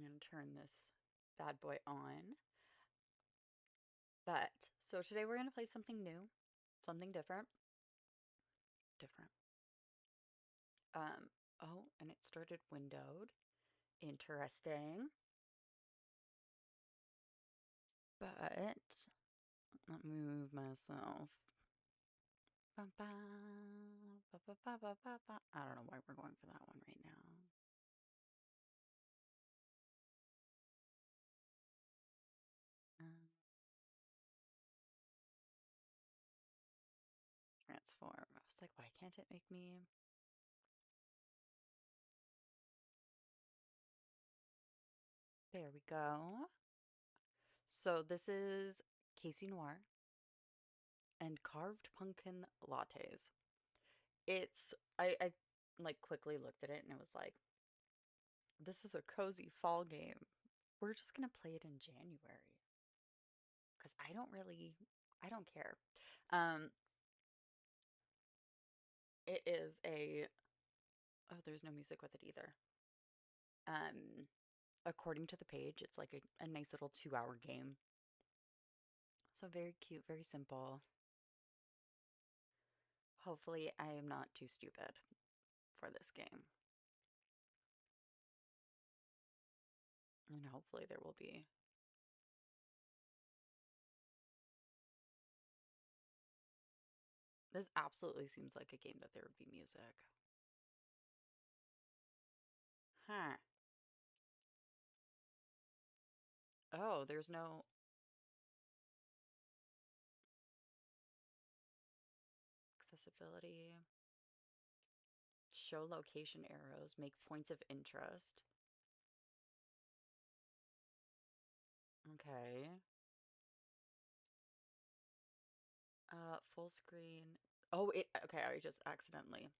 I'm gonna turn this bad boy on. But so today we're gonna play something new, something different. Different. Um, oh, and it started windowed. Interesting. But let me move myself. Ba, ba, ba, ba, ba, ba, ba, ba. I don't know why we're going for that one right now. Um, transform. I was like, why can't it make me? There we go. So this is Casey Noir and carved pumpkin lattes. I like quickly looked at it and it was like, this is a cozy fall game. We're just gonna play it in January because I don't care. Um, it is a oh, there's no music with it either. Um, according to the page, it's like a nice little 2 hour game. So very cute, very simple. Hopefully, I am not too stupid for this game. And hopefully there will be. This absolutely seems like a game that there would be music. Huh. Oh, there's no accessibility. Show location arrows, make points of interest. Okay. Full screen. Oh, okay, I just accidentally.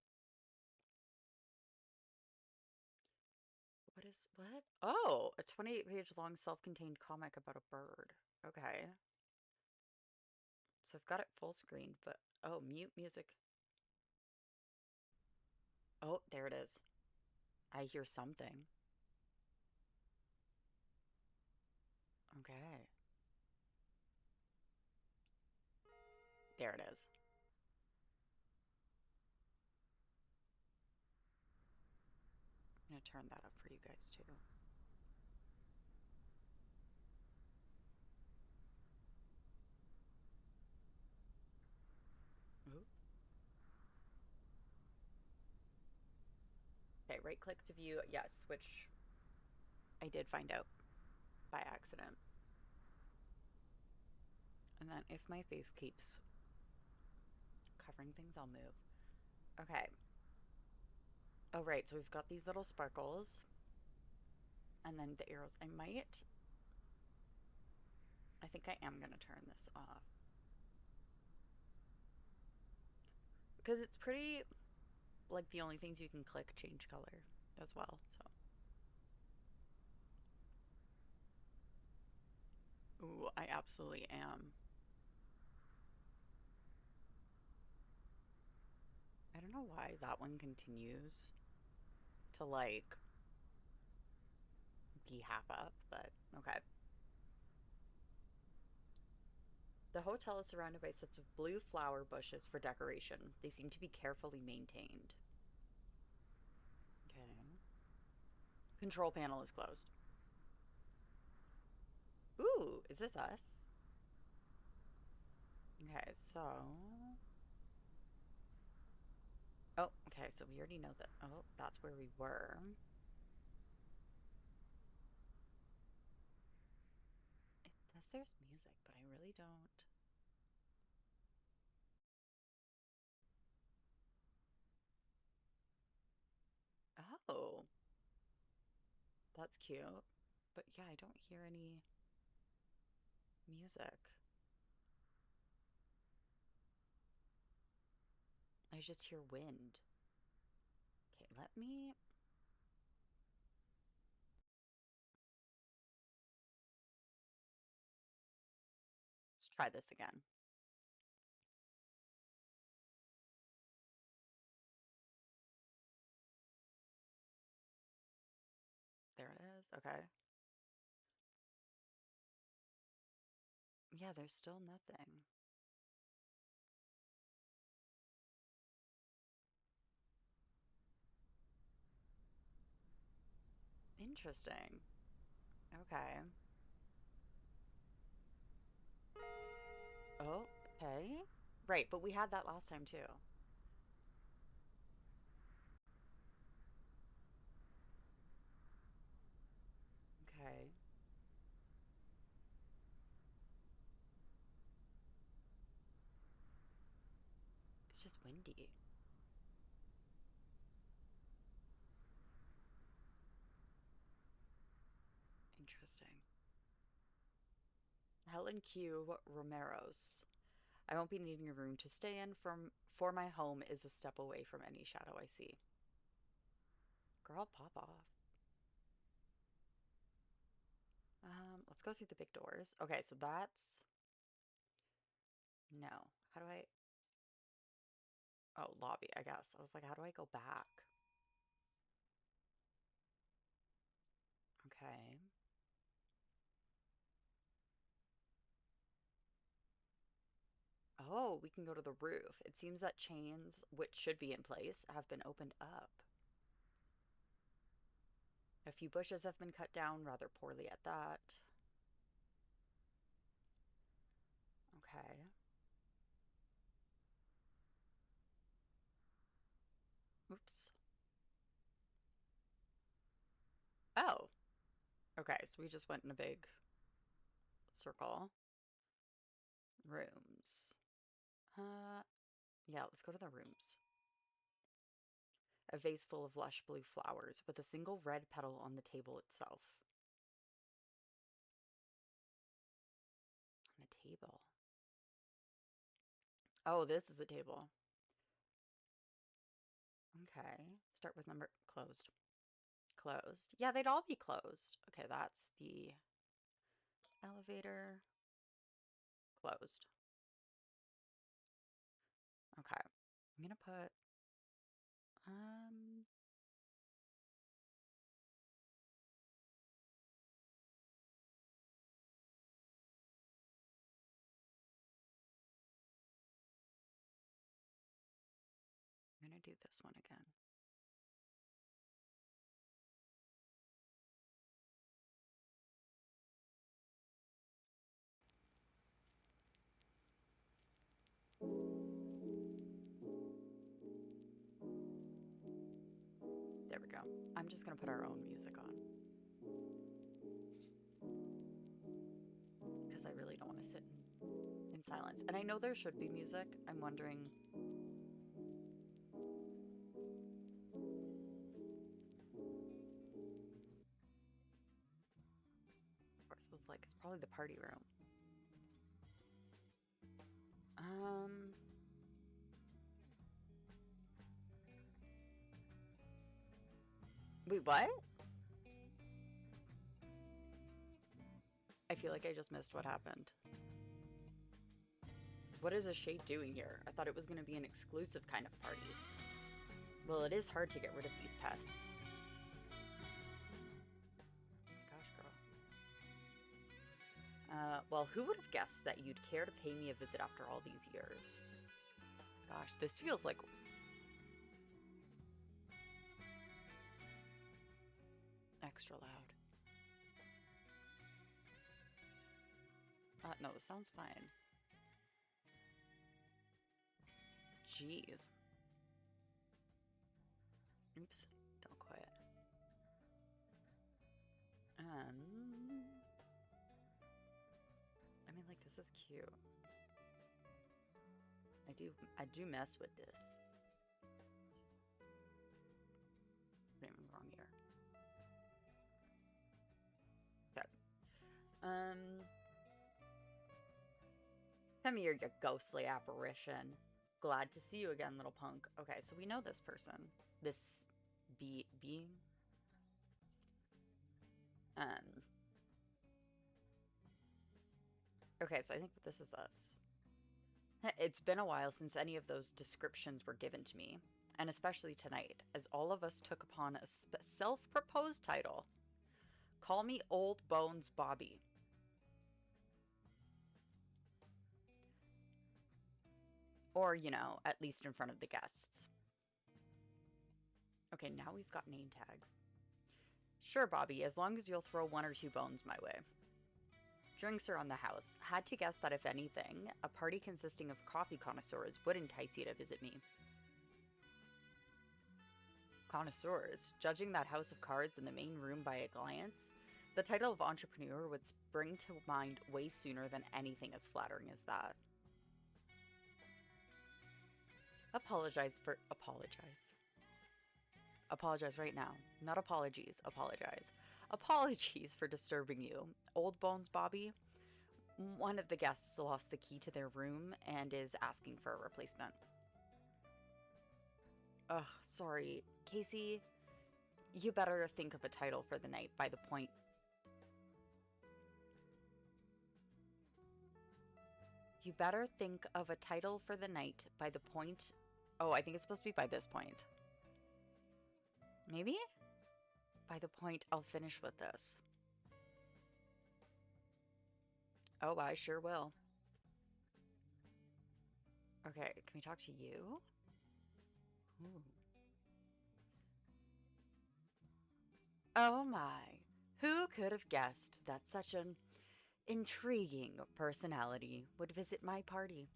What? Oh, a 28-page long self-contained comic about a bird. Okay. So I've got it full screen, but oh, mute music. Oh, there it is. I hear something. Okay. There it is. I'm gonna turn that up for you guys too. Ooh. Okay, right click to view. Yes, which I did find out by accident. And then if my face keeps covering things, I'll move. Okay. Oh, right. So we've got these little sparkles and then the arrows. I think I am going to turn this off because it's pretty, like, the only things you can click change color as well. So, ooh, I absolutely am. I don't know why that one continues to, like, be half up, but okay. The hotel is surrounded by sets of blue flower bushes for decoration. They seem to be carefully maintained. Okay. Control panel is closed. Ooh, is this us? Okay, so. Oh, okay, so we already know that. Oh, that's where we were. It says there's music, but I really don't. Oh, that's cute. But yeah, I don't hear any music. I just hear wind. Okay, let's try this again. There it is. Okay. Yeah, there's still nothing. Interesting. Okay. Oh, okay. Right, but we had that last time too. Okay. It's just windy. Interesting. Helen Q. Romero's. I won't be needing a room to stay in for my home is a step away from any shadow I see. Girl, pop off. Let's go through the big doors. Okay, so that's no. How do I Oh, lobby, I guess. I was like, how do I go back? Okay. Oh, we can go to the roof. It seems that chains, which should be in place, have been opened up. A few bushes have been cut down rather poorly at that. Okay. Oops. Oh, okay. So we just went in a big circle. Rooms. Uh, yeah, let's go to the rooms. A vase full of lush blue flowers with a single red petal on the table itself. On the table. Oh, this is a table. Okay. Start with number closed. Closed. Yeah, they'd all be closed. Okay, that's the elevator. Closed. Okay. I'm gonna put um I'm gonna do this one again. There we go. I'm just gonna put our own music on because I really don't want to sit in silence. And I know there should be music. I'm wondering. Of course, it was like it's probably the party room. Um. Wait, what? I feel like I just missed what happened. What is a shade doing here? I thought it was gonna be an exclusive kind of party. Well, it is hard to get rid of these pests. Gosh, girl. Well, who would have guessed that you'd care to pay me a visit after all these years? Gosh, this feels like extra loud. No, this sounds fine. Jeez. Oops, don't quit. Um, I mean, like, this is cute. I do mess with this. Put it in the wrong ear. Okay. Come here, you ghostly apparition. Glad to see you again, little punk. Okay, so we know this person. This being. Um. Okay, so I think this is us. It's been a while since any of those descriptions were given to me, and especially tonight, as all of us took upon a self-proposed title. Call me Old Bones Bobby. Or, at least in front of the guests. Okay, now we've got name tags. Sure, Bobby, as long as you'll throw 1 or 2 bones my way. Drinks are on the house. Had to guess that if anything, a party consisting of coffee connoisseurs would entice you to visit me. Connoisseurs, judging that house of cards in the main room by a glance, the title of entrepreneur would spring to mind way sooner than anything as flattering as that. Apologize. Apologize right now. Not apologies, apologize. Apologies for disturbing you. Old Bones Bobby, one of the guests lost the key to their room and is asking for a replacement. Ugh, sorry. Casey, you better think of a title for the night by the point. You better think of a title for the night by the point. Oh, I think it's supposed to be by this point. Maybe? By the point I'll finish with this. Oh, I sure will. Okay, can we talk to you? Ooh. Oh my. Who could have guessed that such an intriguing personality would visit my party?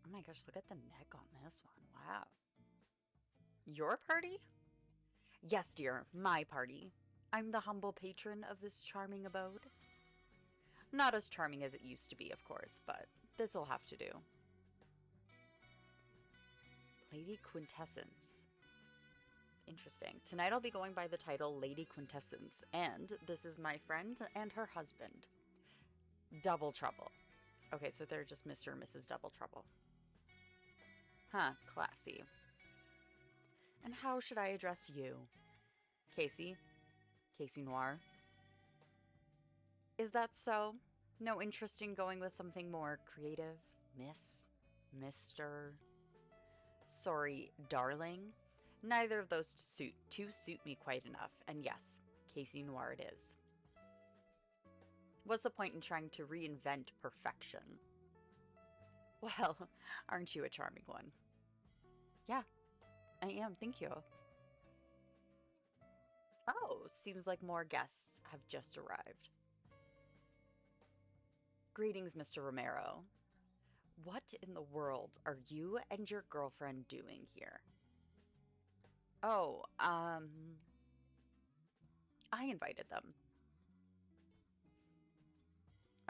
Oh my gosh, look at the neck on this one. Wow. Your party? Yes, dear, my party. I'm the humble patron of this charming abode. Not as charming as it used to be, of course, but this'll have to do. Lady Quintessence. Interesting. Tonight I'll be going by the title Lady Quintessence, and this is my friend and her husband. Double Trouble. Okay, so they're just Mr. and Mrs. Double Trouble. Huh, classy. And how should I address you? Casey? Casey Noir? Is that so? No interest in going with something more creative? Miss? Mister? Sorry, darling? Neither of those suit me quite enough, and yes, Casey Noir it is. What's the point in trying to reinvent perfection? Well, aren't you a charming one? Yeah, I am, thank you. Oh, seems like more guests have just arrived. Greetings, Mr. Romero. What in the world are you and your girlfriend doing here? Oh, I invited them.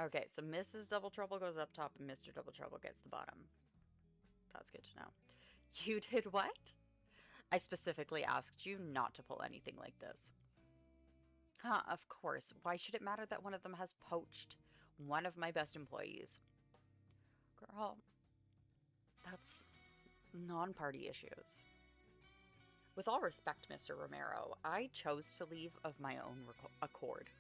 Okay, so Mrs. Double Trouble goes up top and Mr. Double Trouble gets the bottom. That's good to know. You did what? I specifically asked you not to pull anything like this. Huh, of course. Why should it matter that one of them has poached one of my best employees? Girl, that's non-party issues. With all respect, Mr. Romero, I chose to leave of my own accord.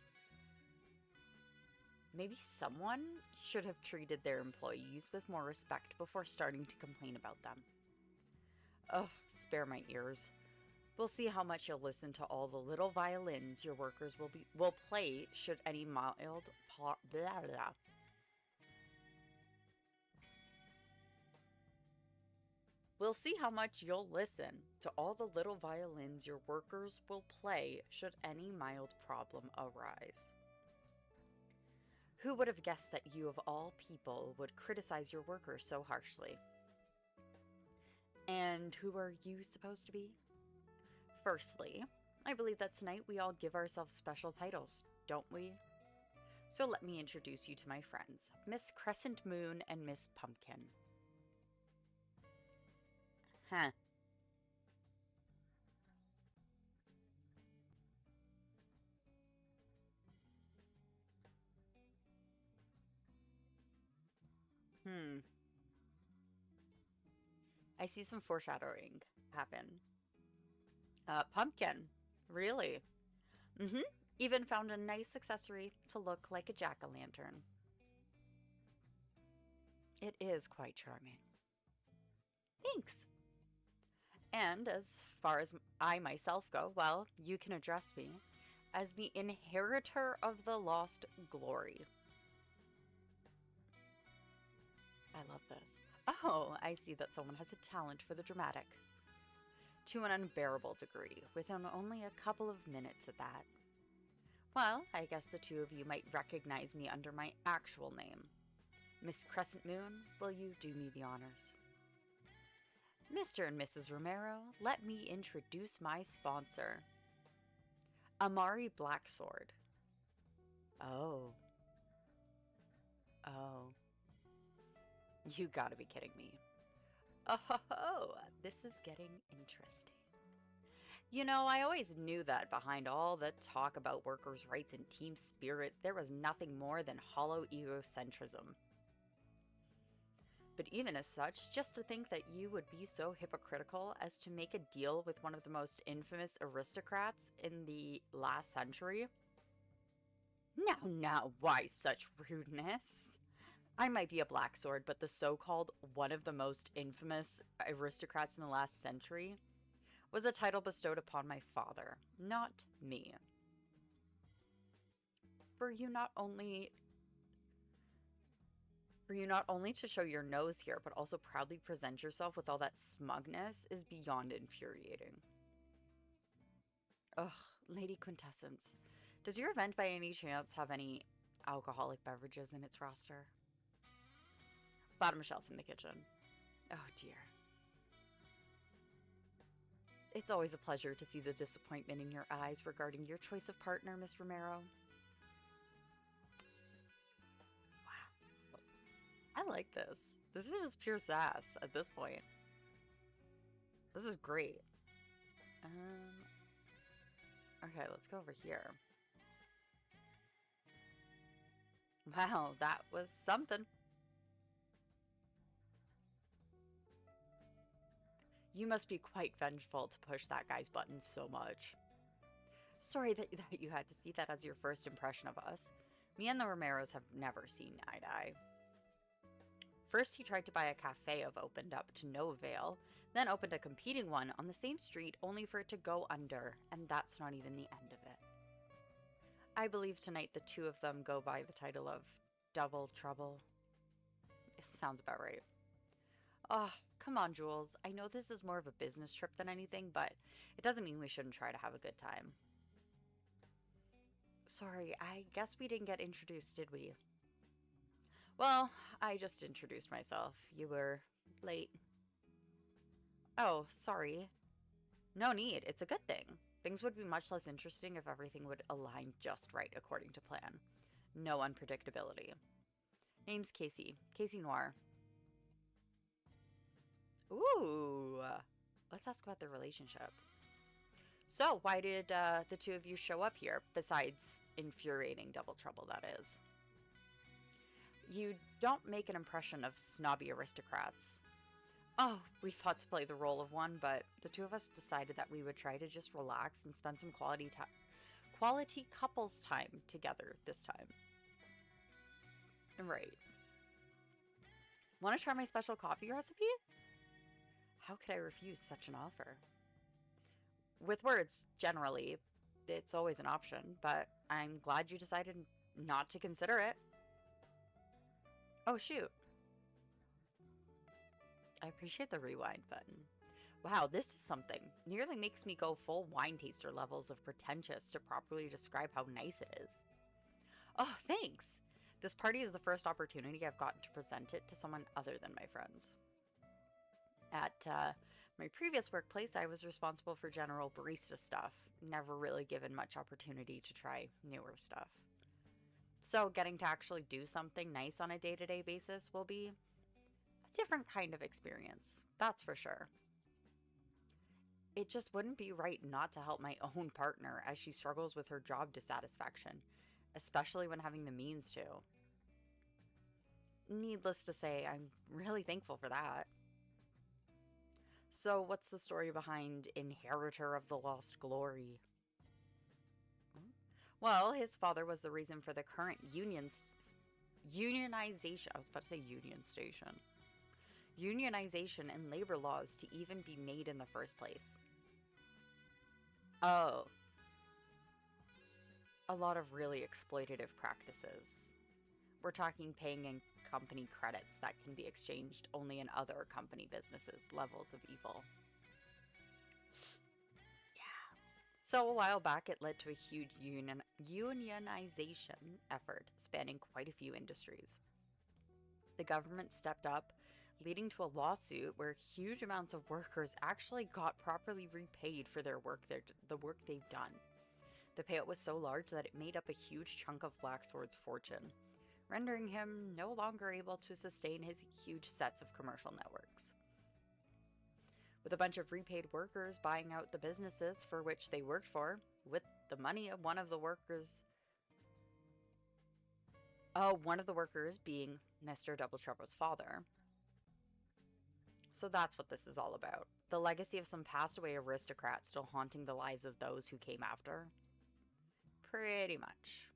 Maybe someone should have treated their employees with more respect before starting to complain about them. Ugh, spare my ears. We'll see how much you'll listen to all the little violins your workers will play should any mild blah blah. We'll see how much you'll listen to all the little violins your workers will play should any mild problem arise. Who would have guessed that you of all people would criticize your workers so harshly? And who are you supposed to be? Firstly, I believe that tonight we all give ourselves special titles, don't we? So let me introduce you to my friends, Miss Crescent Moon and Miss Pumpkin. Huh. I see some foreshadowing happen. Pumpkin. Really? Mm-hmm. Even found a nice accessory to look like a jack-o'-lantern. It is quite charming. Thanks. And as far as I myself go, well, you can address me as the inheritor of the lost glory. I love this. Oh, I see that someone has a talent for the dramatic. To an unbearable degree, within only a couple of minutes at that. Well, I guess the two of you might recognize me under my actual name. Miss Crescent Moon, will you do me the honors? Mr. and Mrs. Romero, let me introduce my sponsor. Amari Blacksword. Oh. Oh. You gotta be kidding me. Oh, this is getting interesting. You know, I always knew that behind all the talk about workers' rights and team spirit, there was nothing more than hollow egocentrism. But even as such, just to think that you would be so hypocritical as to make a deal with one of the most infamous aristocrats in the last century? Now, why such rudeness? I might be a black sword, but the so-called one of the most infamous aristocrats in the last century was a title bestowed upon my father, not me. For you not only to show your nose here, but also proudly present yourself with all that smugness is beyond infuriating. Ugh, Lady Quintessence. Does your event by any chance have any alcoholic beverages in its roster? Bottom shelf in the kitchen. Oh dear. It's always a pleasure to see the disappointment in your eyes regarding your choice of partner, Miss Romero. Wow. I like this. This is just pure sass at this point. This is great. Okay, let's go over here. Wow, that was something. You must be quite vengeful to push that guy's buttons so much. Sorry that you had to see that as your first impression of us. Me and the Romeros have never seen eye to eye. First, he tried to buy a cafe I've opened up to no avail, then opened a competing one on the same street only for it to go under, and that's not even the end of it. I believe tonight the two of them go by the title of Double Trouble. It sounds about right. Oh, come on, Jules. I know this is more of a business trip than anything, but it doesn't mean we shouldn't try to have a good time. Sorry, I guess we didn't get introduced, did we? Well, I just introduced myself. You were late. Oh, sorry. No need. It's a good thing. Things would be much less interesting if everything would align just right according to plan. No unpredictability. Name's Casey. Casey Noir. Ooh. Let's ask about their relationship. So, why did the two of you show up here, besides infuriating Double Trouble, that is? You don't make an impression of snobby aristocrats. Oh, we thought to play the role of one, but the two of us decided that we would try to just relax and spend some quality couples time together this time. Right. Want to try my special coffee recipe? How could I refuse such an offer? With words, generally, it's always an option, but I'm glad you decided not to consider it. Oh, shoot. I appreciate the rewind button. Wow, this is something. Nearly makes me go full wine taster levels of pretentious to properly describe how nice it is. Oh, thanks. This party is the first opportunity I've gotten to present it to someone other than my friends. At my previous workplace, I was responsible for general barista stuff, never really given much opportunity to try newer stuff. So getting to actually do something nice on a day-to-day basis will be a different kind of experience, that's for sure. It just wouldn't be right not to help my own partner as she struggles with her job dissatisfaction, especially when having the means to. Needless to say, I'm really thankful for that. So, what's the story behind Inheritor of the Lost Glory? Well, his father was the reason for the current unionization. I was about to say union station. Unionization and labor laws to even be made in the first place. Oh. a lot of really exploitative practices. We're talking paying in company credits that can be exchanged only in other company businesses, levels of evil. Yeah. So a while back, it led to a huge unionization effort spanning quite a few industries. The government stepped up, leading to a lawsuit where huge amounts of workers actually got properly repaid for the work they've done. The payout was so large that it made up a huge chunk of Blacksword's fortune, rendering him no longer able to sustain his huge sets of commercial networks. With a bunch of repaid workers buying out the businesses for which they worked for, with the money of one of the workers being Mr. Double Trouble's father. So that's what this is all about. The legacy of some passed away aristocrat still haunting the lives of those who came after. Pretty much.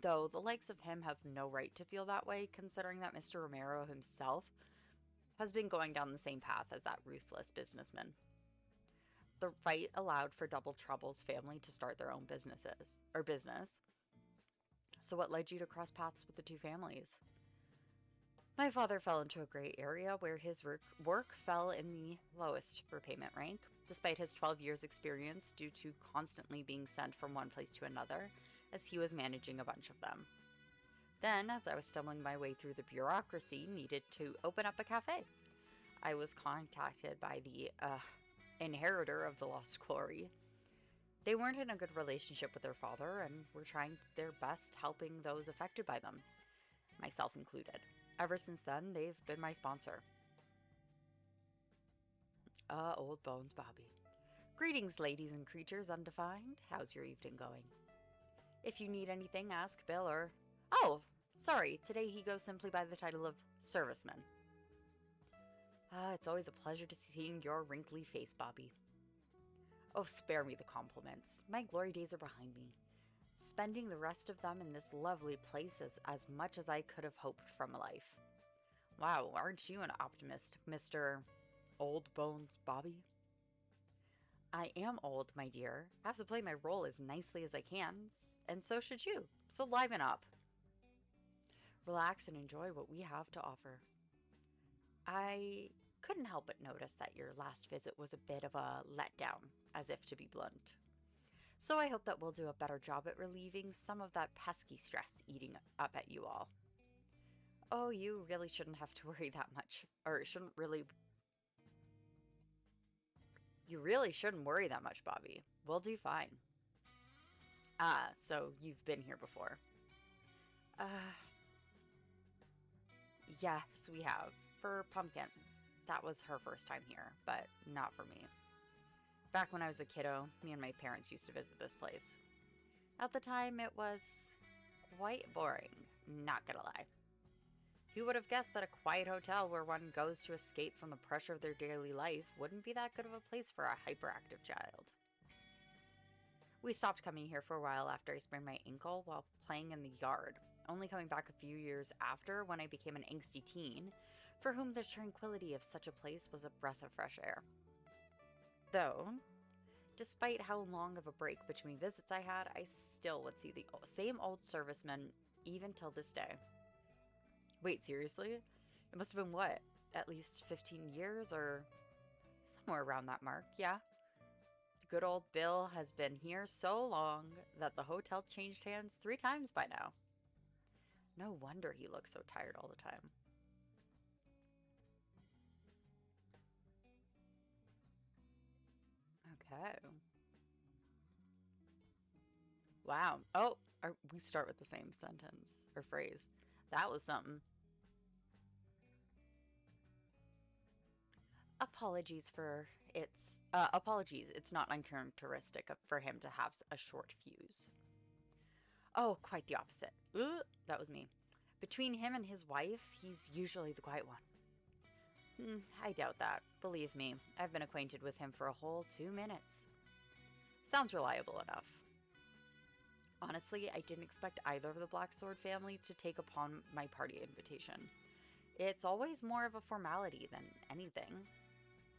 Though the likes of him have no right to feel that way, considering that Mr. Romero himself has been going down the same path as that ruthless businessman. The fight allowed for Double Trouble's family to start their own business. So what led you to cross paths with the two families? My father fell into a gray area where his work fell in the lowest repayment rank, despite his 12 years experience due to constantly being sent from one place to another, as he was managing a bunch of them. Then, as I was stumbling my way through the bureaucracy needed to open up a cafe, I was contacted by the inheritor of the lost glory. They weren't in a good relationship with their father and were trying their best helping those affected by them, myself included. Ever since then, they've been my sponsor. Old bones, Bobby. Greetings, ladies and creatures undefined. How's your evening going? If you need anything, ask Bill or... Oh, sorry, today he goes simply by the title of Serviceman. It's always a pleasure to seeing your wrinkly face, Bobby. Oh, spare me the compliments. My glory days are behind me. Spending the rest of them in this lovely place is as much as I could have hoped from life. Wow, aren't you an optimist, Mr. Old Bones Bobby? I am old, my dear. I have to play my role as nicely as I can, and so should you. So liven up. Relax and enjoy what we have to offer. I couldn't help but notice that your last visit was a bit of a letdown, as if to be blunt. So I hope that we'll do a better job at relieving some of that pesky stress eating up at you all. Oh, you really shouldn't have to worry that much. You really shouldn't worry that much, Bobby. We'll do fine. So you've been here before. Yes, we have. For Pumpkin. That was her first time here, but not for me. Back when I was a kiddo, me and my parents used to visit this place. At the time, it was quite boring, not gonna lie. Who would have guessed that a quiet hotel where one goes to escape from the pressure of their daily life wouldn't be that good of a place for a hyperactive child? We stopped coming here for a while after I sprained my ankle while playing in the yard, only coming back a few years after when I became an angsty teen, for whom the tranquility of such a place was a breath of fresh air. Though, despite how long of a break between visits I had, I still would see the same old serviceman even till this day. Wait, seriously? It must have been what? At least 15 years or somewhere around that mark, yeah? Good old Bill has been here so long that the hotel changed hands 3 times by now. No wonder he looks so tired all the time. Okay. Wow. Oh, we start with the same sentence or phrase. That was something. Apologies. It's not uncharacteristic for him to have a short fuse. Oh, quite the opposite. Ugh, that was me. Between him and his wife, he's usually the quiet one. I doubt that. Believe me, I've been acquainted with him for a whole 2 minutes. Sounds reliable enough. Honestly, I didn't expect either of the Black Sword family to take upon my party invitation. It's always more of a formality than anything.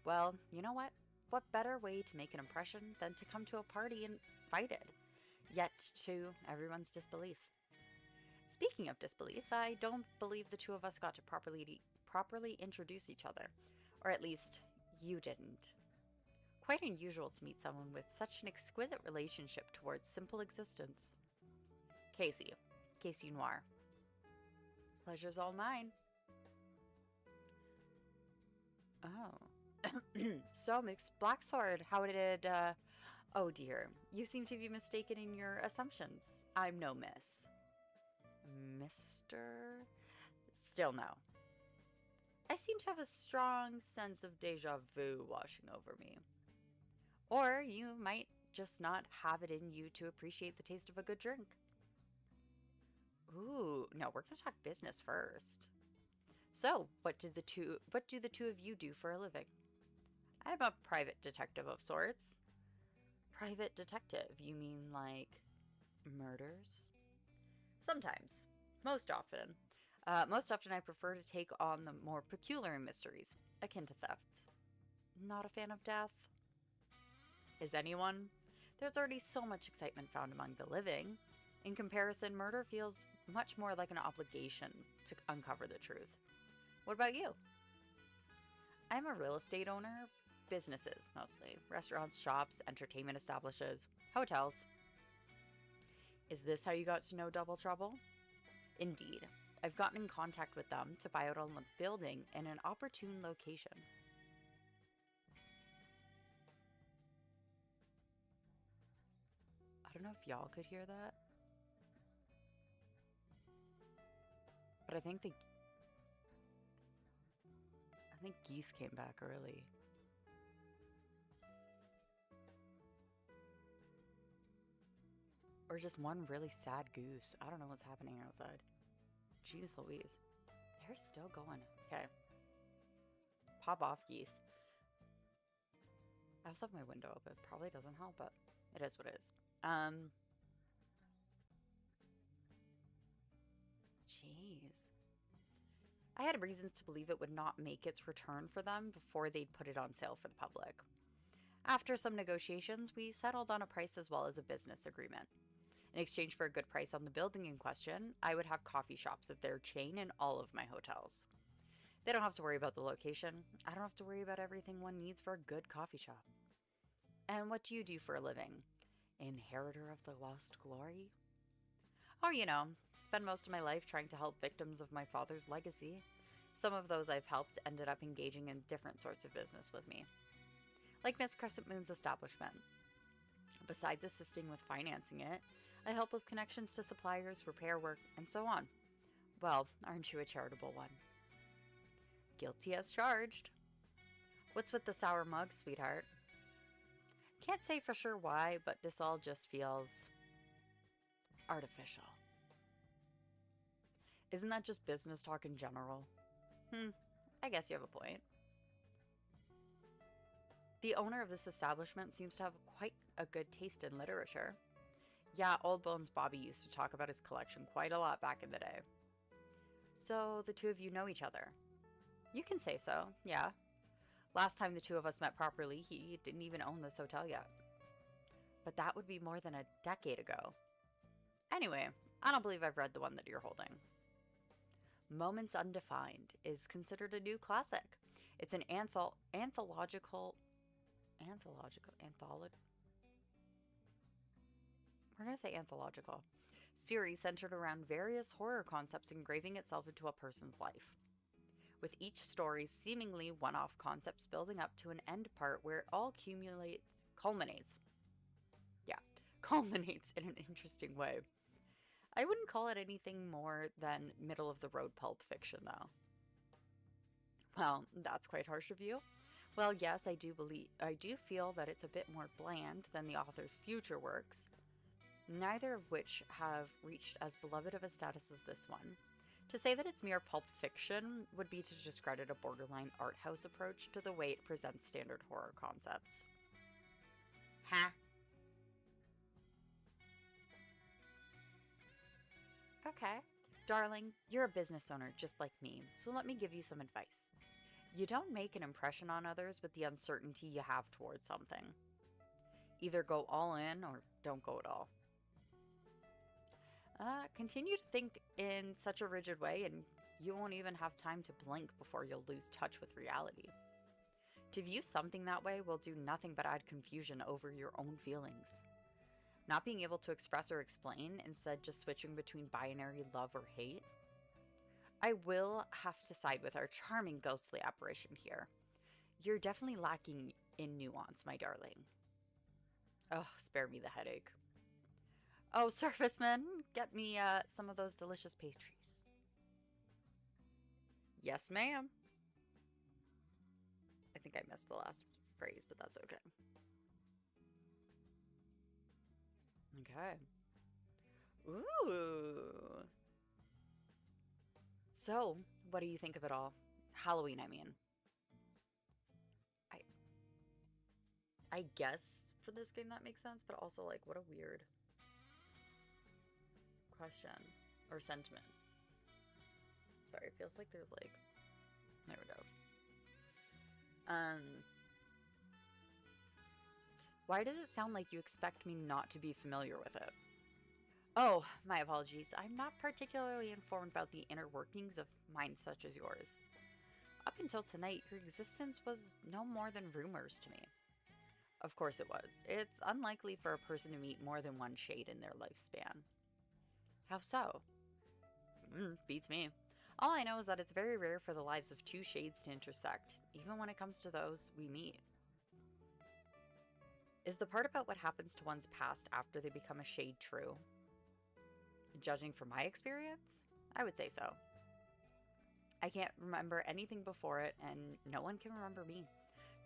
Well, you know what? What better way to make an impression than to come to a party invited? Yet to everyone's disbelief. Speaking of disbelief, I don't believe the two of us got to properly introduce each other. Or at least, you didn't. Quite unusual to meet someone with such an exquisite relationship towards simple existence. Casey. Casey Noir. Pleasure's all mine. Oh. So, Mixed Black Sword, how did, oh dear, you seem to be mistaken in your assumptions. I'm no miss. Mister? Still no. I seem to have a strong sense of deja vu washing over me. Or you might just not have it in you to appreciate the taste of a good drink. Ooh, no, we're gonna talk business first. So, what do the two of you do for a living? I'm a private detective of sorts. Private detective? You mean like murders? Sometimes. Most often. Most often I prefer to take on the more peculiar mysteries, akin to thefts. Not a fan of death? Is anyone? There's already so much excitement found among the living. In comparison, murder feels much more like an obligation to uncover the truth. What about you? I'm a real estate owner. Businesses, mostly. Restaurants, shops, entertainment establishments, hotels. Is this how you got to know Double Trouble? Indeed. I've gotten in contact with them to buy out a building in an opportune location. I don't know if y'all could hear that, but I think geese came back early. Or just one really sad goose. I don't know what's happening outside. Jeez Louise. They're still going. Okay. Pop off, geese. I also have my window open. Probably doesn't help, but it is what it is. Jeez. I had reasons to believe it would not make its return for them before they'd put it on sale for the public. After some negotiations, we settled on a price as well as a business agreement. In exchange for a good price on the building in question, I would have coffee shops of their chain in all of my hotels. They don't have to worry about the location. I don't have to worry about everything one needs for a good coffee shop. And what do you do for a living? Inheritor of the lost glory? Oh, spend most of my life trying to help victims of my father's legacy. Some of those I've helped ended up engaging in different sorts of business with me. Like Miss Crescent Moon's establishment. Besides assisting with financing it, I help with connections to suppliers, repair work, and so on. Well, aren't you a charitable one? Guilty as charged. What's with the sour mug, sweetheart? Can't say for sure why, but this all just feels artificial. Isn't that just business talk in general? I guess you have a point. The owner of this establishment seems to have quite a good taste in literature. Yeah, Old Bones Bobby used to talk about his collection quite a lot back in the day. So the two of you know each other? You can say so, yeah. Last time the two of us met properly, he didn't even own this hotel yet. But that would be more than a decade ago. Anyway, I don't believe I've read the one that you're holding. Moments Undefined is considered a new classic. It's an anthological. We're going to say anthological. Series centered around various horror concepts engraving itself into a person's life. With each story seemingly one-off concepts building up to an end part where it all culminates. Yeah, culminates in an interesting way. I wouldn't call it anything more than middle-of-the-road pulp fiction, though. Well, that's quite harsh of you. Well, yes, I do feel that it's a bit more bland than the author's future works, neither of which have reached as beloved of a status as this one. To say that it's mere pulp fiction would be to discredit a borderline art house approach to the way it presents standard horror concepts. Huh? Okay. Darling, you're a business owner just like me, so let me give you some advice. You don't make an impression on others with the uncertainty you have towards something. Either go all in or don't go at all. Continue to think in such a rigid way, and you won't even have time to blink before you'll lose touch with reality. To view something that way will do nothing but add confusion over your own feelings. Not being able to express or explain, instead just switching between binary love or hate. I will have to side with our charming ghostly apparition here. You're definitely lacking in nuance, my darling. Oh, spare me the headache. Oh, Surfaceman, get me some of those delicious pastries. Yes, ma'am. I think I missed the last phrase, but that's okay. Okay. Ooh. So, what do you think of it all? Halloween, I mean. I I guess for this game that makes sense, but also like what a weird question or sentiment. Sorry, it feels like there's like there we go. Um why does it sound like you expect me not to be familiar with it? Oh, my apologies. I'm not particularly informed about the inner workings of minds such as yours. Up until tonight, your existence was no more than rumors to me. Of course it was. It's unlikely for a person to meet more than one shade in their lifespan. How so? Beats me. All I know is that it's very rare for the lives of two shades to intersect, even when it comes to those we meet. Is the part about what happens to one's past after they become a shade true? Judging from my experience, I would say so. I can't remember anything before it, and no one can remember me.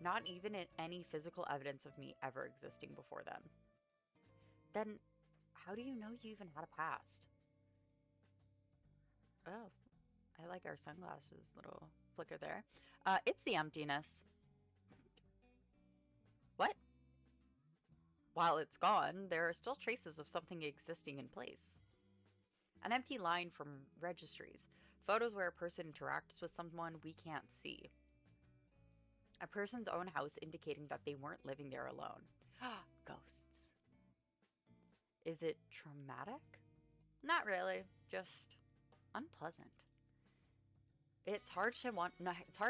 Not even any physical evidence of me ever existing before then. Then, how do you know you even had a past? Oh, I like our sunglasses little flicker there. It's the emptiness. What? While it's gone, there are still traces of something existing in place. An empty line from registries, photos where a person interacts with someone we can't see. A person's own house indicating that they weren't living there alone. Ghosts. Is it traumatic? Not really, just unpleasant. It's hard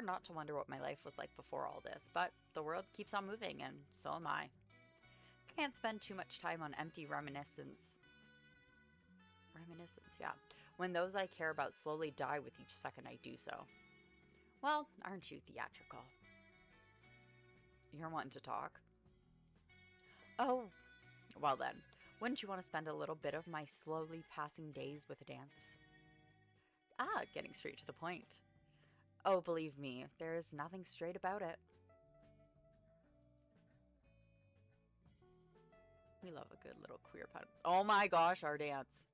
not to wonder what my life was like before all this, but the world keeps on moving and so am I. Can't spend too much time on empty reminiscence, yeah, when those I care about slowly die with each second I do so. Well, aren't you theatrical? You're wanting to talk? Oh, well then, wouldn't you want to spend a little bit of my slowly passing days with a dance? Ah, getting straight to the point. Oh, believe me, there is nothing straight about it. We love a good little queer pun. Oh my gosh, our dance.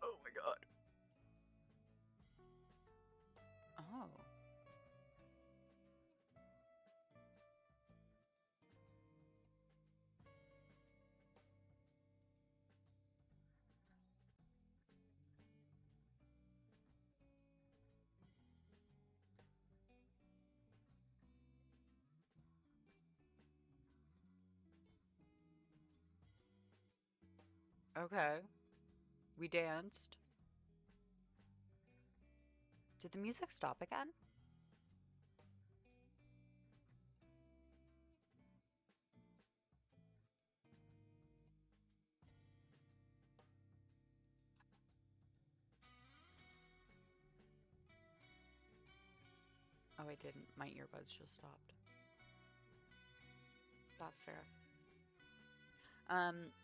Oh my god. Oh. Okay. We danced. Did the music stop again? Oh, I didn't. My earbuds just stopped. That's fair.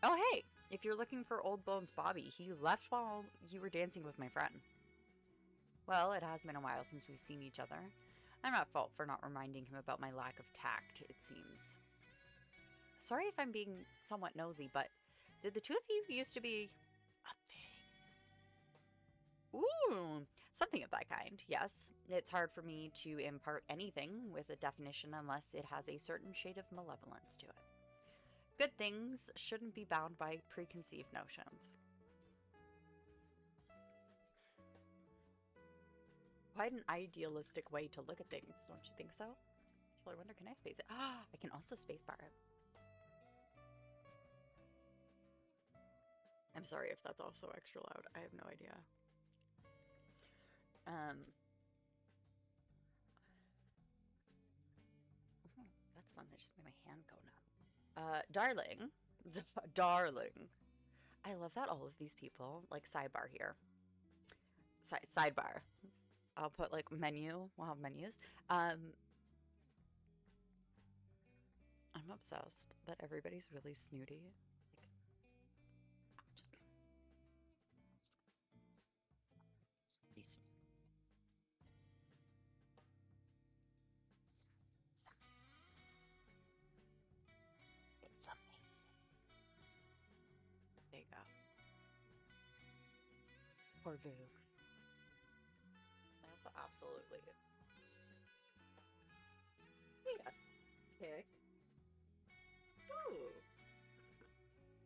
Oh hey! If you're looking for Old Bones Bobby, he left while you were dancing with my friend. Well, it has been a while since we've seen each other. I'm at fault for not reminding him about my lack of tact, it seems. Sorry if I'm being somewhat nosy, but did the two of you used to be a thing? Ooh, something of that kind, yes. It's hard for me to impart anything with a definition unless it has a certain shade of malevolence to it. Good things shouldn't be bound by preconceived notions. Quite an idealistic way to look at things, don't you think so? Well, I wonder, can I space it? Ah, I can also spacebar it. I'm sorry if that's also extra loud. I have no idea. That's fun. That just made my hand go numb. Darling. Darling. I love that all of these people, like sidebar here. Sidebar. I'll put like menu. We'll have menus. I'm obsessed that everybody's really snooty. Like, I'm just gonna be snooty. It's amazing. There you go. Or Vu. I also absolutely. Yes. Tick. Ooh.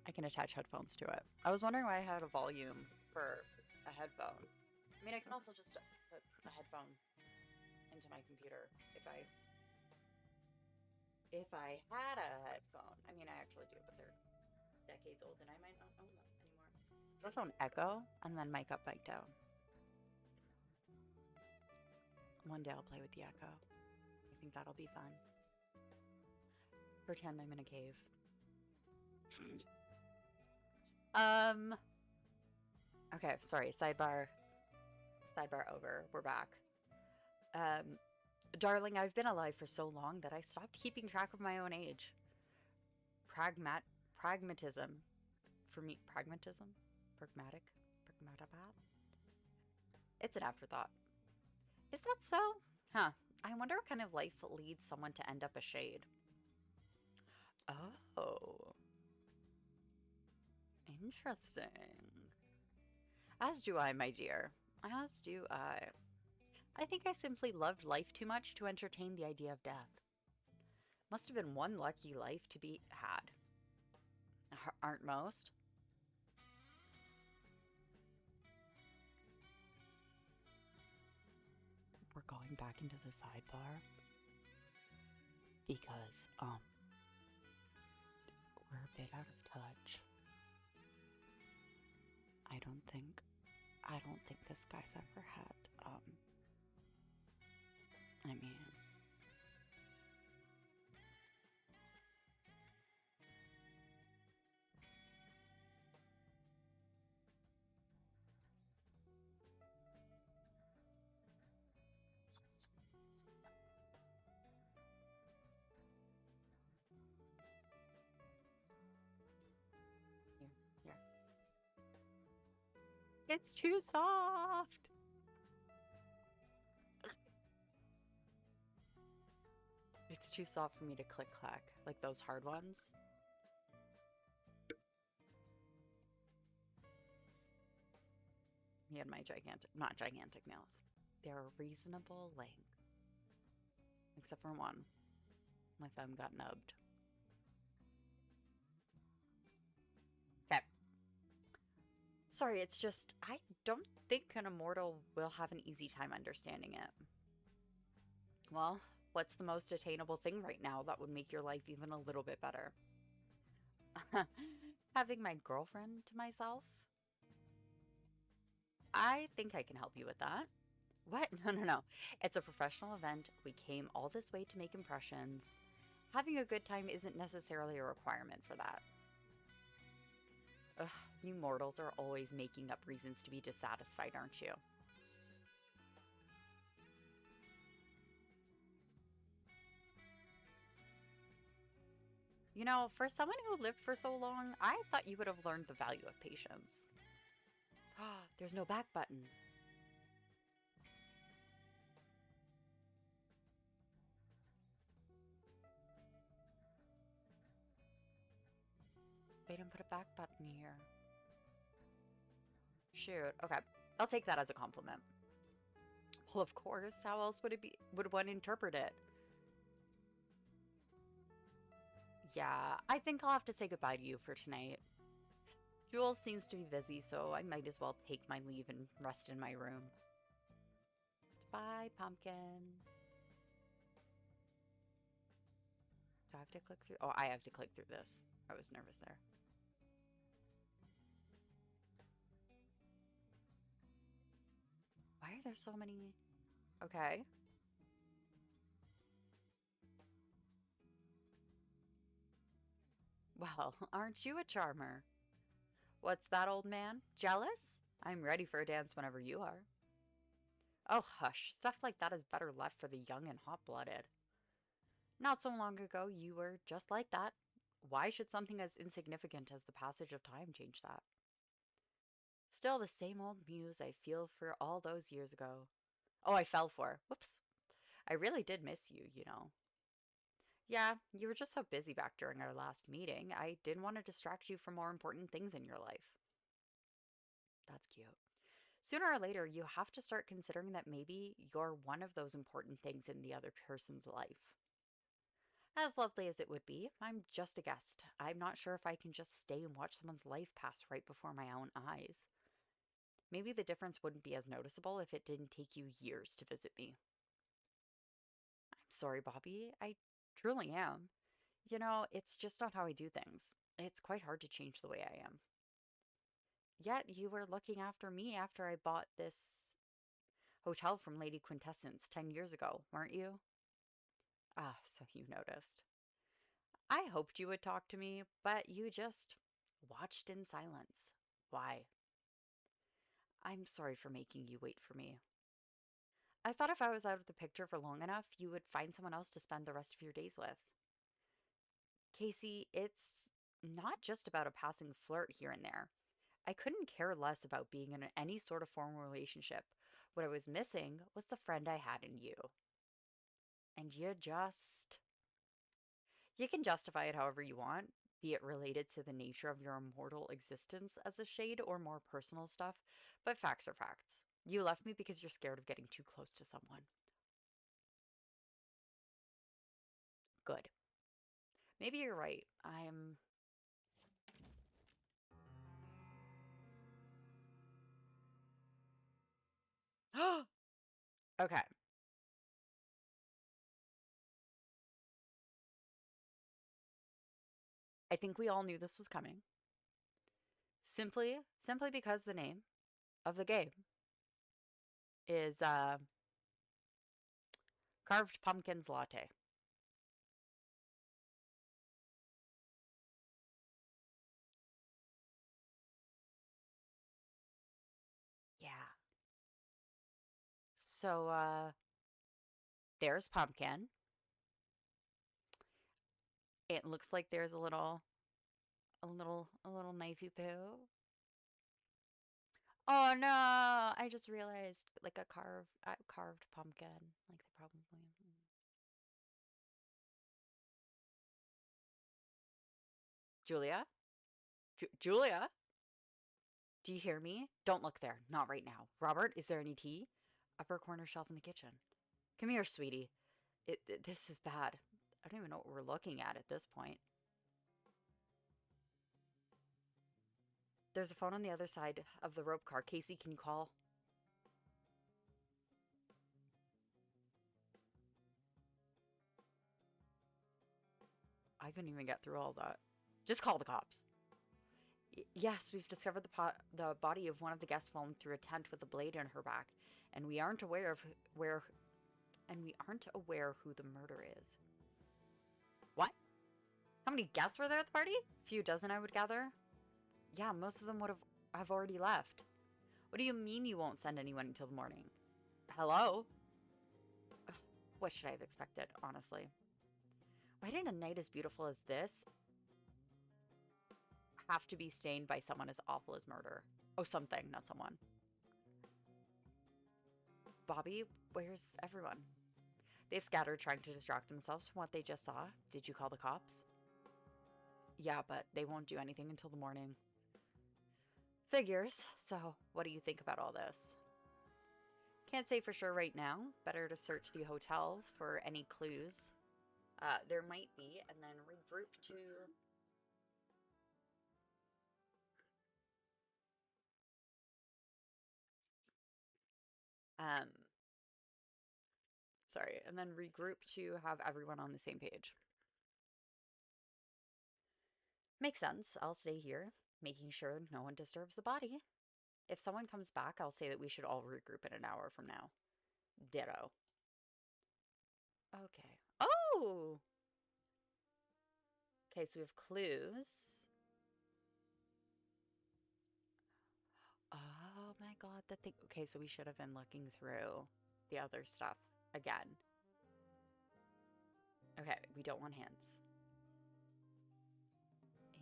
I can attach headphones to it. I was wondering why I had a volume for a headphone. I mean, I can also just put a headphone into my computer if I had a headphone. I mean, I actually do, but they're decades old and I might not own them anymore. There's also an echo and then mic up, mic down. One day I'll play with the echo. I think that'll be fun. Pretend I'm in a cave. Okay, sorry, sidebar over. We're back. Darling, I've been alive for so long that I stopped keeping track of my own age. Pragmatism. For me, pragmatism? Pragmatic? It's an afterthought. Is that so? Huh. I wonder what kind of life leads someone to end up a shade. Oh. Interesting. As do I, my dear. As do I. I think I simply loved life too much to entertain the idea of death. Must have been one lucky life to be had. Aren't most? We're going back into the sidebar because we're a bit out of touch. I don't think this guy's ever had I mean, here. It's too soft. It's too soft for me to click clack, like those hard ones. Me and my not gigantic nails. They're a reasonable length. Except for one. My thumb got nubbed. Okay. Sorry, it's just, I don't think an immortal will have an easy time understanding it. Well, what's the most attainable thing right now that would make your life even a little bit better? Having my girlfriend to myself? I think I can help you with that. What? No. It's a professional event. We came all this way to make impressions. Having a good time isn't necessarily a requirement for that. Ugh, you mortals are always making up reasons to be dissatisfied, aren't you? You know, for someone who lived for so long, I thought you would have learned the value of patience. There's no back button. They didn't put a back button here. Shoot. Okay. I'll take that as a compliment. Well, of course. How else would one interpret it? Yeah, I think I'll have to say goodbye to you for tonight. Jules seems to be busy, so I might as well take my leave and rest in my room. Bye, pumpkin. Do I have to click through? Oh, I have to click through this. I was nervous there. Why are there so many? Okay. Well, aren't you a charmer? What's that, old man? Jealous? I'm ready for a dance whenever you are. Oh, hush. Stuff like that is better left for the young and hot-blooded. Not so long ago, you were just like that. Why should something as insignificant as the passage of time change that? Still the same old muse I feel for all those years ago. Oh, I fell for. Whoops. I really did miss you, you know. Yeah, you were just so busy back during our last meeting. I didn't want to distract you from more important things in your life. That's cute. Sooner or later, you have to start considering that maybe you're one of those important things in the other person's life. As lovely as it would be, I'm just a guest. I'm not sure if I can just stay and watch someone's life pass right before my own eyes. Maybe the difference wouldn't be as noticeable if it didn't take you years to visit me. I'm sorry, Bobby. I truly am. You know, it's just not how I do things. It's quite hard to change the way I am. Yet you were looking after me after I bought this hotel from Lady Quintessence 10 years ago, weren't you? Ah, so you noticed. I hoped you would talk to me, but you just watched in silence. Why? I'm sorry for making you wait for me. I thought if I was out of the picture for long enough, you would find someone else to spend the rest of your days with. Casey, it's not just about a passing flirt here and there. I couldn't care less about being in any sort of formal relationship. What I was missing was the friend I had in you. And you can justify it however you want, be it related to the nature of your immortal existence as a shade or more personal stuff, but facts are facts. You left me because you're scared of getting too close to someone. Good. Maybe you're right. I'm. Okay. I think we all knew this was coming. Simply because the name of the game is Carved Pumpkins Latte. Yeah. So there's pumpkin. It looks like there's a little knifey poo. Oh no! I just realized like a carved pumpkin. Like they probably. Julia? Julia? Do you hear me? Don't look there. Not right now. Robert, is there any tea? Upper corner shelf in the kitchen. Come here, sweetie. This is bad. I don't even know what we're looking at this point. There's a phone on the other side of the rope car. Casey, can you call? I couldn't even get through all that. Just call the cops. Yes, we've discovered the body of one of the guests fallen through a tent with a blade in her back, and we aren't aware of where and we aren't aware who the murderer is. What? How many guests were there at the party? A few dozen, I would gather. Yeah, most of them would have already left. What do you mean you won't send anyone until the morning? Hello? Ugh, what should I have expected, honestly? Why did a night as beautiful as this have to be stained by someone as awful as murder? Oh, something, not someone. Bobby, where's everyone? They've scattered trying to distract themselves from what they just saw. Did you call the cops? Yeah, but they won't do anything until the morning. Figures. So, what do you think about all this? Can't say for sure right now. Better to search the hotel for any clues. There might be, and then regroup to. Um, Sorry, and then regroup to have everyone on the same page. Makes sense. I'll stay here, making sure no one disturbs the body. If someone comes back, I'll say that we should all regroup in an hour from now. Ditto. Okay. Oh! Okay, so we have clues. Oh my god, the thing. Okay, so we should have been looking through the other stuff again. Okay, we don't want hands.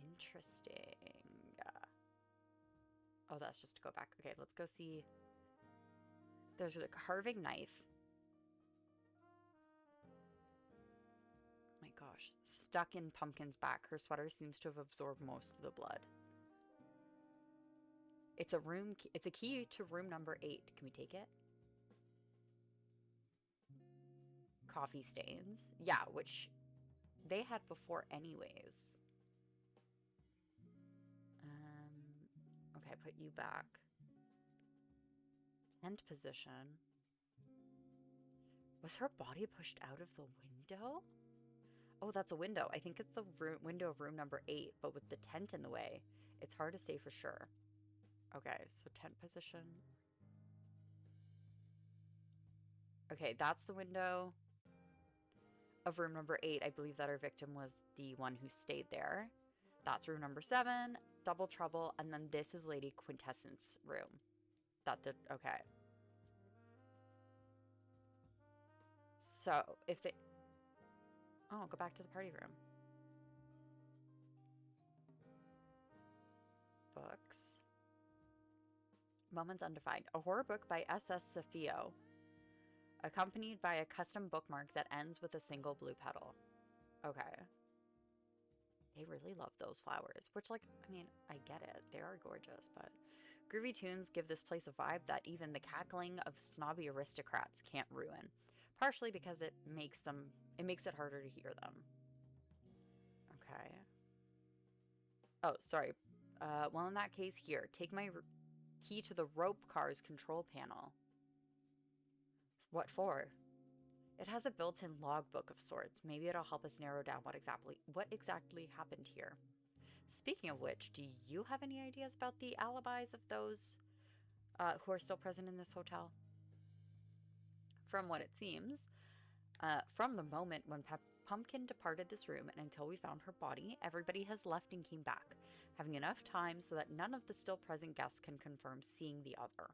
Interesting. Oh, that's just to go back. Okay, let's go see. There's a carving knife. My gosh. Stuck in Pumpkin's back. Her sweater seems to have absorbed most of the blood. It's a room. It's a key to room number 8. Can we take it? Coffee stains. Yeah, which they had before anyways. Okay, put you back. Tent position. Was her body pushed out of the window? Oh, that's a window. I think it's the window of room number 8, but with the tent in the way, it's hard to say for sure. Okay, so tent position. Okay, that's the window of room number 8. I believe that our victim was the one who stayed there. That's room number 7, double trouble, and then this is Lady Quintessence room. Okay. So, if they... Oh, go back to the party room. Books. Moments Undefined. A horror book by S.S. Safio, accompanied by a custom bookmark that ends with a single blue petal. Okay. They really love those flowers, which, like, I mean, I get it. They are gorgeous, but groovy tunes give this place a vibe that even the cackling of snobby aristocrats can't ruin, partially because it makes it harder to hear them. Okay. Oh, sorry. Well, in that case, here, take my key to the rope car's control panel. What for? It has a built-in logbook of sorts. Maybe it'll help us narrow down what exactly happened here. Speaking of which, do you have any ideas about the alibis of those who are still present in this hotel? From what it seems, from the moment when Pumpkin departed this room and until we found her body, everybody has left and came back, having enough time so that none of the still present guests can confirm seeing the other.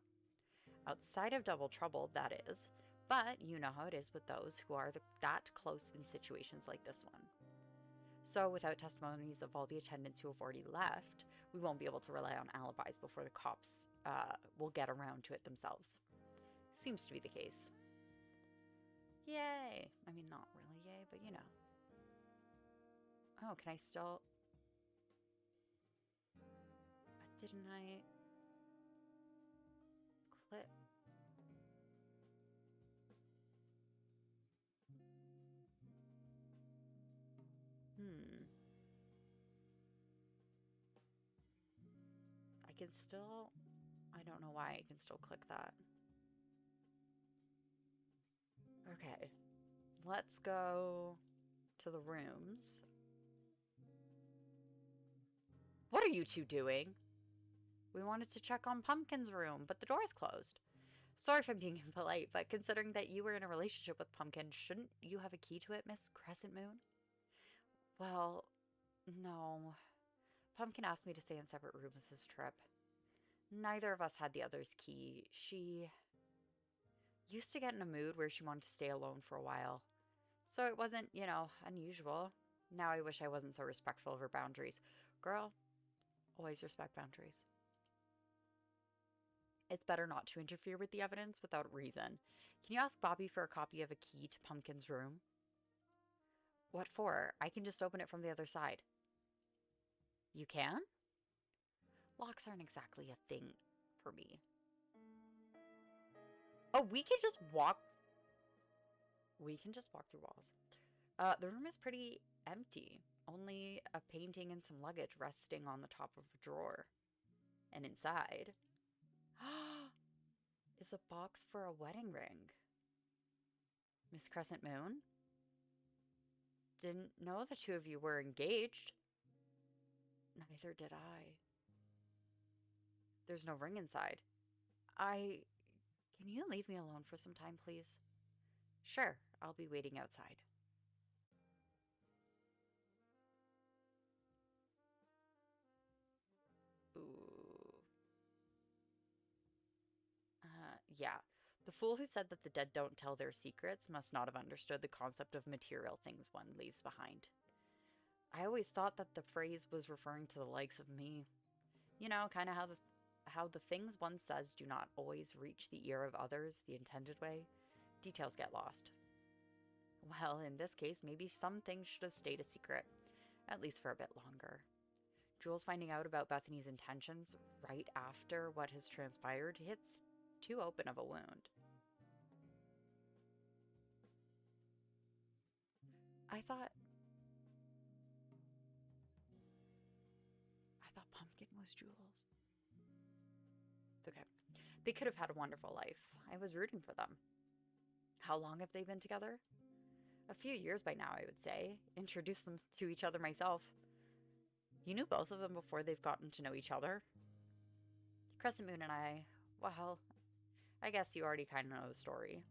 Outside of double trouble, that is, but you know how it is with those who are that close in situations like this one. So without testimonies of all the attendants who have already left, we won't be able to rely on alibis before the cops will get around to it themselves. Seems to be the case. Yay! I mean, not really yay, but you know. Oh, can I still... Didn't I... clip? I can still... I don't know why I can still click that. Okay. Let's go to the rooms. What are you two doing? We wanted to check on Pumpkin's room, but the door's closed. Sorry if I'm being impolite, but considering that you were in a relationship with Pumpkin, shouldn't you have a key to it, Miss Crescent Moon? Well, no. Pumpkin asked me to stay in separate rooms this trip. Neither of us had the other's key. She used to get in a mood where she wanted to stay alone for a while. So it wasn't, unusual. Now I wish I wasn't so respectful of her boundaries. Girl, always respect boundaries. It's better not to interfere with the evidence without reason. Can you ask Bobby for a copy of a key to Pumpkin's room? What for? I can just open it from the other side. You can? Locks aren't exactly a thing for me. Oh, we can just walk... We can just walk through walls. The room is pretty empty. Only a painting and some luggage resting on the top of a drawer. And inside... is a box for a wedding ring. Miss Crescent Moon? Didn't know the two of you were engaged. Neither did I. There's no ring inside. I. Can you leave me alone for some time, please? Sure, I'll be waiting outside. Ooh. Yeah. The fool who said that the dead don't tell their secrets must not have understood the concept of material things one leaves behind. I always thought that the phrase was referring to the likes of me. You know, kind of how the things one says do not always reach the ear of others the intended way. Details get lost. Well, in this case, maybe some things should have stayed a secret, at least for a bit longer. Jules finding out about Bethany's intentions right after what has transpired hits too open of a wound. I thought I thought Pumpkin was Jules. It's okay. They could have had a wonderful life. I was rooting for them. How long have they been together? A few years by now, I would say. Introduced them to each other myself. You knew both of them before they've gotten to know each other? Crescent Moon and I, well, I guess you already kind of know the story.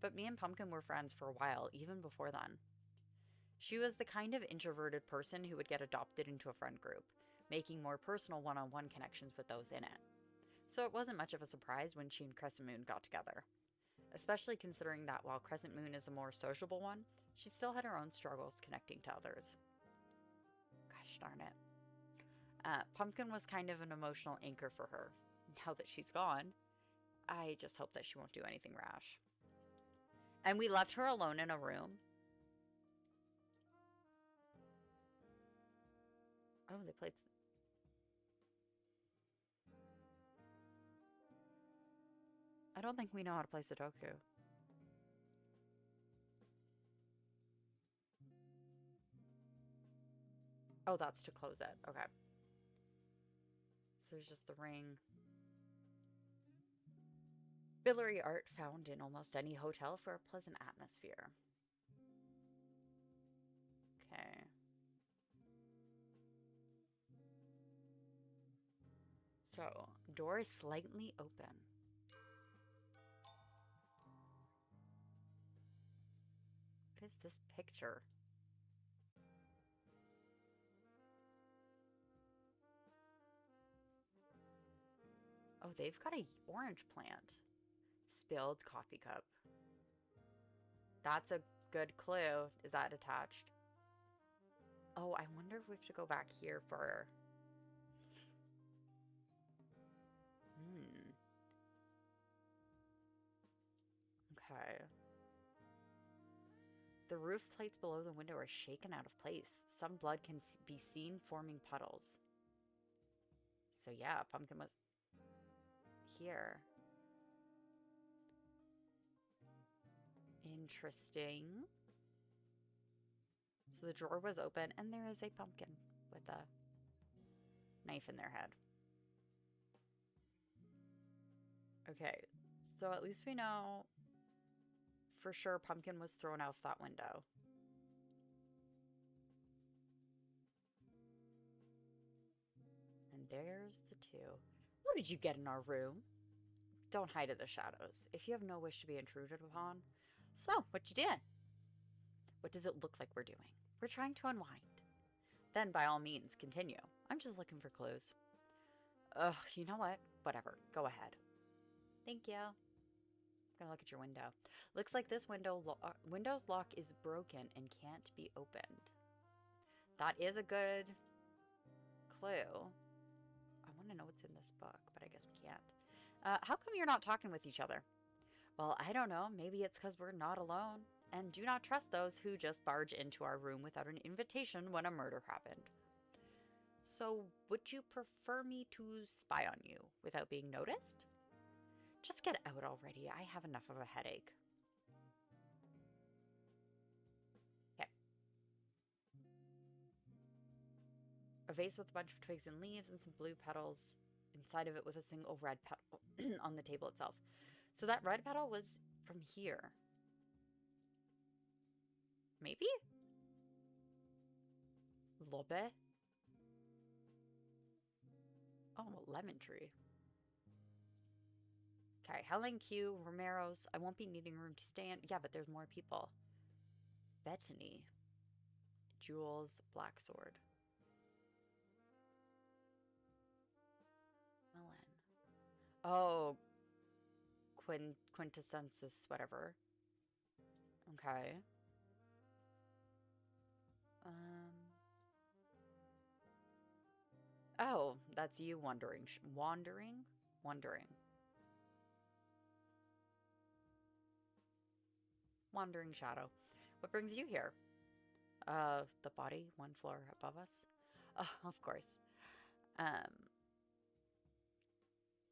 But me and Pumpkin were friends for a while, even before then. She was the kind of introverted person who would get adopted into a friend group, making more personal one-on-one connections with those in it. So it wasn't much of a surprise when she and Crescent Moon got together. Especially considering that while Crescent Moon is a more sociable one, she still had her own struggles connecting to others. Gosh darn it. Pumpkin was kind of an emotional anchor for her. Now that she's gone, I just hope that she won't do anything rash. And we left her alone in a room. Oh, they played... I don't think we know how to play Sudoku. Oh, that's to close it. Okay. So there's just the ring. Billory art found in almost any hotel for a pleasant atmosphere. Okay. So, door is slightly open. What is this picture? Oh, they've got a orange plant. Spilled coffee cup. That's a good clue. Is that attached? Oh, I wonder if we have to go back here for... Okay. The roof plates below the window are shaken out of place. Some blood can be seen forming puddles. So yeah, Pumpkin was here. Interesting. So the drawer was open and there is a pumpkin with a knife in their head. Okay, so at least we know for sure Pumpkin was thrown out that window. And there's the two. What did you get in our room? Don't hide in the shadows, if you have no wish to be intruded upon. So, what you did? What does it look like we're doing? We're trying to unwind. Then, by all means, continue. I'm just looking for clues. Ugh, you know what? Whatever. Go ahead. Thank you. I'm gonna look at your window. Looks like this window's lock is broken and can't be opened. That is a good clue. I want to know what's in this book, but I guess we can't. How come you're not talking with each other? Well, I don't know. Maybe it's because we're not alone. And do not trust those who just barge into our room without an invitation when a murder happened. So, would you prefer me to spy on you without being noticed? Just get out already. I have enough of a headache. Okay. A vase with a bunch of twigs and leaves and some blue petals inside of it with a single red petal on the table itself. So that red petal was from here. Maybe? Lobe? Oh, lemon tree. Okay, Helen Q, Romero's. I won't be needing room to stand. Yeah, but there's more people. Bettany. Jules, Black Sword. Melon. Oh, quintessences, whatever. Okay. Um. Oh, that's you wandering. Wandering? Wandering. Wandering shadow. What brings you here? The body, one floor above us. Oh, of course. Um,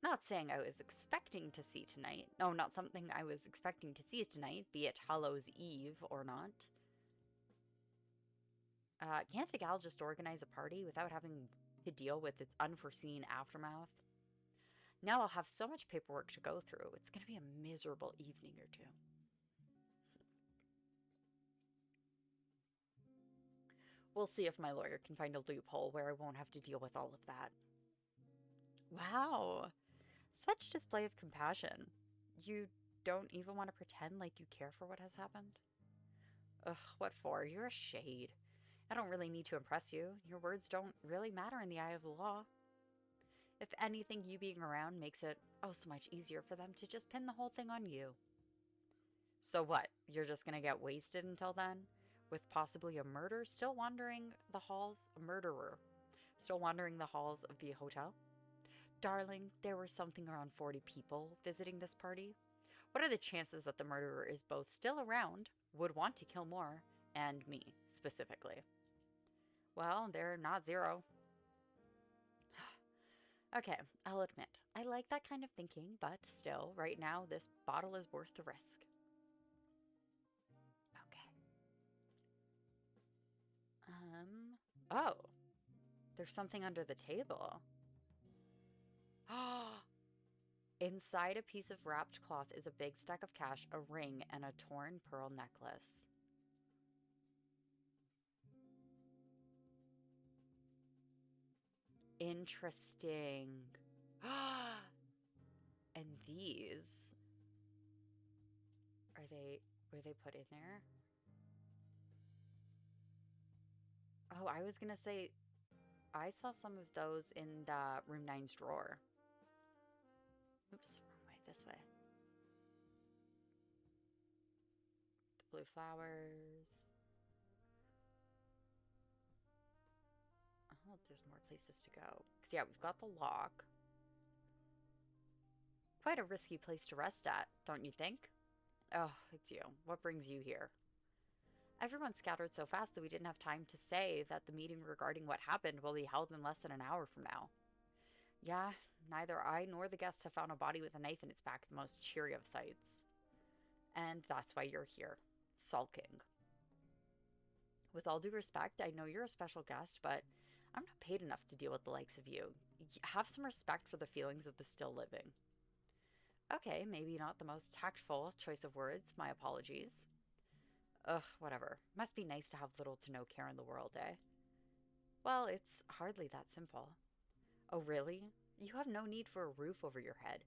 Not saying I was expecting to see tonight. No, not something I was expecting to see tonight, be it Hallows Eve or not. Can't a gal just organize a party without having to deal with its unforeseen aftermath? Now I'll have so much paperwork to go through. It's going to be a miserable evening or two. We'll see if my lawyer can find a loophole where I won't have to deal with all of that. Wow, such display of compassion. You don't even want to pretend like you care for what has happened? Ugh, what for? You're a shade. I don't really need to impress you. Your words don't really matter in the eye of the law. If anything, you being around makes it oh so much easier for them to just pin the whole thing on you. So what? You're just gonna get wasted until then? With possibly a murder still wandering the halls? A murderer still wandering the halls of the hotel? Darling, there were something around 40 people visiting this party. What are the chances that the murderer is both still around, would want to kill more, and me, specifically? Well, they're not zero. Okay, I'll admit, I like that kind of thinking, but still, right now, this bottle is worth the risk. Okay. Oh, there's something under the table. Inside a piece of wrapped cloth is a big stack of cash, a ring, and a torn pearl necklace. Interesting. And these, are they, were they put in there? Oh, I was gonna say, I saw some of those in the room nine's drawer. Oops, wrong way, this way. The blue flowers. Oh, there's more places to go. Because, yeah, we've got the lock. Quite a risky place to rest at, don't you think? Oh, it's you. What brings you here? Everyone scattered so fast that we didn't have time to say that the meeting regarding what happened will be held in less than an hour from now. Yeah, neither I nor the guests have found a body with a knife in its back, the most cheery of sights. And that's why you're here, sulking. With all due respect, I know you're a special guest, but I'm not paid enough to deal with the likes of you. Have some respect for the feelings of the still living. Okay, maybe not the most tactful choice of words, my apologies. Ugh, whatever. Must be nice to have little to no care in the world, eh? Well, it's hardly that simple. Oh, really? You have no need for a roof over your head,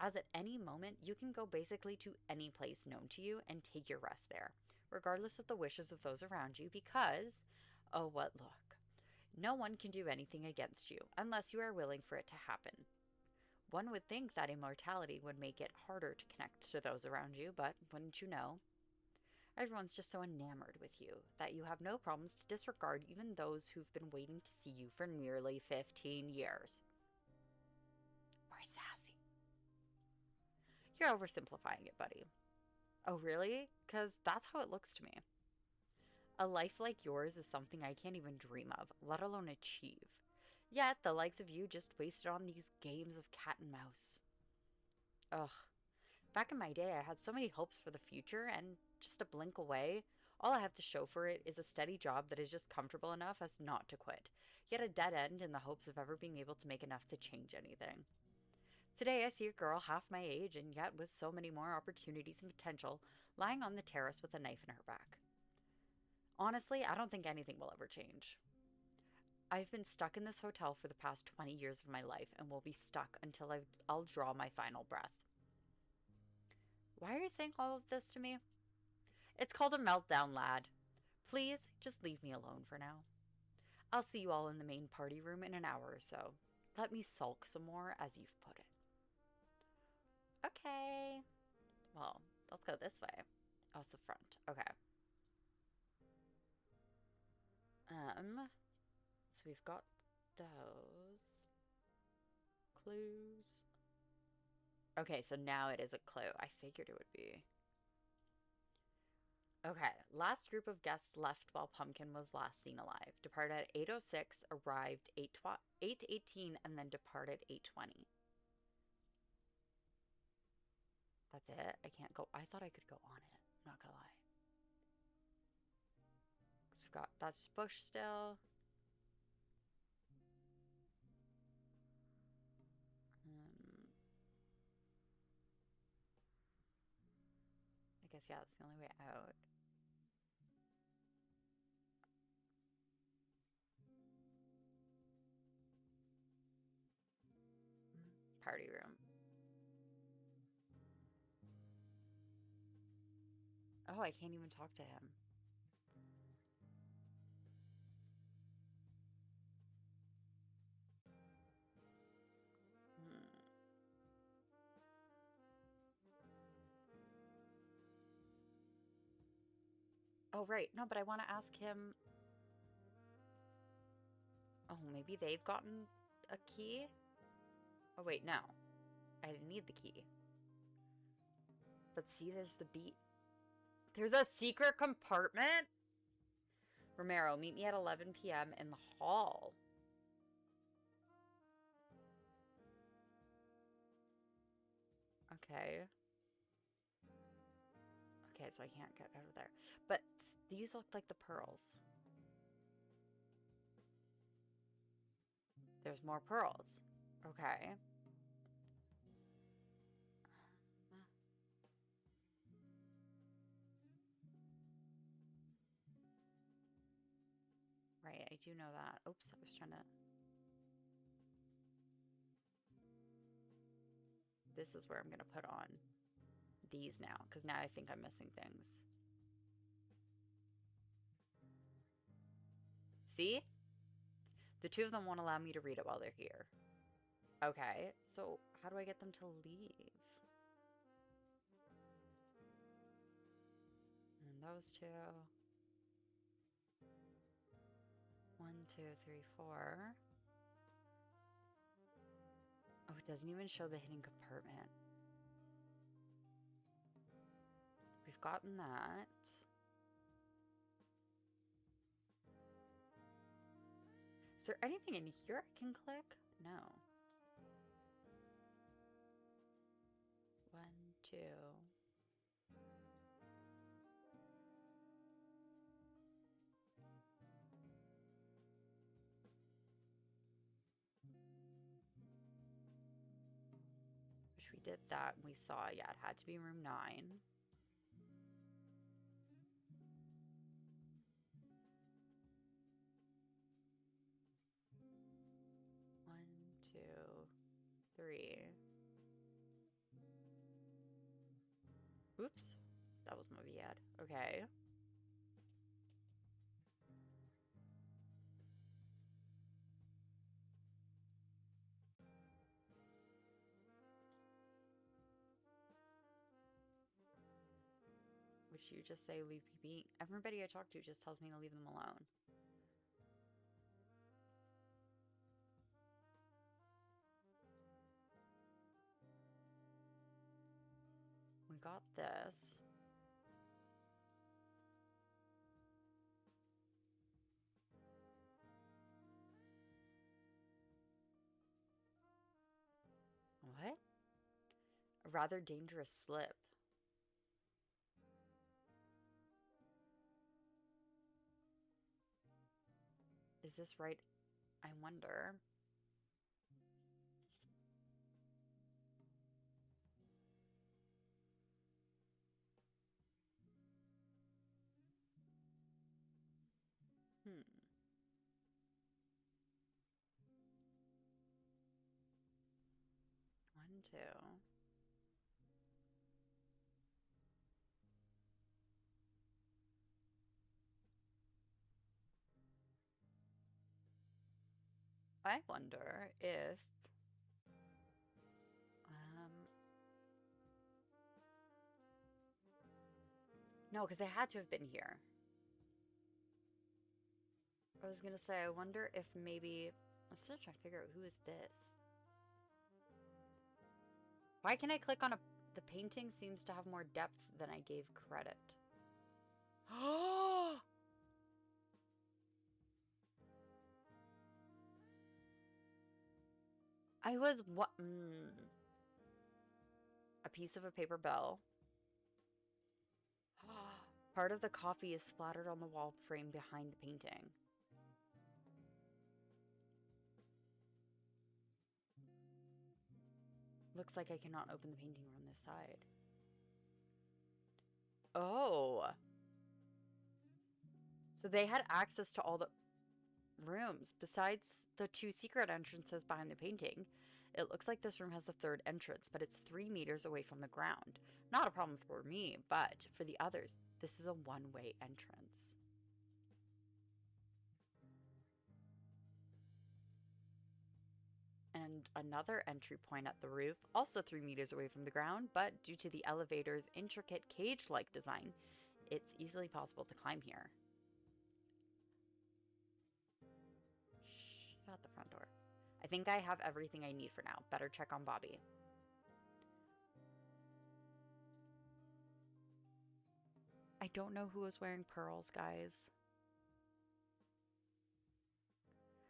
as at any moment you can go basically to any place known to you and take your rest there, regardless of the wishes of those around you, because, oh, what look. No one can do anything against you unless you are willing for it to happen. One would think that immortality would make it harder to connect to those around you, but wouldn't you know? Everyone's just so enamored with you that you have no problems to disregard even those who've been waiting to see you for nearly 15 years. More sassy. You're oversimplifying it, buddy. Oh, really? Because that's how it looks to me. A life like yours is something I can't even dream of, let alone achieve. Yet, the likes of you just wasted on these games of cat and mouse. Ugh. Back in my day, I had so many hopes for the future, and just a blink away, all I have to show for it is a steady job that is just comfortable enough as not to quit, yet a dead end in the hopes of ever being able to make enough to change anything. Today, I see a girl half my age, and yet with so many more opportunities and potential, lying on the terrace with a knife in her back. Honestly, I don't think anything will ever change. I've been stuck in this hotel for the past 20 years of my life and will be stuck until I'll draw my final breath. Why are you saying all of this to me? It's called a meltdown, lad. Please, just leave me alone for now. I'll see you all in the main party room in an hour or so. Let me sulk some more, as you've put it. Okay. Well, let's go this way. Oh, it's the front. Okay. So we've got those clues. Okay, so now it is a clue. I figured it would be. Okay, last group of guests left while Pumpkin was last seen alive. Departed at 8:06, arrived 8:18, and then departed 8:20. That's it? I can't go. I thought I could go on it. I'm not gonna lie. Because we've got that's bush still. I guess, yeah, that's the only way out. Party room. Oh, I can't even talk to him. Hmm. Oh, right. No, but I want to ask him. Oh, maybe they've gotten a key? Oh, wait, no. I didn't need the key. But see, there's the beat. There's a secret compartment? Romero, meet me at 11 p.m. in the hall. Okay. Okay, so I can't get out of there. But these look like the pearls. There's more pearls. Okay. Right, I do know that. Oops, I was trying to... This is where I'm going to put on these now, because now I think I'm missing things. See? The two of them won't allow me to read it while they're here. Okay, so how do I get them to leave? And those two. 1, 2, 3, 4. Oh, it doesn't even show the hidden compartment. We've gotten that. Is there anything in here I can click? No. 1, 2. Which we did that and we saw, yeah, it had to be room 9. One, two, three. Oops. That was my VAD. Okay. Which you just say leave me be. Everybody I talk to just tells me to leave them alone. We got this. What? A rather dangerous slip. Is this right? I wonder. too. I wonder if um no, because they had to have been here. I was gonna say, I wonder if maybe I'm still trying to figure out who is this. Why can I click on a the painting seems to have more depth than I gave credit. Oh, I was what a piece of a paper bell. Part of the coffee is splattered on the wall frame behind the painting. Looks like I cannot open the painting from this side. Oh. So they had access to all the rooms. Besides the two secret entrances behind the painting, it looks like this room has a third entrance, but it's 3 meters away from the ground. Not a problem for me, but for the others, this is a one-way entrance. And another entry point at the roof, also 3 meters away from the ground, but due to the elevator's intricate cage-like design, it's easily possible to climb here. Shut the front door. I think I have everything I need for now. Better check on Bobby. I don't know who was wearing pearls, guys.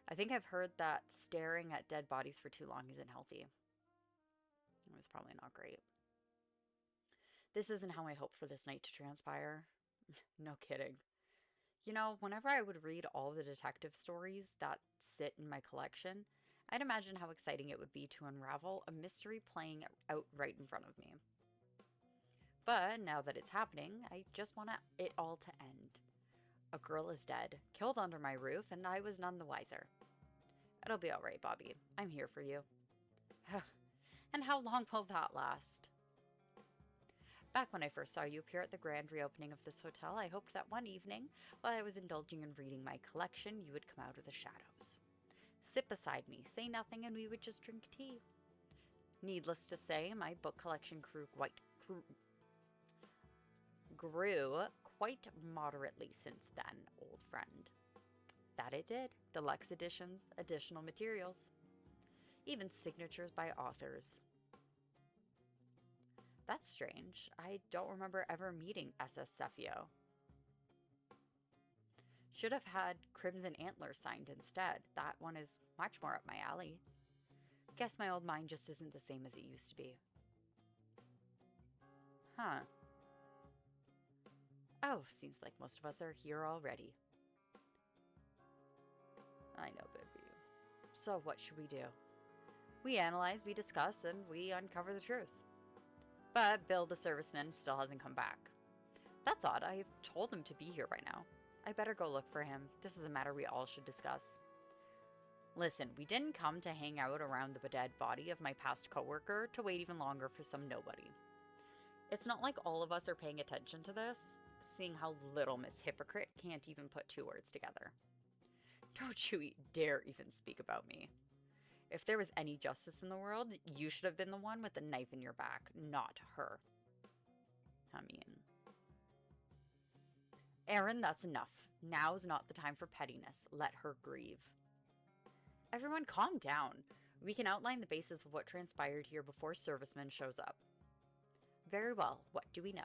I think I've heard that staring at dead bodies for too long isn't healthy. It was probably not great. This isn't how I hoped for this night to transpire. No kidding. You know, whenever I would read all the detective stories that sit in my collection, I'd imagine how exciting it would be to unravel a mystery playing out right in front of me. But now that it's happening, I just want it all to end. A girl is dead, killed under my roof, and I was none the wiser. It'll be all right, Bobby. I'm here for you. And how long will that last? Back when I first saw you appear at the grand reopening of this hotel, I hoped that one evening, while I was indulging in reading my collection, you would come out of the shadows. Sit beside me, say nothing, and we would just drink tea. Needless to say, my book collection grew quite moderately since then, old friend. That it did. Deluxe editions, additional materials, even signatures by authors. That's strange. I don't remember ever meeting SS Cephio. Should have had Crimson Antler signed instead. That one is much more up my alley. Guess my old mind just isn't the same as it used to be. Huh. Oh, seems like most of us are here already. I know, baby. So what should we do? We analyze, we discuss, and we uncover the truth. But Bill, the serviceman, still hasn't come back. That's odd. I've told him to be here by now. I better go look for him. This is a matter we all should discuss. Listen, we didn't come to hang out around the dead body of my past coworker to wait even longer for some nobody. It's not like all of us are paying attention to this, seeing how little Miss Hypocrite can't even put two words together. Don't you dare even speak about me. If there was any justice in the world, you should have been the one with the knife in your back, not her. I mean... Aaron, that's enough. Now's not the time for pettiness. Let her grieve. Everyone calm down. We can outline the basis of what transpired here before Serviceman shows up. Very well. What do we know?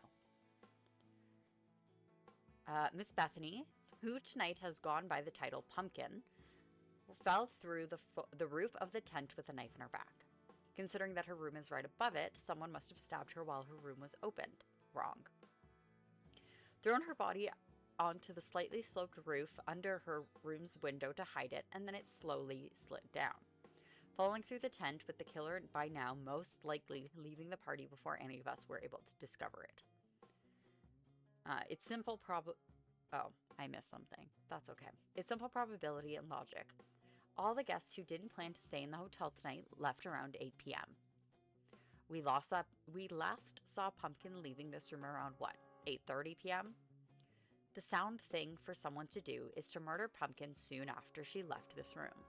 Miss Bethany, who tonight has gone by the title Pumpkin, fell through the roof of the tent with a knife in her back. Considering that her room is right above it, someone must have stabbed her while her room was opened. Wrong. Thrown her body onto the slightly sloped roof under her room's window to hide it, and then it slowly slid down, falling through the tent with the killer by now most likely leaving the party before any of us were able to discover it. It's simple Oh, I missed something. That's okay. It's simple probability and logic. All the guests who didn't plan to stay in the hotel tonight left around 8 p.m. We last saw Pumpkin leaving this room around what, 8:30 p.m.? The sound thing for someone to do is to murder Pumpkin soon after she left this room.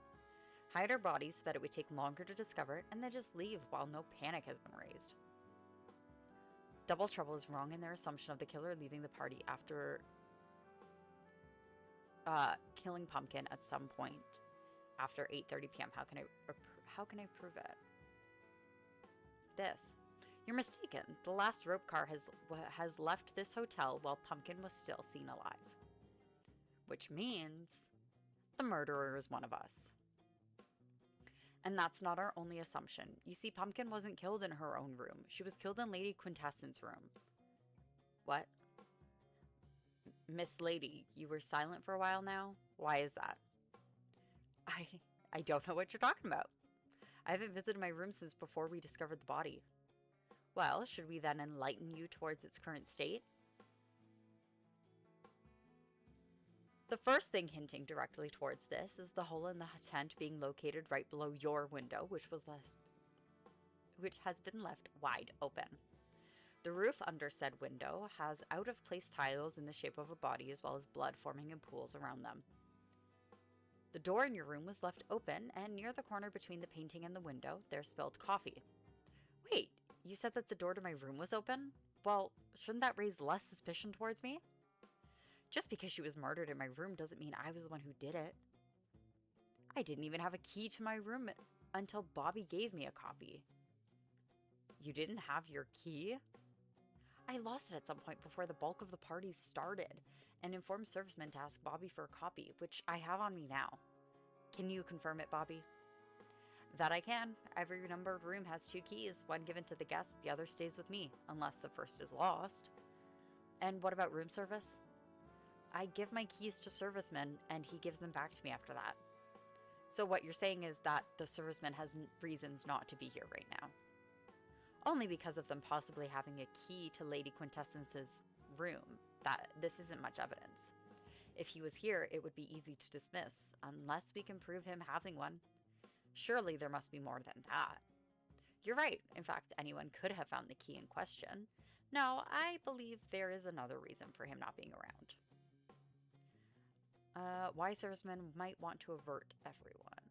Hide her body so that it would take longer to discover it, and then just leave while no panic has been raised. Double Trouble is wrong in their assumption of the killer leaving the party after killing Pumpkin at some point after 8:30 p.m. How can I prove it? This. You're mistaken. The last rope car has left this hotel while Pumpkin was still seen alive. Which means the murderer is one of us. And that's not our only assumption. You see, Pumpkin wasn't killed in her own room. She was killed in Lady Quintessence's room. What? Miss Lady, you were silent for a while now? Why is that? I don't know what you're talking about. I haven't visited my room since before we discovered the body. Well, should we then enlighten you towards its current state? The first thing hinting directly towards this is the hole in the tent being located right below your window, which has been left wide open. The roof under said window has out-of-place tiles in the shape of a body as well as blood forming in pools around them. The door in your room was left open, and near the corner between the painting and the window, there's spilled coffee. Wait, you said that the door to my room was open? Well, shouldn't that raise less suspicion towards me? Just because she was murdered in my room doesn't mean I was the one who did it. I didn't even have a key to my room until Bobby gave me a copy. You didn't have your key? I lost it at some point before the bulk of the party started and informed servicemen to ask Bobby for a copy, which I have on me now. Can you confirm it, Bobby? That I can. Every numbered room has 2 keys, one given to the guest, the other stays with me, unless the first is lost. And what about room service? I give my keys to servicemen, and he gives them back to me after that. So what you're saying is that the serviceman has reasons not to be here right now. Only because of them possibly having a key to Lady Quintessence's room. This isn't much evidence. If he was here, it would be easy to dismiss, unless we can prove him having one. Surely there must be more than that. You're right. In fact, anyone could have found the key in question. No, I believe there is another reason for him not being around. Why servicemen might want to avert everyone.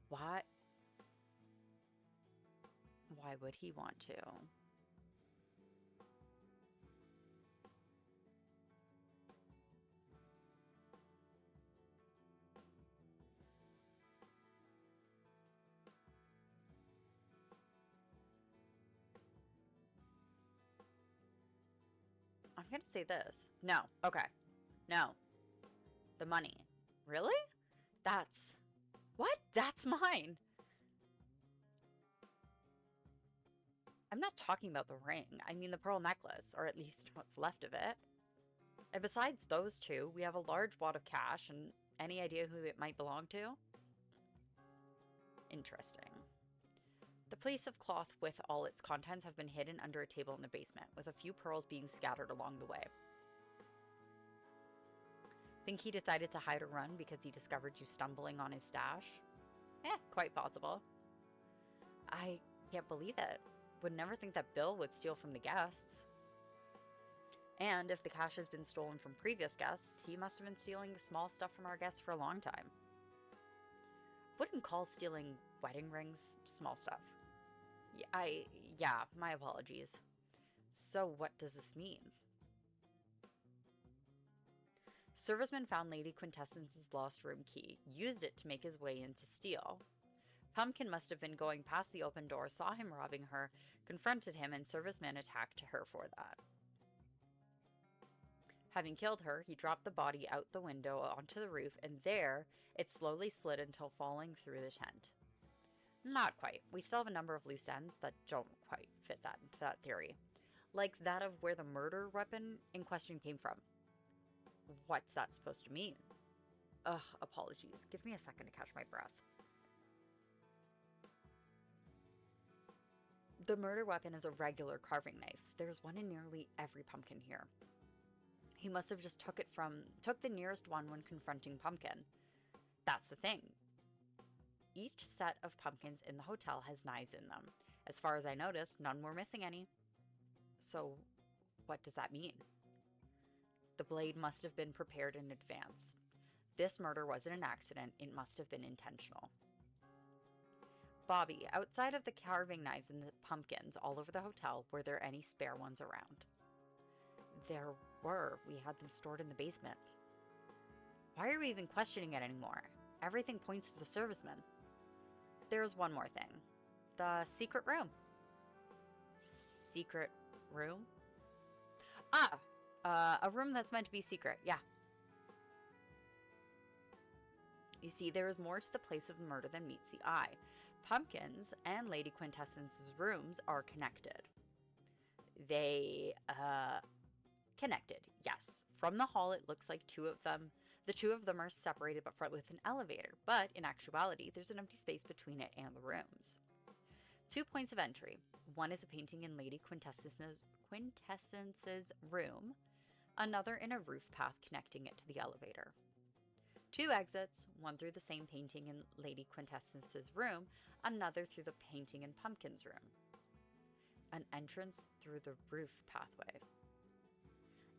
What? Why would he want to? I'm gonna say this. No. Okay. No. The money. Really? That's... What? That's mine! I'm not talking about the ring. I mean the pearl necklace, or at least what's left of it. And besides those two, we have a large wad of cash, and any idea who it might belong to? Interesting. The piece of cloth with all its contents have been hidden under a table in the basement, with a few pearls being scattered along the way. Think he decided to hide or run because he discovered you stumbling on his stash? Quite possible. I can't believe it. Would never think that Bill would steal from the guests. And if the cash has been stolen from previous guests, he must have been stealing small stuff from our guests for a long time. Wouldn't call stealing wedding rings small stuff. Yeah, my apologies. So what does this mean? Serviceman found Lady Quintessence's lost room key, used it to make his way in to steal. Pumpkin must have been going past the open door, saw him robbing her, confronted him, and serviceman attacked her for that. Having killed her, he dropped the body out the window onto the roof, and there, it slowly slid until falling through the tent. Not quite. We still have a number of loose ends that don't quite fit into that theory. Like that of where the murder weapon in question came from. What's that supposed to mean? Ugh, apologies. Give me a second to catch my breath. The murder weapon is a regular carving knife. There's one in nearly every pumpkin here. He must have just took the nearest one when confronting Pumpkin. That's the thing. Each set of pumpkins in the hotel has knives in them. As far as I noticed, none were missing any. So, what does that mean? The blade must have been prepared in advance. This murder wasn't an accident, it must have been intentional. Bobby, outside of the carving knives and the pumpkins all over the hotel, were there any spare ones around? There were. We had them stored in the basement. Why are we even questioning it anymore? Everything points to the serviceman. There's one more thing. The secret room. Secret room? A room that's meant to be secret, yeah. You see, there is more to the place of murder than meets the eye. Pumpkins and Lady Quintessence's rooms are connected. They, connected, yes. From the hall, it looks like the two of them are separated but front with an elevator, but in actuality, there's an empty space between it and the rooms. 2 points of entry. One is a painting in Lady Quintessence's room, another in a roof path connecting it to the elevator. 2 exits, one through the same painting in Lady Quintessence's room, another through the painting in Pumpkin's room. An entrance through the roof pathway.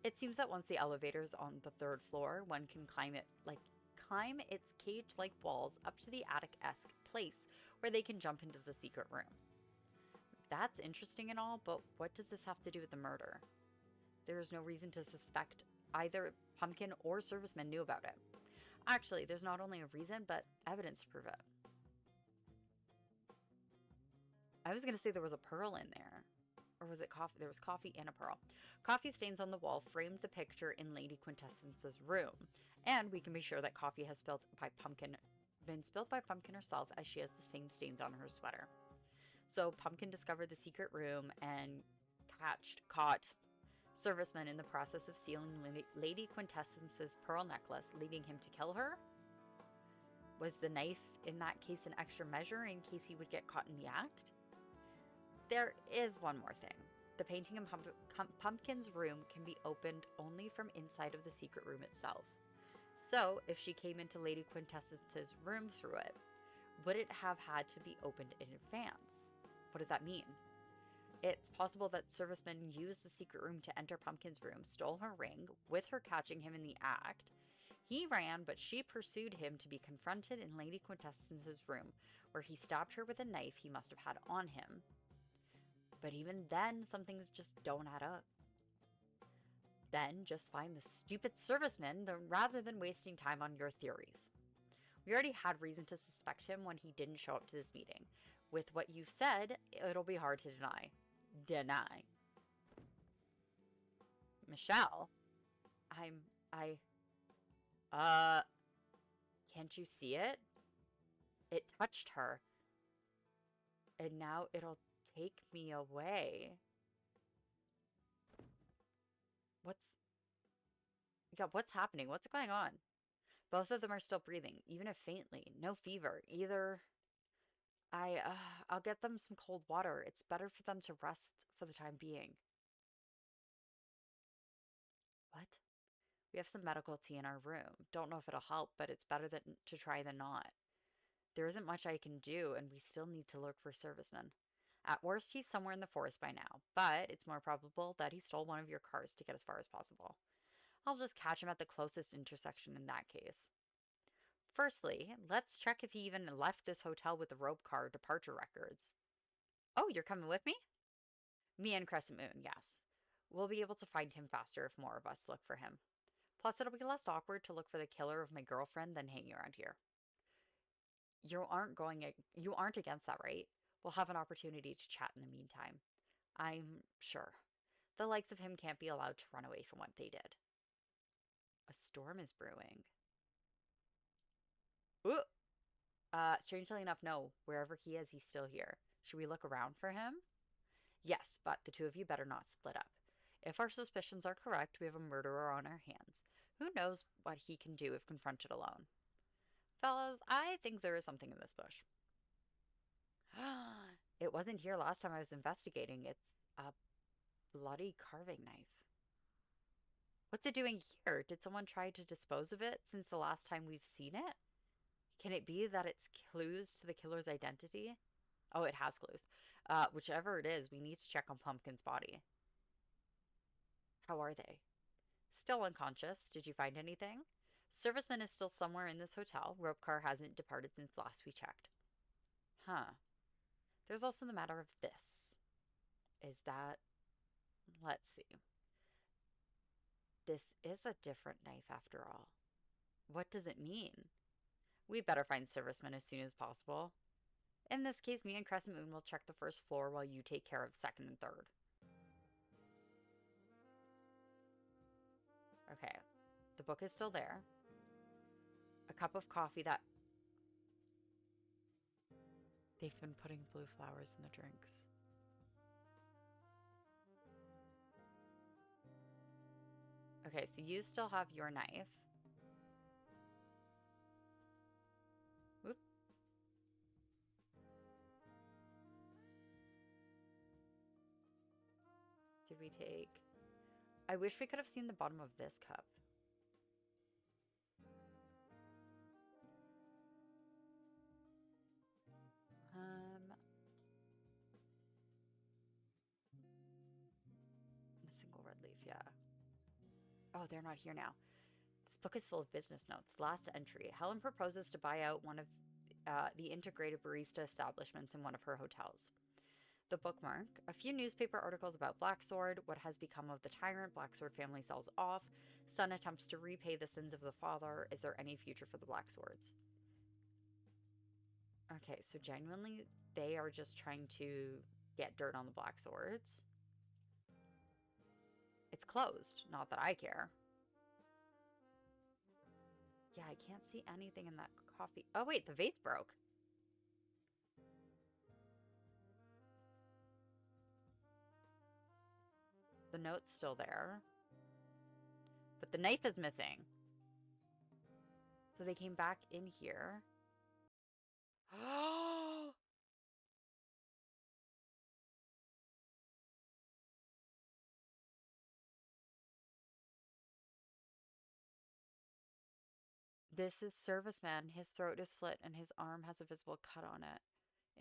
It seems that once the elevator is on the 3rd floor, one can climb its cage-like walls up to the attic-esque place where they can jump into the secret room. That's interesting and all, but what does this have to do with the murder? There is no reason to suspect either Pumpkin or serviceman knew about it. Actually, there's not only a reason, but evidence to prove it. I was going to say there was a pearl in there. Or was it coffee? There was coffee and a pearl. Coffee stains on the wall framed the picture in Lady Quintessence's room. And we can be sure that coffee has been spilled by Pumpkin herself, as she has the same stains on her sweater. So Pumpkin discovered the secret room and caught serviceman in the process of stealing Lady Quintessence's pearl necklace, leaving him to kill her? Was the knife in that case an extra measure in case he would get caught in the act? There is one more thing. The painting in Pumpkin's room can be opened only from inside of the secret room itself. So, if she came into Lady Quintessence's room through it, would it have had to be opened in advance? What does that mean? It's possible that serviceman used the secret room to enter Pumpkin's room, stole her ring, with her catching him in the act. He ran, but she pursued him to be confronted in Lady Quintessence's room, where he stabbed her with a knife he must have had on him. But even then, some things just don't add up. Then just find the stupid serviceman rather than wasting time on your theories. We already had reason to suspect him when he didn't show up to this meeting. With what you've said, it'll be hard to deny. Deny. Michelle? Can't you see it? It touched her. And now it'll take me away. What's happening? What's going on? Both of them are still breathing, even if faintly. No fever. I'll get them some cold water. It's better for them to rest for the time being. What? We have some medical tea in our room. Don't know if it'll help, but it's better to try than not. There isn't much I can do, and we still need to look for servicemen. At worst, he's somewhere in the forest by now, but it's more probable that he stole one of your cars to get as far as possible. I'll just catch him at the closest intersection in that case. Firstly, let's check if he even left this hotel with the rope car departure records. Oh, you're coming with me? Me and Crescent Moon, yes. We'll be able to find him faster if more of us look for him. Plus, it'll be less awkward to look for the killer of my girlfriend than hanging around here. You aren't against that, right? We'll have an opportunity to chat in the meantime. I'm sure. The likes of him can't be allowed to run away from what they did. A storm is brewing. Ooh! Strangely enough, no. Wherever he is, he's still here. Should we look around for him? Yes, but the two of you better not split up. If our suspicions are correct, we have a murderer on our hands. Who knows what he can do if confronted alone? Fellas, I think there is something in this bush. It wasn't here last time I was investigating. It's a bloody carving knife. What's it doing here? Did someone try to dispose of it since the last time we've seen it? Can it be that it's clues to the killer's identity? Oh, it has clues. Whichever it is, we need to check on Pumpkin's body. How are they? Still unconscious. Did you find anything? Serviceman is still somewhere in this hotel. Rope car hasn't departed since last we checked. Huh. There's also the matter of this. Is that... Let's see. This is a different knife after all. What does it mean? We better find servicemen as soon as possible. In this case, me and Crescent Moon will check the first floor while you take care of second and third. Okay. The book is still there. A cup of coffee that... They've been putting blue flowers in the drinks. Okay, so you still have your knife. Whoop. Did we take... I wish we could have seen the bottom of this cup. A single red leaf, yeah. Oh, they're not here now. This book is full of business notes. Last entry. Helen proposes to buy out one of the integrated barista establishments in one of her hotels. The bookmark. A few newspaper articles about Blacksword. What has become of the tyrant? Blacksword family sells off. Son attempts to repay the sins of the father. Is there any future for the Blackswords? Okay, so genuinely, they are just trying to get dirt on the Blackswords. It's closed. Not that I care. Yeah, I can't see anything in that coffee. Oh, wait, the vase broke. The note's still there. But the knife is missing. So they came back in here. Oh! This is Serviceman. His throat is slit and his arm has a visible cut on it.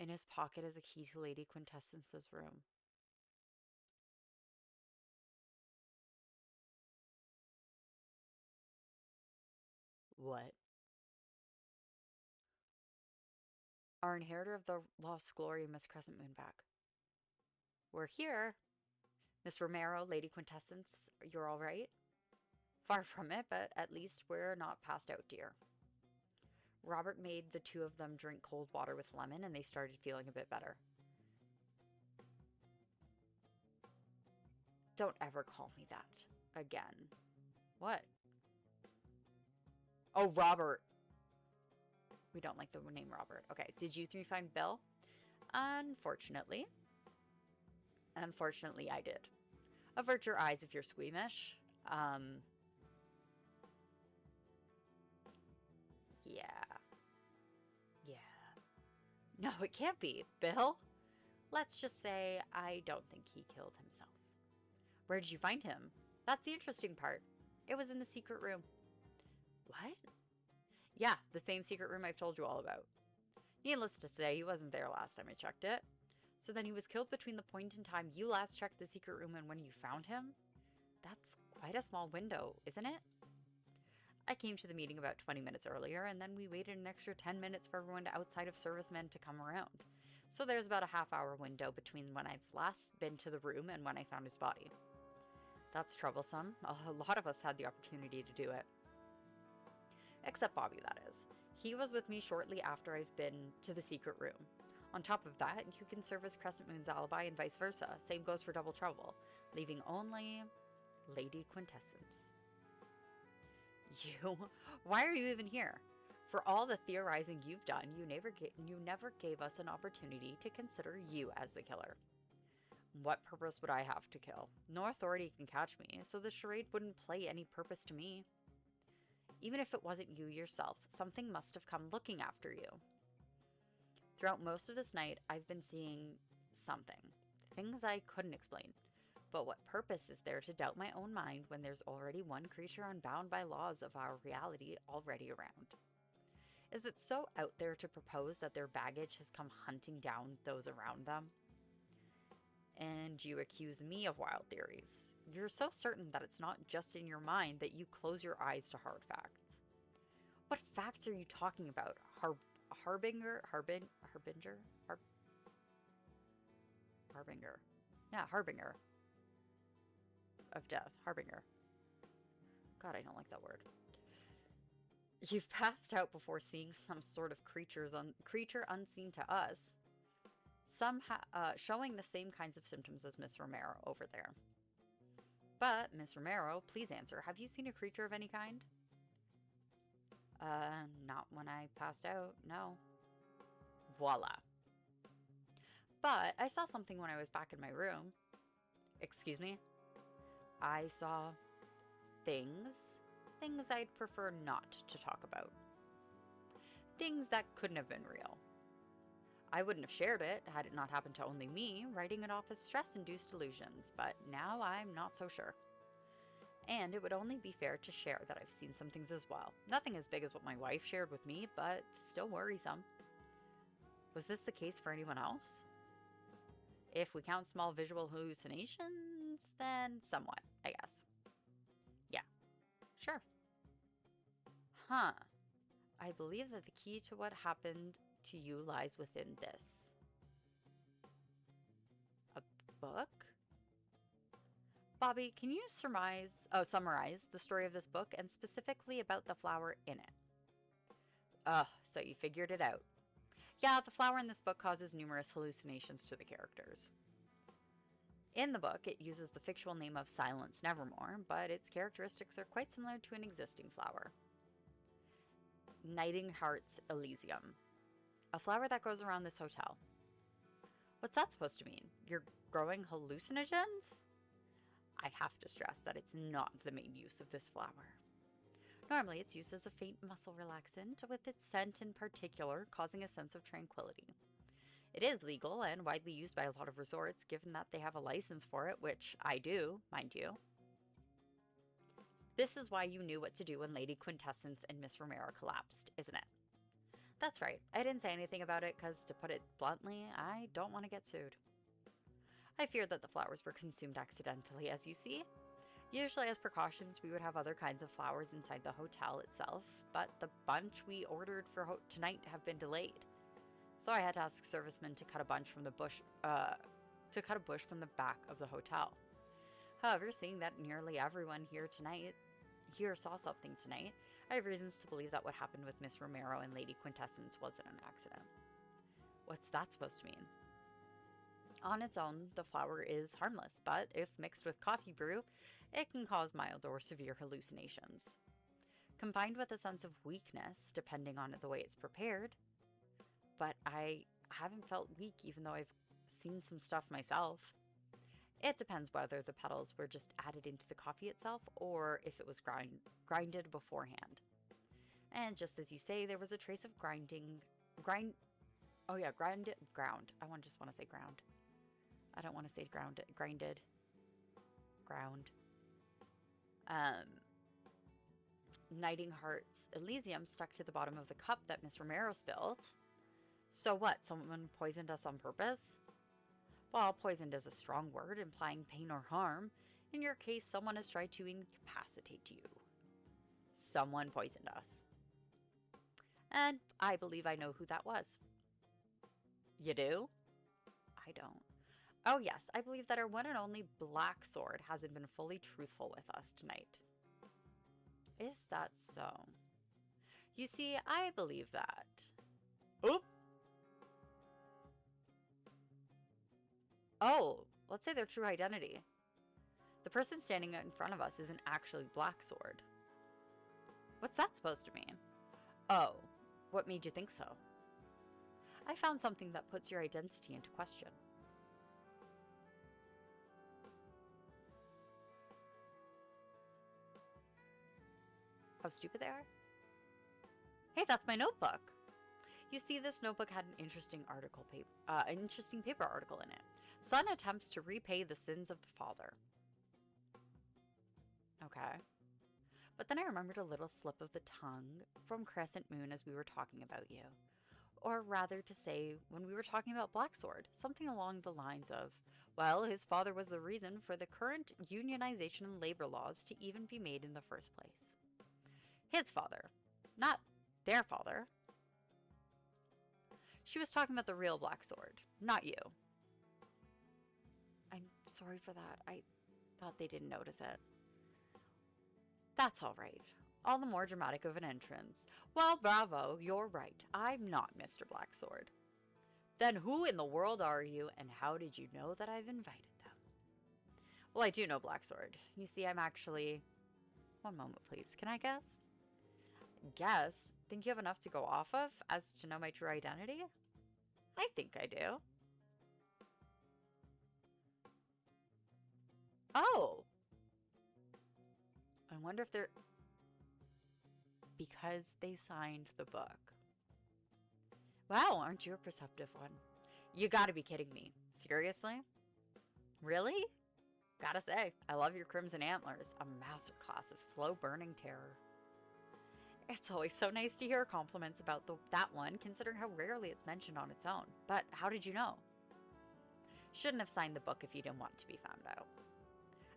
In his pocket is a key to Lady Quintessence's room. What? Our inheritor of the lost glory, Miss Crescent Moonback. We're here. Miss Romero, Lady Quintessence, you're all right? Far from it, but at least we're not passed out, dear. Robert made the two of them drink cold water with lemon, and they started feeling a bit better. Don't ever call me that again. What? Oh, Robert. We don't like the name Robert. Okay, did you three find Bill? Unfortunately. Unfortunately, I did. Avert your eyes if you're squeamish. Yeah. Yeah. No, it can't be. Bill? Let's just say I don't think he killed himself. Where did you find him? That's the interesting part. It was in the secret room. What? Yeah, the same secret room I've told you all about. Needless to say, he wasn't there last time I checked it. So then he was killed between the point in time you last checked the secret room and when you found him? That's quite a small window, isn't it? I came to the meeting about 20 minutes earlier, and then we waited an extra 10 minutes for everyone outside of servicemen to come around. So there's about a half-hour window between when I've last been to the room and when I found his body. That's troublesome. A lot of us had the opportunity to do it. Except Bobby, that is. He was with me shortly after I've been to the secret room. On top of that, you can serve as Crescent Moon's alibi and vice versa. Same goes for double trouble, leaving only Lady Quintessence. You? Why are you even here? For all the theorizing you've done, you never gave us an opportunity to consider you as the killer. What purpose would I have to kill? No authority can catch me, so the charade wouldn't play any purpose to me. Even if it wasn't you yourself, something must have come looking after you. Throughout most of this night, I've been seeing something. Things I couldn't explain. But what purpose is there to doubt my own mind when there's already one creature unbound by laws of our reality already around? Is it so out there to propose that their baggage has come hunting down those around them? And you accuse me of wild theories. You're so certain that it's not just in your mind that you close your eyes to hard facts. What facts are you talking about? Harbinger? Harbinger. Yeah, harbinger of death. Harbinger. God, I don't like that word. You've passed out before seeing some sort of creature unseen to us, showing the same kinds of symptoms as Miss Romero over there. But, Miss Romero, please answer. Have you seen a creature of any kind? Not when I passed out, no. Voila. But I saw something when I was back in my room. Excuse me? I saw things I'd prefer not to talk about. Things that couldn't have been real. I wouldn't have shared it had it not happened to only me, writing it off as stress-induced delusions, but now I'm not so sure. And it would only be fair to share that I've seen some things as well. Nothing as big as what my wife shared with me, but still worrisome. Was this the case for anyone else? If we count small visual hallucinations, then somewhat, I guess. Yeah, sure. Huh. I believe that the key to what happened to you lies within this. A book? Bobby, can you summarize the story of this book and specifically about the flower in it? So you figured it out. Yeah, the flower in this book causes numerous hallucinations to the characters. In the book, it uses the fictional name of Silence Nevermore, but its characteristics are quite similar to an existing flower. Nightingheart's Elysium. A flower that grows around this hotel. What's that supposed to mean? You're growing hallucinogens? I have to stress that it's not the main use of this flower. Normally, it's used as a faint muscle relaxant, with its scent in particular causing a sense of tranquility. It is legal and widely used by a lot of resorts, given that they have a license for it, which I do, mind you. This is why you knew what to do when Lady Quintessence and Miss Romero collapsed, isn't it? That's right, I didn't say anything about it because, to put it bluntly, I don't want to get sued. I feared that the flowers were consumed accidentally, as you see. Usually as precautions, we would have other kinds of flowers inside the hotel itself, but the bunch we ordered for tonight have been delayed. So I had to ask servicemen to cut a bush from the back of the hotel. However, seeing that nearly everyone here saw something tonight, I have reasons to believe that what happened with Miss Romero and Lady Quintessence wasn't an accident. What's that supposed to mean? On its own, the flower is harmless, but if mixed with coffee brew, it can cause mild or severe hallucinations. Combined with a sense of weakness, depending on the way it's prepared. But I haven't felt weak even though I've seen some stuff myself. It depends whether the petals were just added into the coffee itself or if it was grinded beforehand. And just as you say, there was a trace of ground. I just want to say ground. I don't want to say grinded. Ground. Nightingheart's Elysium stuck to the bottom of the cup that Miss Romero spilled. So what, someone poisoned us on purpose? Well, poisoned is a strong word, implying pain or harm. In your case, someone has tried to incapacitate you. Someone poisoned us. And I believe I know who that was. You do? I don't. Oh yes, I believe that our one and only Black Sword hasn't been fully truthful with us tonight. Is that so? You see, I believe that. Oop! Oh, let's say their true identity. The person standing in front of us isn't actually Black Sword. What's that supposed to mean? Oh, what made you think so? I found something that puts your identity into question. How stupid they are? Hey, that's my notebook. You see, this notebook had an interesting paper article in it. Son attempts to repay the sins of the father. Okay. But then I remembered a little slip of the tongue from Crescent Moon as we were talking about you. Or rather to say, when we were talking about Blacksword, something along the lines of, well, his father was the reason for the current unionization and labor laws to even be made in the first place. His father, not their father. She was talking about the real Blacksword, not you. I'm sorry for that. I thought they didn't notice it. That's all right. All the more dramatic of an entrance. Well, bravo, you're right. I'm not Mr. Blacksword. Then who in the world are you, and how did you know that I've invited them? Well, I do know Blacksword. You see, I'm actually... One moment, please. Can I guess? Guess? Think you have enough to go off of as to know my true identity? I think I do. Oh! I wonder if they're... Because they signed the book. Wow, aren't you a perceptive one? You gotta be kidding me. Seriously? Really? Gotta say, I love your crimson antlers. A masterclass of slow-burning terror. It's always so nice to hear compliments about that one, considering how rarely it's mentioned on its own. But how did you know? Shouldn't have signed the book if you didn't want to be found out.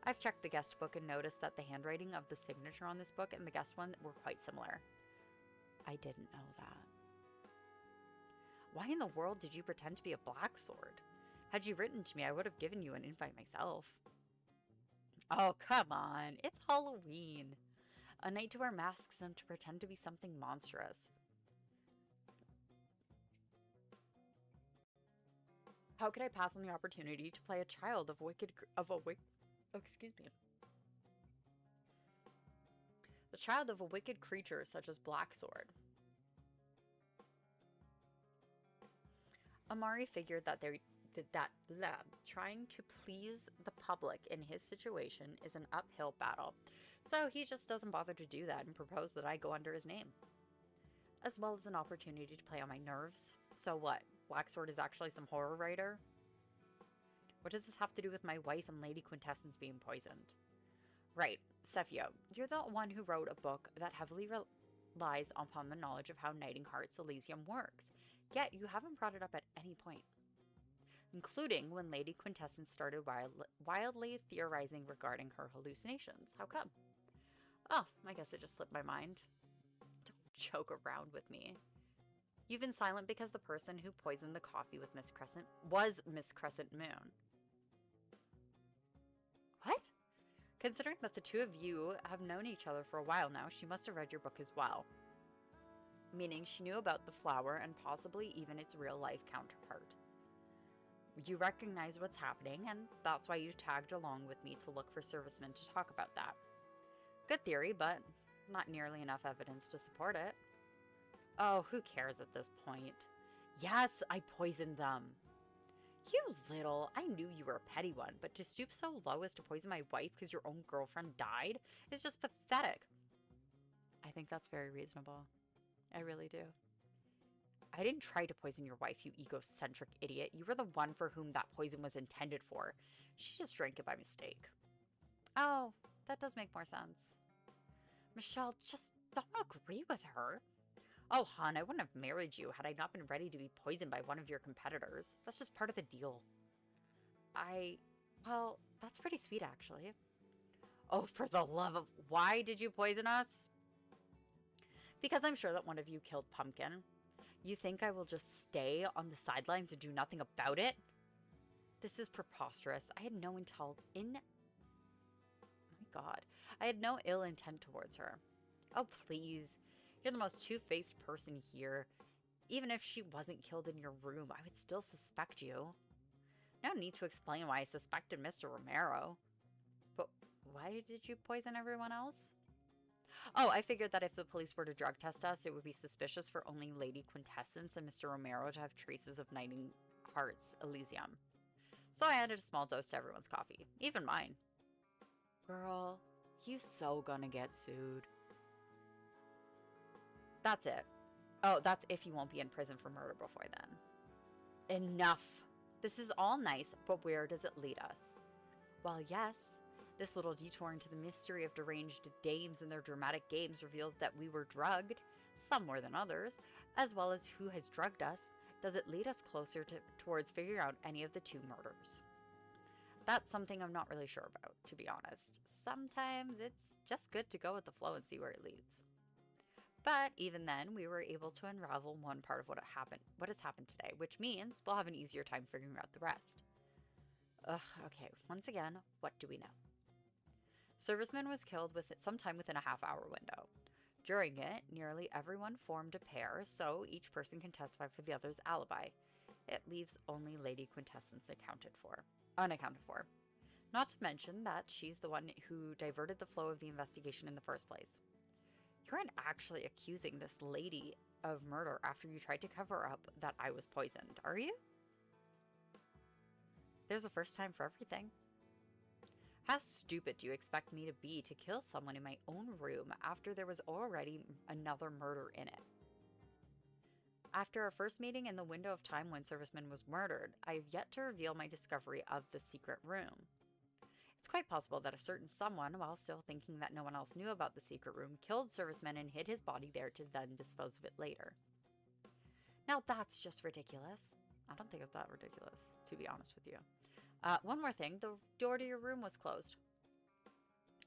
I've checked the guest book and noticed that the handwriting of the signature on this book and the guest one were quite similar. I didn't know that. Why in the world did you pretend to be a Blacksword? Had you written to me, I would have given you an invite myself. Oh, come on. It's Halloween. A night to wear masks and to pretend to be something monstrous. How could I pass on the opportunity to play a child of the child of a wicked creature such as Blacksword? Amari figured that trying to please the public in his situation is an uphill battle, so he just doesn't bother to do that and proposed that I go under his name. As well as an opportunity to play on my nerves. So what? Blacksword is actually some horror writer? What does this have to do with my wife and Lady Quintessence being poisoned? Right, Cephio, you're the one who wrote a book that heavily relies upon the knowledge of how Knighting Hearts Elysium works, yet you haven't brought it up at any point. Including when Lady Quintessence started wildly theorizing regarding her hallucinations. How come? Oh, I guess it just slipped my mind. Don't joke around with me. You've been silent because the person who poisoned the coffee with Miss Crescent was Miss Crescent Moon. What? Considering that the two of you have known each other for a while now, she must have read your book as well. Meaning she knew about the flower and possibly even its real-life counterpart. You recognize what's happening, and that's why you tagged along with me to look for servicemen to talk about that. Good theory, but not nearly enough evidence to support it. Oh, who cares at this point? Yes, I poisoned them. You little, I knew you were a petty one, but to stoop so low as to poison my wife because your own girlfriend died is just pathetic. I think that's very reasonable. I really do. I didn't try to poison your wife, you egocentric idiot. You were the one for whom that poison was intended for. She just drank it by mistake. Oh, that does make more sense. Michelle, just don't agree with her. Oh, hon, I wouldn't have married you had I not been ready to be poisoned by one of your competitors. That's just part of the deal. Well, that's pretty sweet, actually. Oh, for the love of... Why did you poison us? Because I'm sure that one of you killed Pumpkin. You think I will just stay on the sidelines and do nothing about it? This is preposterous. I had no My God. I had no ill intent towards her. Oh, please. You're the most two-faced person here. Even if she wasn't killed in your room, I would still suspect you. No need to explain why I suspected Mr. Romero. But why did you poison everyone else? Oh, I figured that if the police were to drug test us, it would be suspicious for only Lady Quintessence and Mr. Romero to have traces of Knighting Hearts Elysium. So I added a small dose to everyone's coffee. Even mine. Girl, you so gonna get sued. That's it. Oh, that's if you won't be in prison for murder before then. Enough. This is all nice, but where does it lead us? Well, yes, this little detour into the mystery of deranged dames and their dramatic games reveals that we were drugged, some more than others, as well as who has drugged us. Does it lead us closer towards figuring out any of the two murders? That's something I'm not really sure about, to be honest. Sometimes it's just good to go with the flow and see where it leads. But even then, we were able to unravel one part of what has happened today, which means we'll have an easier time figuring out the rest. Ugh, okay, once again, what do we know? Serviceman was killed sometime within a half-hour window. During it, nearly everyone formed a pair, so each person can testify for the other's alibi. It leaves only Lady Quintessence unaccounted for. Not to mention that she's the one who diverted the flow of the investigation in the first place. You aren't actually accusing this lady of murder after you tried to cover up that I was poisoned, are you? There's a first time for everything. How stupid do you expect me to be to kill someone in my own room after there was already another murder in it? After our first meeting in the window of time when Serviceman was murdered, I have yet to reveal my discovery of the secret room. It's quite possible that a certain someone, while still thinking that no one else knew about the secret room, killed Serviceman and hid his body there to then dispose of it later. Now that's just ridiculous. I don't think it's that ridiculous, to be honest with you. One more thing, the door to your room was closed.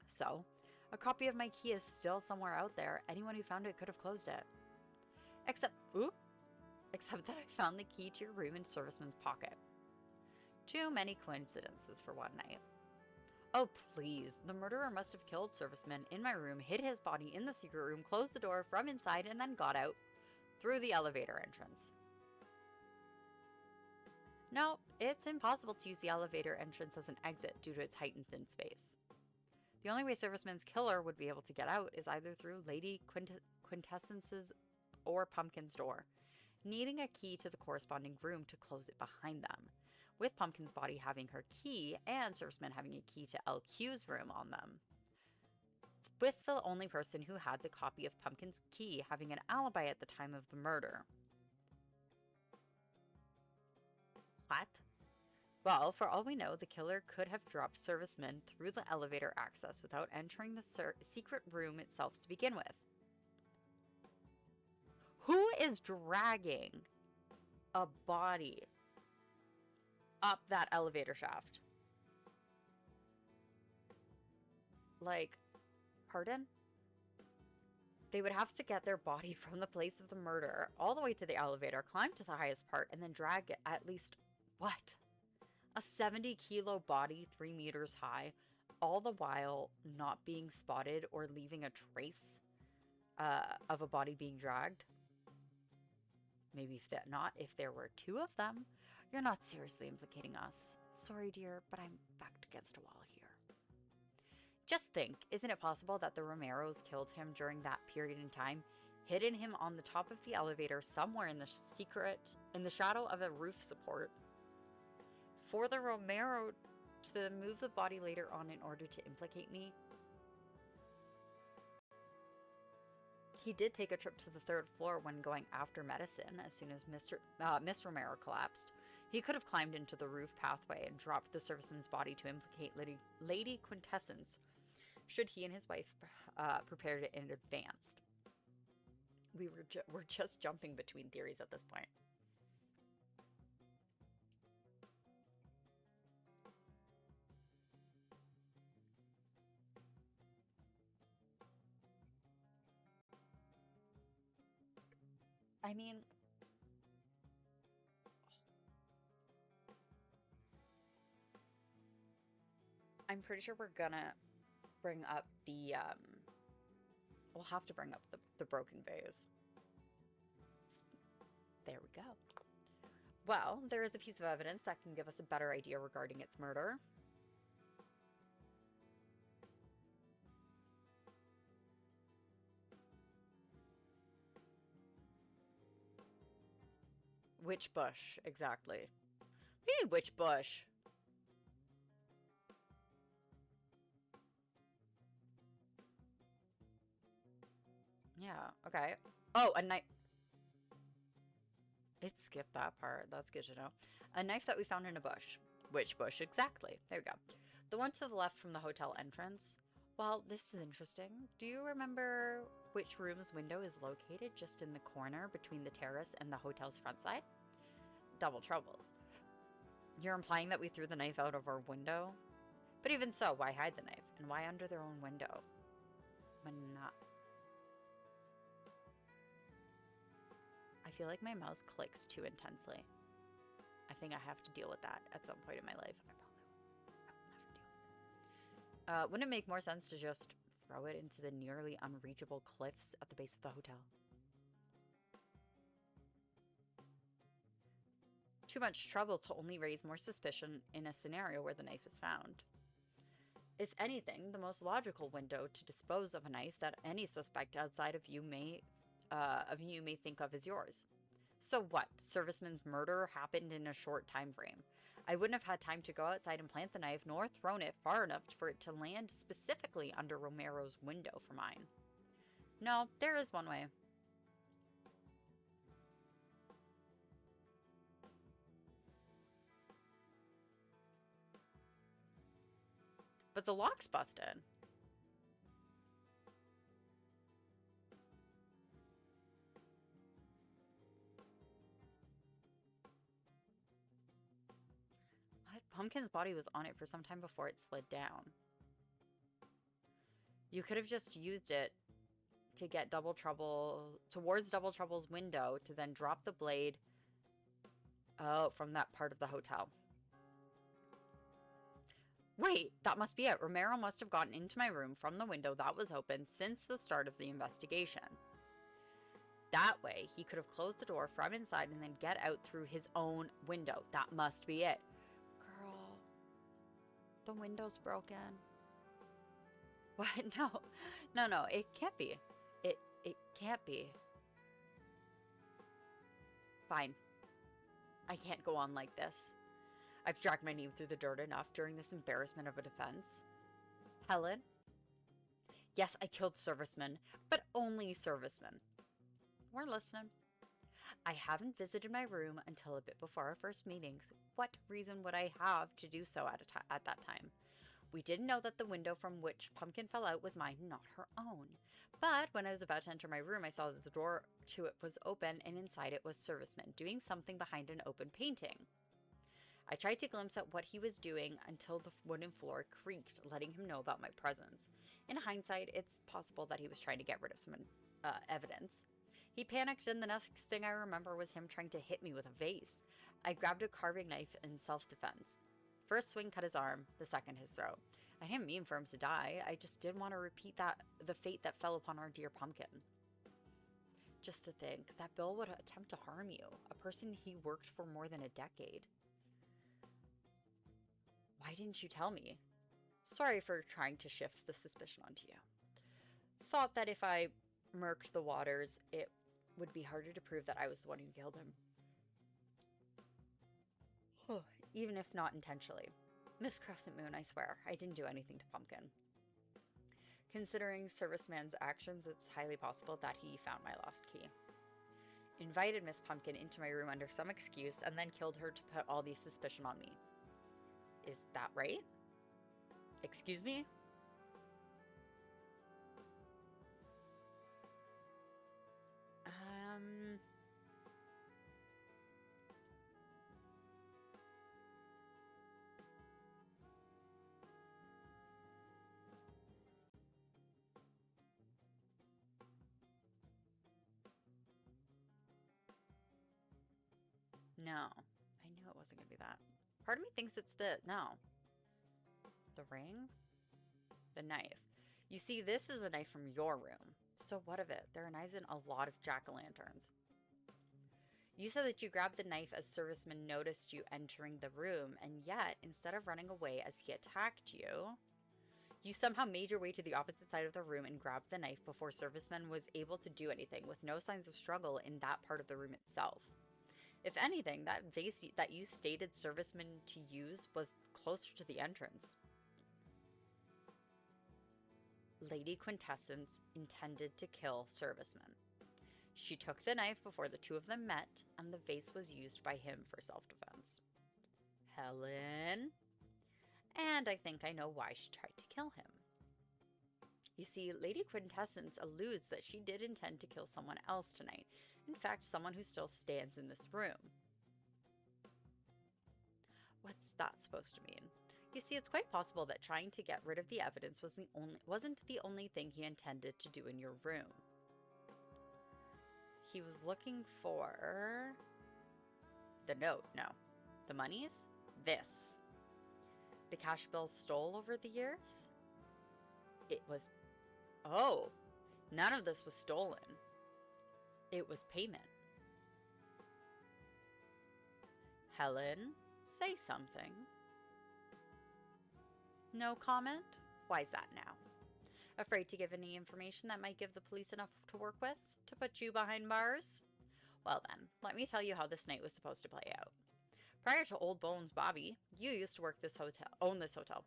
So, a copy of my key is still somewhere out there. Anyone who found it could have closed it. Except that I found the key to your room in Serviceman's pocket. Too many coincidences for one night. Oh, please. The murderer must have killed Serviceman in my room, hid his body in the secret room, closed the door from inside, and then got out through the elevator entrance. No, it's impossible to use the elevator entrance as an exit due to its height and thin space. The only way Serviceman's killer would be able to get out is either through Lady Quintessence's or Pumpkin's door, needing a key to the corresponding room to close it behind them, with Pumpkin's body having her key and Serviceman having a key to LQ's room on them, with the only person who had the copy of Pumpkin's key having an alibi at the time of the murder. What? Well, for all we know, the killer could have dropped Serviceman through the elevator access without entering the secret room itself to begin with. Who is dragging a body up that elevator shaft? Like, pardon? They would have to get their body from the place of the murder all the way to the elevator, climb to the highest part, and then drag it at least, what? A 70-kilo body 3 meters high, all the while not being spotted or leaving a trace of a body being dragged? Maybe if there were 2 of them. You're not seriously implicating us. Sorry, dear, but I'm backed against a wall here. Just think, isn't it possible that the Romeros killed him during that period in time, hidden him on the top of the elevator somewhere in the shadow of a roof support, for the Romero to move the body later on in order to implicate me? He did take a trip to the 3rd floor when going after medicine as soon as Miss Romero collapsed. He could have climbed into the roof pathway and dropped the serviceman's body to implicate Lady Quintessence, should he and his wife prepared it in advance. We're just jumping between theories at this point. I mean, I'm pretty sure we're gonna bring up the, we'll have to bring up the broken vase. There we go. Well, there is a piece of evidence that can give us a better idea regarding its murder. Which bush, exactly? Maybe which bush? Yeah, okay. Oh, a night. It skipped that part. That's good to know. A knife that we found in a bush. Which bush exactly? There we go. The one to the left from the hotel entrance. Well, this is interesting. Do you remember which room's window is located just in the corner between the terrace and the hotel's front side? Double troubles. You're implying that we threw the knife out of our window? But even so, why hide the knife? And why under their own window? I feel like my mouse clicks too intensely. I think I have to deal with that at some point in my life. I will never deal with it. Wouldn't it make more sense to just throw it into the nearly unreachable cliffs at the base of the hotel? Too much trouble to only raise more suspicion in a scenario where the knife is found. If anything, the most logical window to dispose of a knife that any suspect outside of you may think of is yours. So what? Serviceman's murder happened in a short time frame. I wouldn't have had time to go outside and plant the knife, nor thrown it far enough for it to land specifically under Romero's window for mine. No, there is one way. But the lock's busted. What? Pumpkin's body was on it for some time before it slid down. You could have just used it to get towards Double Trouble's window to then drop the blade from that part of the hotel. Wait, that must be it. Romero must have gotten into my room from the window that was open since the start of the investigation. That way, he could have closed the door from inside and then get out through his own window. That must be it. Girl, the window's broken. What? No, it can't be. It can't be. Fine. I can't go on like this. I've dragged my name through the dirt enough during this embarrassment of a defense. Helen? Yes, I killed servicemen, but only servicemen. We're listening. I haven't visited my room until a bit before our first meetings. What reason would I have to do so at that time? We didn't know that the window from which Pumpkin fell out was mine, not her own. But when I was about to enter my room, I saw that the door to it was open, and inside it was serviceman doing something behind an open painting. I tried to glimpse at what he was doing until the wooden floor creaked, letting him know about my presence. In hindsight, it's possible that he was trying to get rid of some evidence. He panicked, and the next thing I remember was him trying to hit me with a vase. I grabbed a carving knife in self-defense. First swing cut his arm, the second his throat. I didn't mean for him to die. I just didn't want to repeat the fate that fell upon our dear Pumpkin. Just to think that Bill would attempt to harm you, a person he worked for more than a decade. Why didn't you tell me? Sorry for trying to shift the suspicion onto you. Thought that if I murked the waters, it would be harder to prove that I was the one who killed him. Even if not intentionally. Miss Crescent Moon, I swear, I didn't do anything to Pumpkin. Considering Serviceman's actions, it's highly possible that he found my lost key. Invited Miss Pumpkin into my room under some excuse and then killed her to put all the suspicion on me. Is that right? Excuse me? No. I knew it wasn't going to be that. Part of me thinks it's no. The ring? The knife. You see, this is a knife from your room. So what of it? There are knives in a lot of jack-o'-lanterns. You said that you grabbed the knife as Serviceman noticed you entering the room, and yet, instead of running away as he attacked you, you somehow made your way to the opposite side of the room and grabbed the knife before Serviceman was able to do anything, with no signs of struggle in that part of the room itself. If anything, that vase that you stated Serviceman to use was closer to the entrance. Lady Quintessence intended to kill Serviceman. She took the knife before the two of them met, and the vase was used by him for self-defense. Helen. And I think I know why she tried to kill him. You see, Lady Quintessence alludes that she did intend to kill someone else tonight. In fact, someone who still stands in this room. What's that supposed to mean? You see, it's quite possible that trying to get rid of the evidence wasn't the only thing he intended to do in your room. He was looking for... the note, no. The monies? This. The cash bills stole over the years? It was... oh, none of this was stolen. It was payment. Helen, say something. No comment? Why's that now? Afraid to give any information that might give the police enough to work with? To put you behind bars? Well then, let me tell you how this night was supposed to play out. Prior to Old Bones Bobby, you used to own this hotel,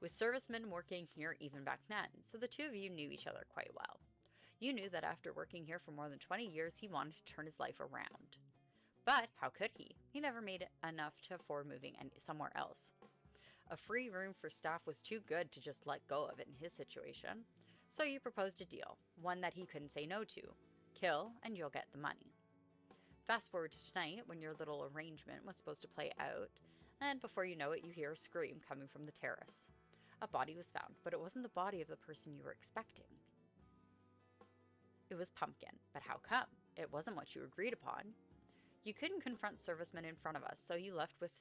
with servicemen working here even back then, so the two of you knew each other quite well. You knew that after working here for more than 20 years, he wanted to turn his life around. But how could he? He never made enough to afford moving somewhere else. A free room for staff was too good to just let go of it in his situation. So you proposed a deal, one that he couldn't say no to. Kill, and you'll get the money. Fast forward to tonight, when your little arrangement was supposed to play out, and before you know it, you hear a scream coming from the terrace. A body was found, but it wasn't the body of the person you were expecting. It was Pumpkin, but how come? It wasn't what you agreed upon. You couldn't confront servicemen in front of us, so you left with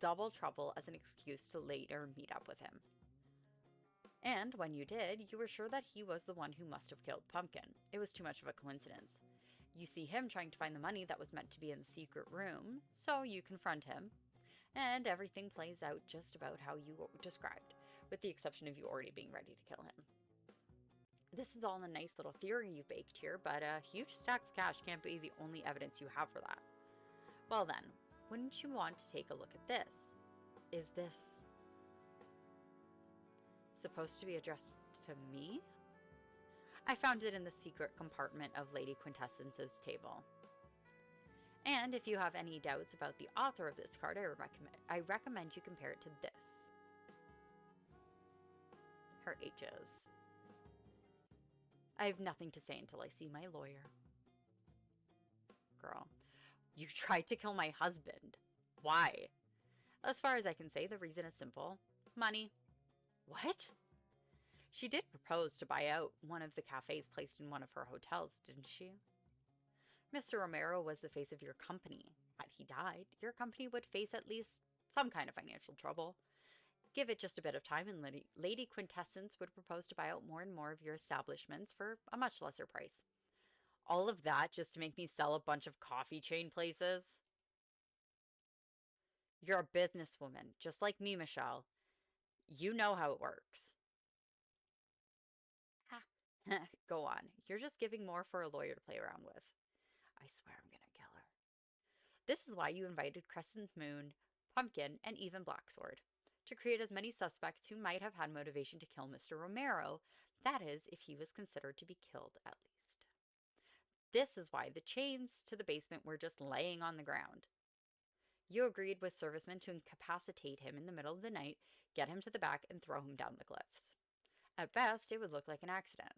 double trouble as an excuse to later meet up with him. And when you did, you were sure that he was the one who must have killed Pumpkin. It was too much of a coincidence. You see him trying to find the money that was meant to be in the secret room, so you confront him, and everything plays out just about how you described, with the exception of you already being ready to kill him. This is all a nice little theory you baked here, but a huge stack of cash can't be the only evidence you have for that. Well then, wouldn't you want to take a look at this? Is this supposed to be addressed to me? I found it in the secret compartment of Lady Quintessence's table. And if you have any doubts about the author of this card, I recommend you compare it to this. Her H's. I have nothing to say until I see my lawyer. Girl, you tried to kill my husband. Why? As far as I can say, the reason is simple. Money. What? She did propose to buy out one of the cafes placed in one of her hotels, didn't she? Mr. Romero was the face of your company. Had he died, your company would face at least some kind of financial trouble. Give it just a bit of time and Lady Quintessence would propose to buy out more and more of your establishments for a much lesser price. All of that just to make me sell a bunch of coffee chain places? You're a businesswoman, just like me, Michelle. You know how it works. Go on. You're just giving more for a lawyer to play around with. I swear I'm gonna kill her. This is why you invited Crescent Moon, Pumpkin, and even Blacksword. To create as many suspects who might have had motivation to kill Mr. Romero. That is, if he was considered to be killed at least. This is why the chains to the basement were just laying on the ground. You agreed with servicemen to incapacitate him in the middle of the night, get him to the back, and throw him down the cliffs. At best, it would look like an accident.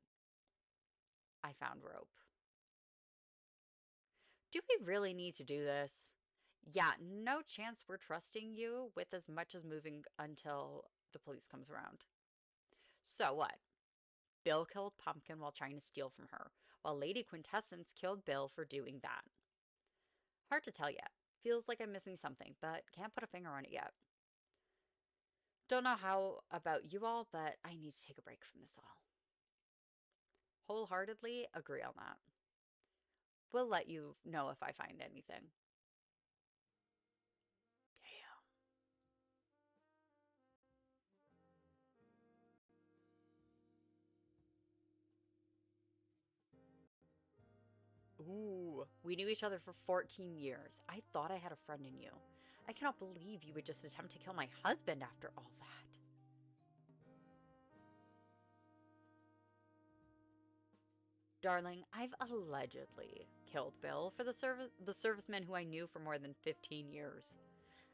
I found rope. Do we really need to do this? Yeah, no chance we're trusting you with as much as moving until the police comes around. So what? Bill killed Pumpkin while trying to steal from her, while Lady Quintessence killed Bill for doing that. Hard to tell yet. Feels like I'm missing something, but can't put a finger on it yet. Don't know how about you all, but I need to take a break from this all. Wholeheartedly agree on that. We'll let you know if I find anything. Damn. Ooh, we knew each other for 14 years. I thought I had a friend in you. I cannot believe you would just attempt to kill my husband after all that. Darling, I've allegedly killed Bill for the serviceman who I knew for more than 15 years.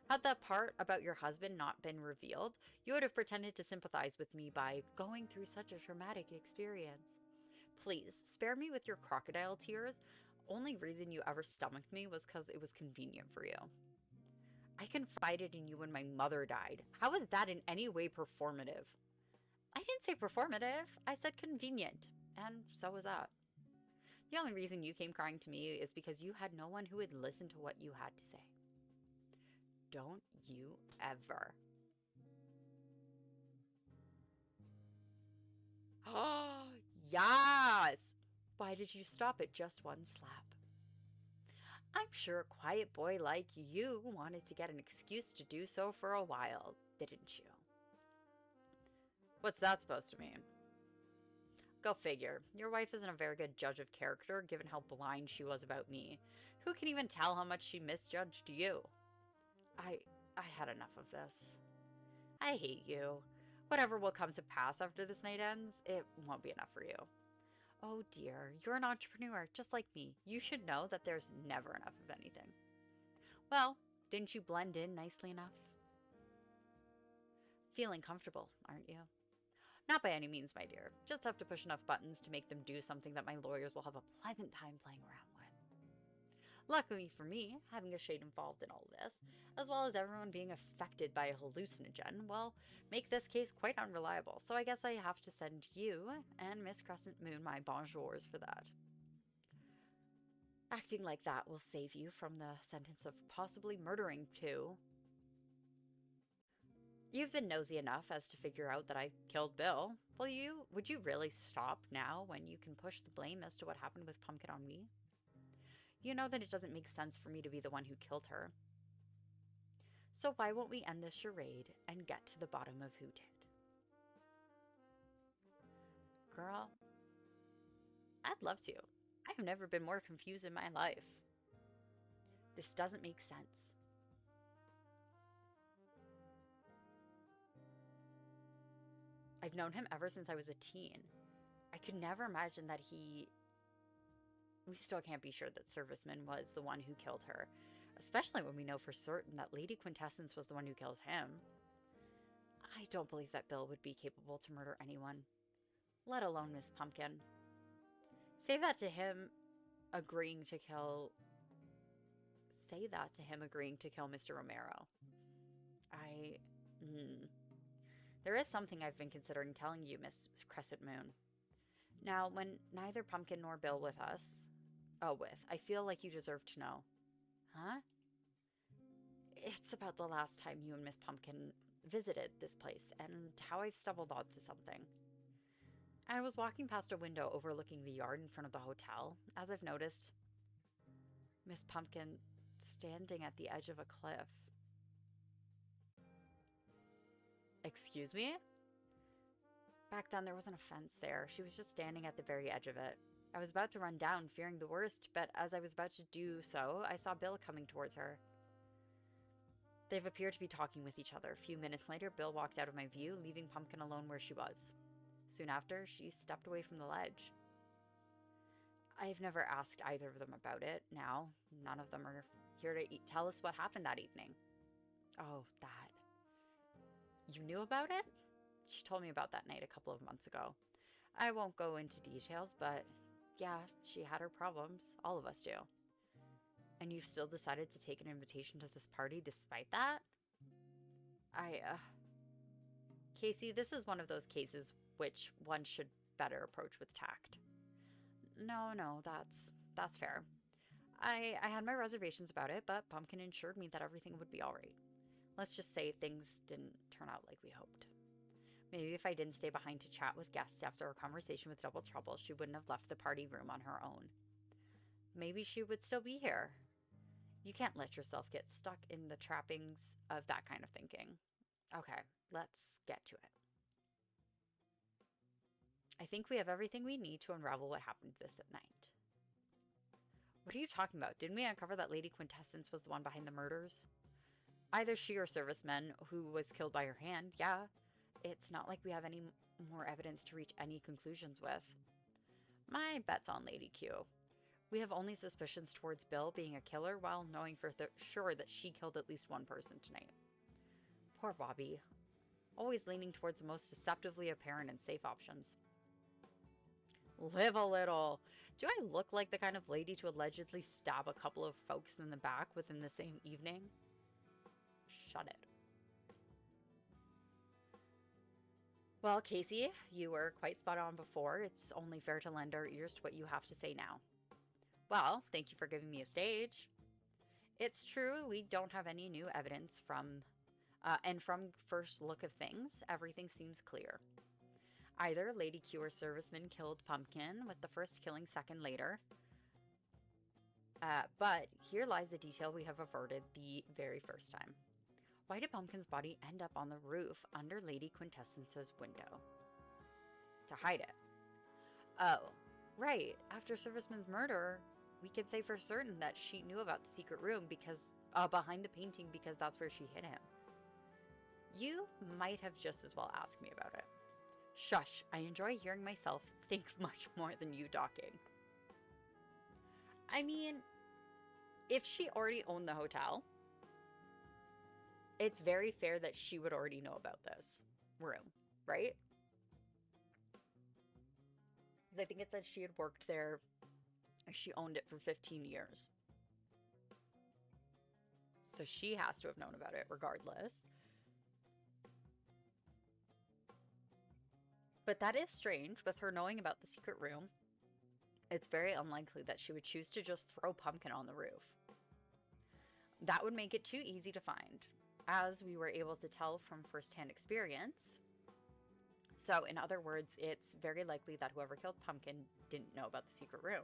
Had that part about your husband not been revealed, you would have pretended to sympathize with me by going through such a traumatic experience. Please, spare me with your crocodile tears. Only reason you ever stomached me was because it was convenient for you. I confided in you when my mother died. How is that in any way performative? I didn't say performative. I said convenient. And so was that. The only reason you came crying to me is because you had no one who would listen to what you had to say. Don't you ever. Oh, yes! Why did you stop at just one slap? I'm sure a quiet boy like you wanted to get an excuse to do so for a while, didn't you? What's that supposed to mean? Go figure. Your wife isn't a very good judge of character, given how blind she was about me. Who can even tell how much she misjudged you? I had enough of this. I hate you. Whatever will come to pass after this night ends, it won't be enough for you. Oh dear, you're an entrepreneur, just like me. You should know that there's never enough of anything. Well, didn't you blend in nicely enough? Feeling comfortable, aren't you? Not by any means, my dear. Just have to push enough buttons to make them do something that my lawyers will have a pleasant time playing around with. Luckily for me, having a shade involved in all this, as well as everyone being affected by a hallucinogen, will make this case quite unreliable, so I guess I have to send you and Miss Crescent Moon my bonjours for that. Acting like that will save you from the sentence of possibly murdering two. You've been nosy enough as to figure out that I killed Bill. Would you really stop now when you can push the blame as to what happened with Pumpkin on me? You know that it doesn't make sense for me to be the one who killed her. So why won't we end this charade and get to the bottom of who did? Girl, I'd love to. I have never been more confused in my life. This doesn't make sense. I've known him ever since I was a teen. I could never imagine that we still can't be sure that Serviceman was the one who killed her, especially when we know for certain that Lady Quintessence was the one who killed him. I don't believe that Bill would be capable to murder anyone, let alone Miss Pumpkin. Say that to him agreeing to kill Mr. Romero. There is something I've been considering telling you, Miss Crescent Moon. Now, when neither Pumpkin nor Bill I feel like you deserve to know. Huh? It's about the last time you and Miss Pumpkin visited this place and how I've stumbled onto something. I was walking past a window overlooking the yard in front of the hotel, as I've noticed Miss Pumpkin standing at the edge of a cliff. Excuse me? Back then, there wasn't a fence there. She was just standing at the very edge of it. I was about to run down, fearing the worst, but as I was about to do so, I saw Bill coming towards her. They've appeared to be talking with each other. A few minutes later, Bill walked out of my view, leaving Pumpkin alone where she was. Soon after, she stepped away from the ledge. I've never asked either of them about it. Now, none of them are here to tell us what happened that evening. Oh, that. You knew about it? She told me about that night a couple of months ago. I won't go into details, but yeah, she had her problems. All of us do. And you've still decided to take an invitation to this party despite that? Casey, this is one of those cases which one should better approach with tact. No, that's fair. I had my reservations about it, but Pumpkin assured me that everything would be all right. Let's just say things didn't turn out like we hoped. Maybe if I didn't stay behind to chat with guests after our conversation with Double Trouble, she wouldn't have left the party room on her own. Maybe she would still be here. You can't let yourself get stuck in the trappings of that kind of thinking. Okay, let's get to it. I think we have everything we need to unravel what happened this night. What are you talking about? Didn't we uncover that Lady Quintessence was the one behind the murders? Either she or Serviceman, who was killed by her hand, yeah. It's not like we have any more evidence to reach any conclusions with. My bet's on Lady Q. We have only suspicions towards Bill being a killer while knowing for sure that she killed at least one person tonight. Poor Bobby. Always leaning towards the most deceptively apparent and safe options. Live a little. Do I look like the kind of lady to allegedly stab a couple of folks in the back within the same evening? Shut it. Well, Casey, you were quite spot on before. It's only fair to lend our ears to what you have to say now. Well, thank you for giving me a stage. It's true, we don't have any new evidence and from first look of things, everything seems clear. Either Lady Q or serviceman killed Pumpkin, with the first killing second later. But here lies the detail we have averted the very first time. Why did Pumpkin's body end up on the roof under Lady Quintessence's window? To hide it. Oh, right. After serviceman's murder, we could say for certain that she knew about the secret room because behind the painting because that's where she hid him. You might have just as well asked me about it. Shush, I enjoy hearing myself think much more than you talking. I mean, if she already owned the hotel, it's very fair that she would already know about this room, right? Because I think it said she had worked there, she owned it for 15 years. So she has to have known about it regardless. But that is strange, with her knowing about the secret room. It's very unlikely that she would choose to just throw Pumpkin on the roof. That would make it too easy to find, as we were able to tell from firsthand experience. So, in other words, it's very likely that whoever killed Pumpkin didn't know about the secret room.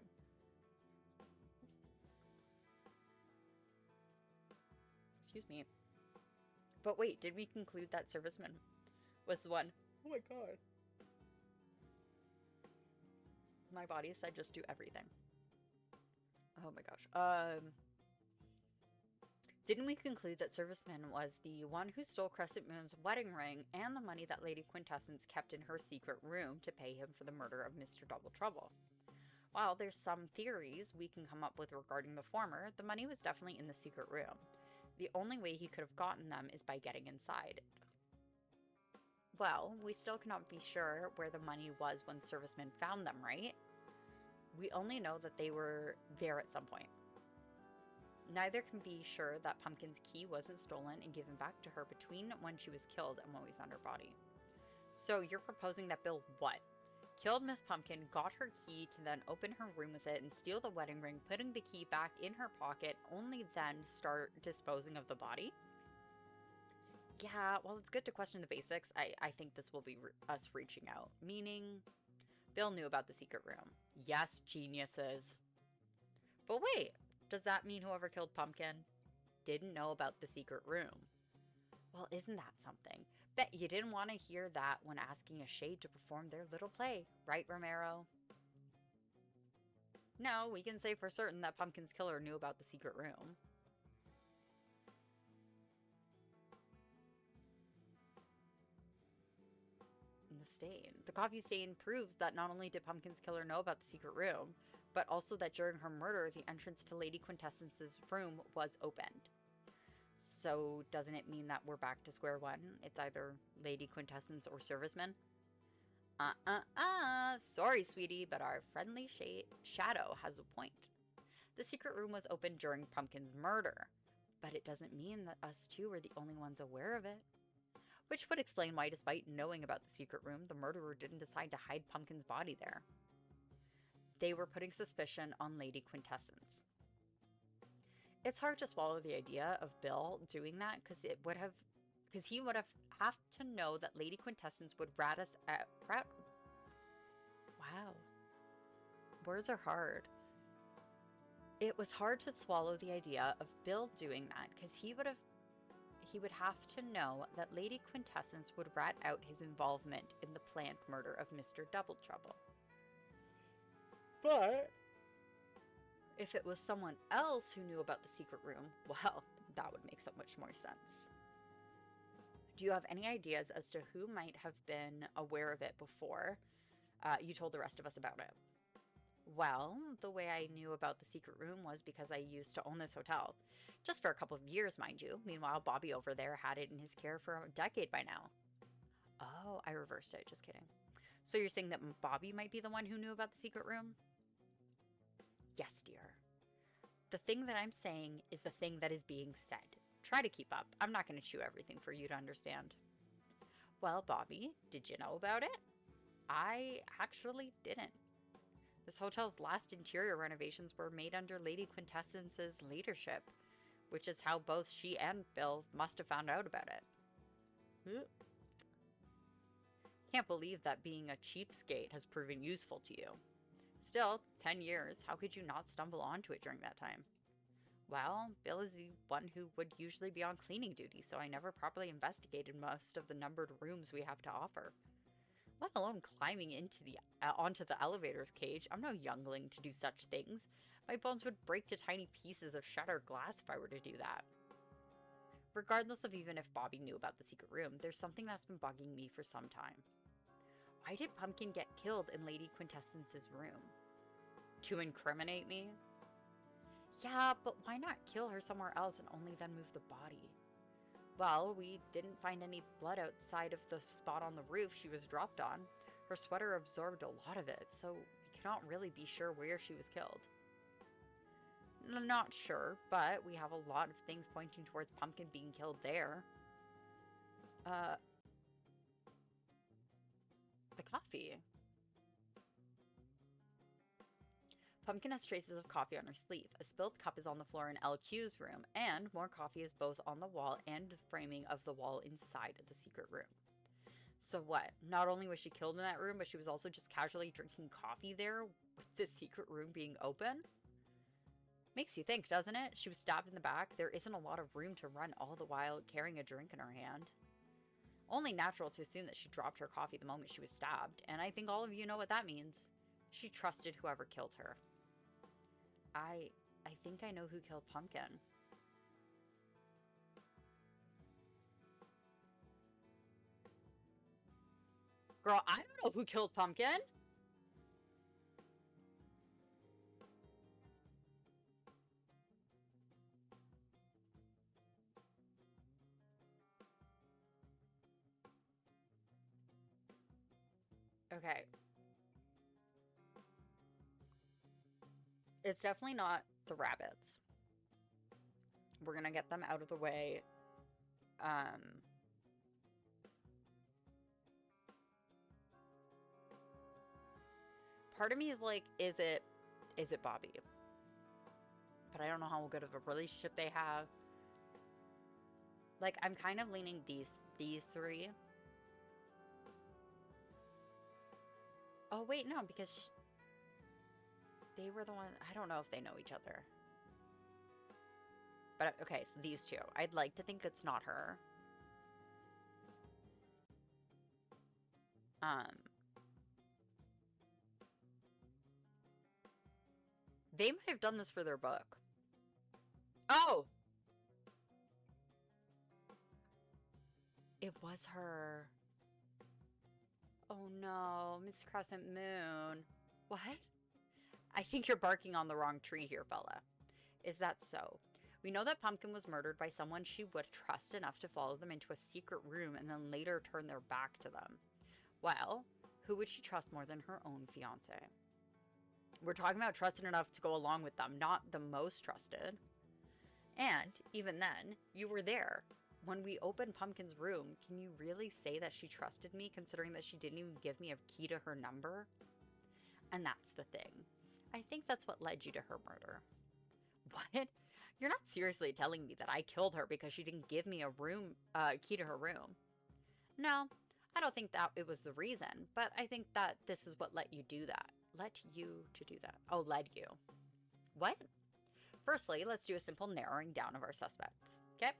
Excuse me. But wait, did we conclude that serviceman was the one? Oh my god. My body said just do everything. Oh my gosh. Didn't we conclude that serviceman was the one who stole Crescent Moon's wedding ring and the money that Lady Quintessence kept in her secret room to pay him for the murder of Mr. Double Trouble? While there's some theories we can come up with regarding the former, the money was definitely in the secret room. The only way he could have gotten them is by getting inside. Well, we still cannot be sure where the money was when servicemen found them, right? We only know that they were there at some point. Neither can be sure that Pumpkin's key wasn't stolen and given back to her between when she was killed and when we found her body. So you're proposing that Bill what? Killed Miss Pumpkin, got her key to then open her room with it and steal the wedding ring, putting the key back in her pocket, only then start disposing of the body? Yeah, well, it's good to question the basics. I think this will be us reaching out. Meaning, Bill knew about the secret room. Yes, geniuses. But wait, does that mean whoever killed Pumpkin didn't know about the secret room? Well, isn't that something? Bet you didn't want to hear that when asking a shade to perform their little play, right, Romero? No, we can say for certain that Pumpkin's killer knew about the secret room. And the stain. The coffee stain proves that not only did Pumpkin's killer know about the secret room, but also that during her murder, the entrance to Lady Quintessence's room was opened. So doesn't it mean that we're back to square one? It's either Lady Quintessence or serviceman? Sorry, sweetie, but our friendly shadow has a point. The secret room was opened during Pumpkin's murder, but it doesn't mean that us two were the only ones aware of it. Which would explain why, despite knowing about the secret room, the murderer didn't decide to hide Pumpkin's body there. They were putting suspicion on Lady Quintessence. It's hard to swallow the idea of Bill doing that because he would have to know that Lady Quintessence would rat us out. Wow. Words are hard. It was hard to swallow the idea of Bill doing that because he would have to know that Lady Quintessence would rat out his involvement in the planned murder of Mr. Double Trouble. But if it was someone else who knew about the secret room, well, that would make so much more sense. Do you have any ideas as to who might have been aware of it before you told the rest of us about it? Well, the way I knew about the secret room was because I used to own this hotel. Just for a couple of years, mind you. Meanwhile, Bobby over there had it in his care for a decade by now. Oh, I reversed it. Just kidding. So you're saying that Bobby might be the one who knew about the secret room? Yes, dear. The thing that I'm saying is the thing that is being said. Try to keep up. I'm not going to chew everything for you to understand. Well, Bobby, did you know about it? I actually didn't. This hotel's last interior renovations were made under Lady Quintessence's leadership, which is how both she and Bill must have found out about it. Can't believe that being a cheapskate has proven useful to you. Still, 10 years, how could you not stumble onto it during that time? Well, Bill is the one who would usually be on cleaning duty, so I never properly investigated most of the numbered rooms we have to offer. Let alone climbing onto the elevator's cage. I'm no youngling to do such things. My bones would break to tiny pieces of shattered glass if I were to do that. Regardless of even if Bobby knew about the secret room, there's something that's been bugging me for some time. Why did Pumpkin get killed in Lady Quintessence's room? To incriminate me? Yeah, but why not kill her somewhere else and only then move the body? Well, we didn't find any blood outside of the spot on the roof she was dropped on. Her sweater absorbed a lot of it, so we cannot really be sure where she was killed. Not sure, but we have a lot of things pointing towards Pumpkin being killed there. The coffee. Pumpkin has traces of coffee on her sleeve. A spilled cup is on the floor in LQ's room, and more coffee is both on the wall and the framing of the wall inside of the secret room. So what? Not only was she killed in that room, but she was also just casually drinking coffee there with the secret room being open? Makes you think, doesn't it? She was stabbed in the back. There isn't a lot of room to run all the while carrying a drink in her hand. Only natural to assume that she dropped her coffee the moment she was stabbed, and I think all of you know what that means. She trusted whoever killed her. I think I know who killed Pumpkin. Girl, I don't know who killed Pumpkin. Okay. It's definitely not the rabbits. We're gonna get them out of the way. Part of me is like, is it Bobby? But I don't know how good of a relationship they have. Like, I'm kind of leaning these three. Oh, wait, no, because they were the one. I don't know if they know each other. But, okay, so these two. I'd like to think it's not her. They might have done this for their book. Oh! It was her. Oh no, Miss Crescent Moon. What? I think you're barking on the wrong tree here, fella. Is that so? We know that Pumpkin was murdered by someone she would trust enough to follow them into a secret room and then later turn their back to them. Well, who would she trust more than her own fiance? We're talking about trusted enough to go along with them, not the most trusted. And, even then, you were there. When we opened Pumpkin's room, can you really say that she trusted me, considering that she didn't even give me a key to her number? And that's the thing. I think that's what led you to her murder. What? You're not seriously telling me that I killed her because she didn't give me a key to her room? No, I don't think that it was the reason, but I think that this is what let you do that. Let you to do that. Oh, led you. What? Firstly, let's do a simple narrowing down of our suspects, okay?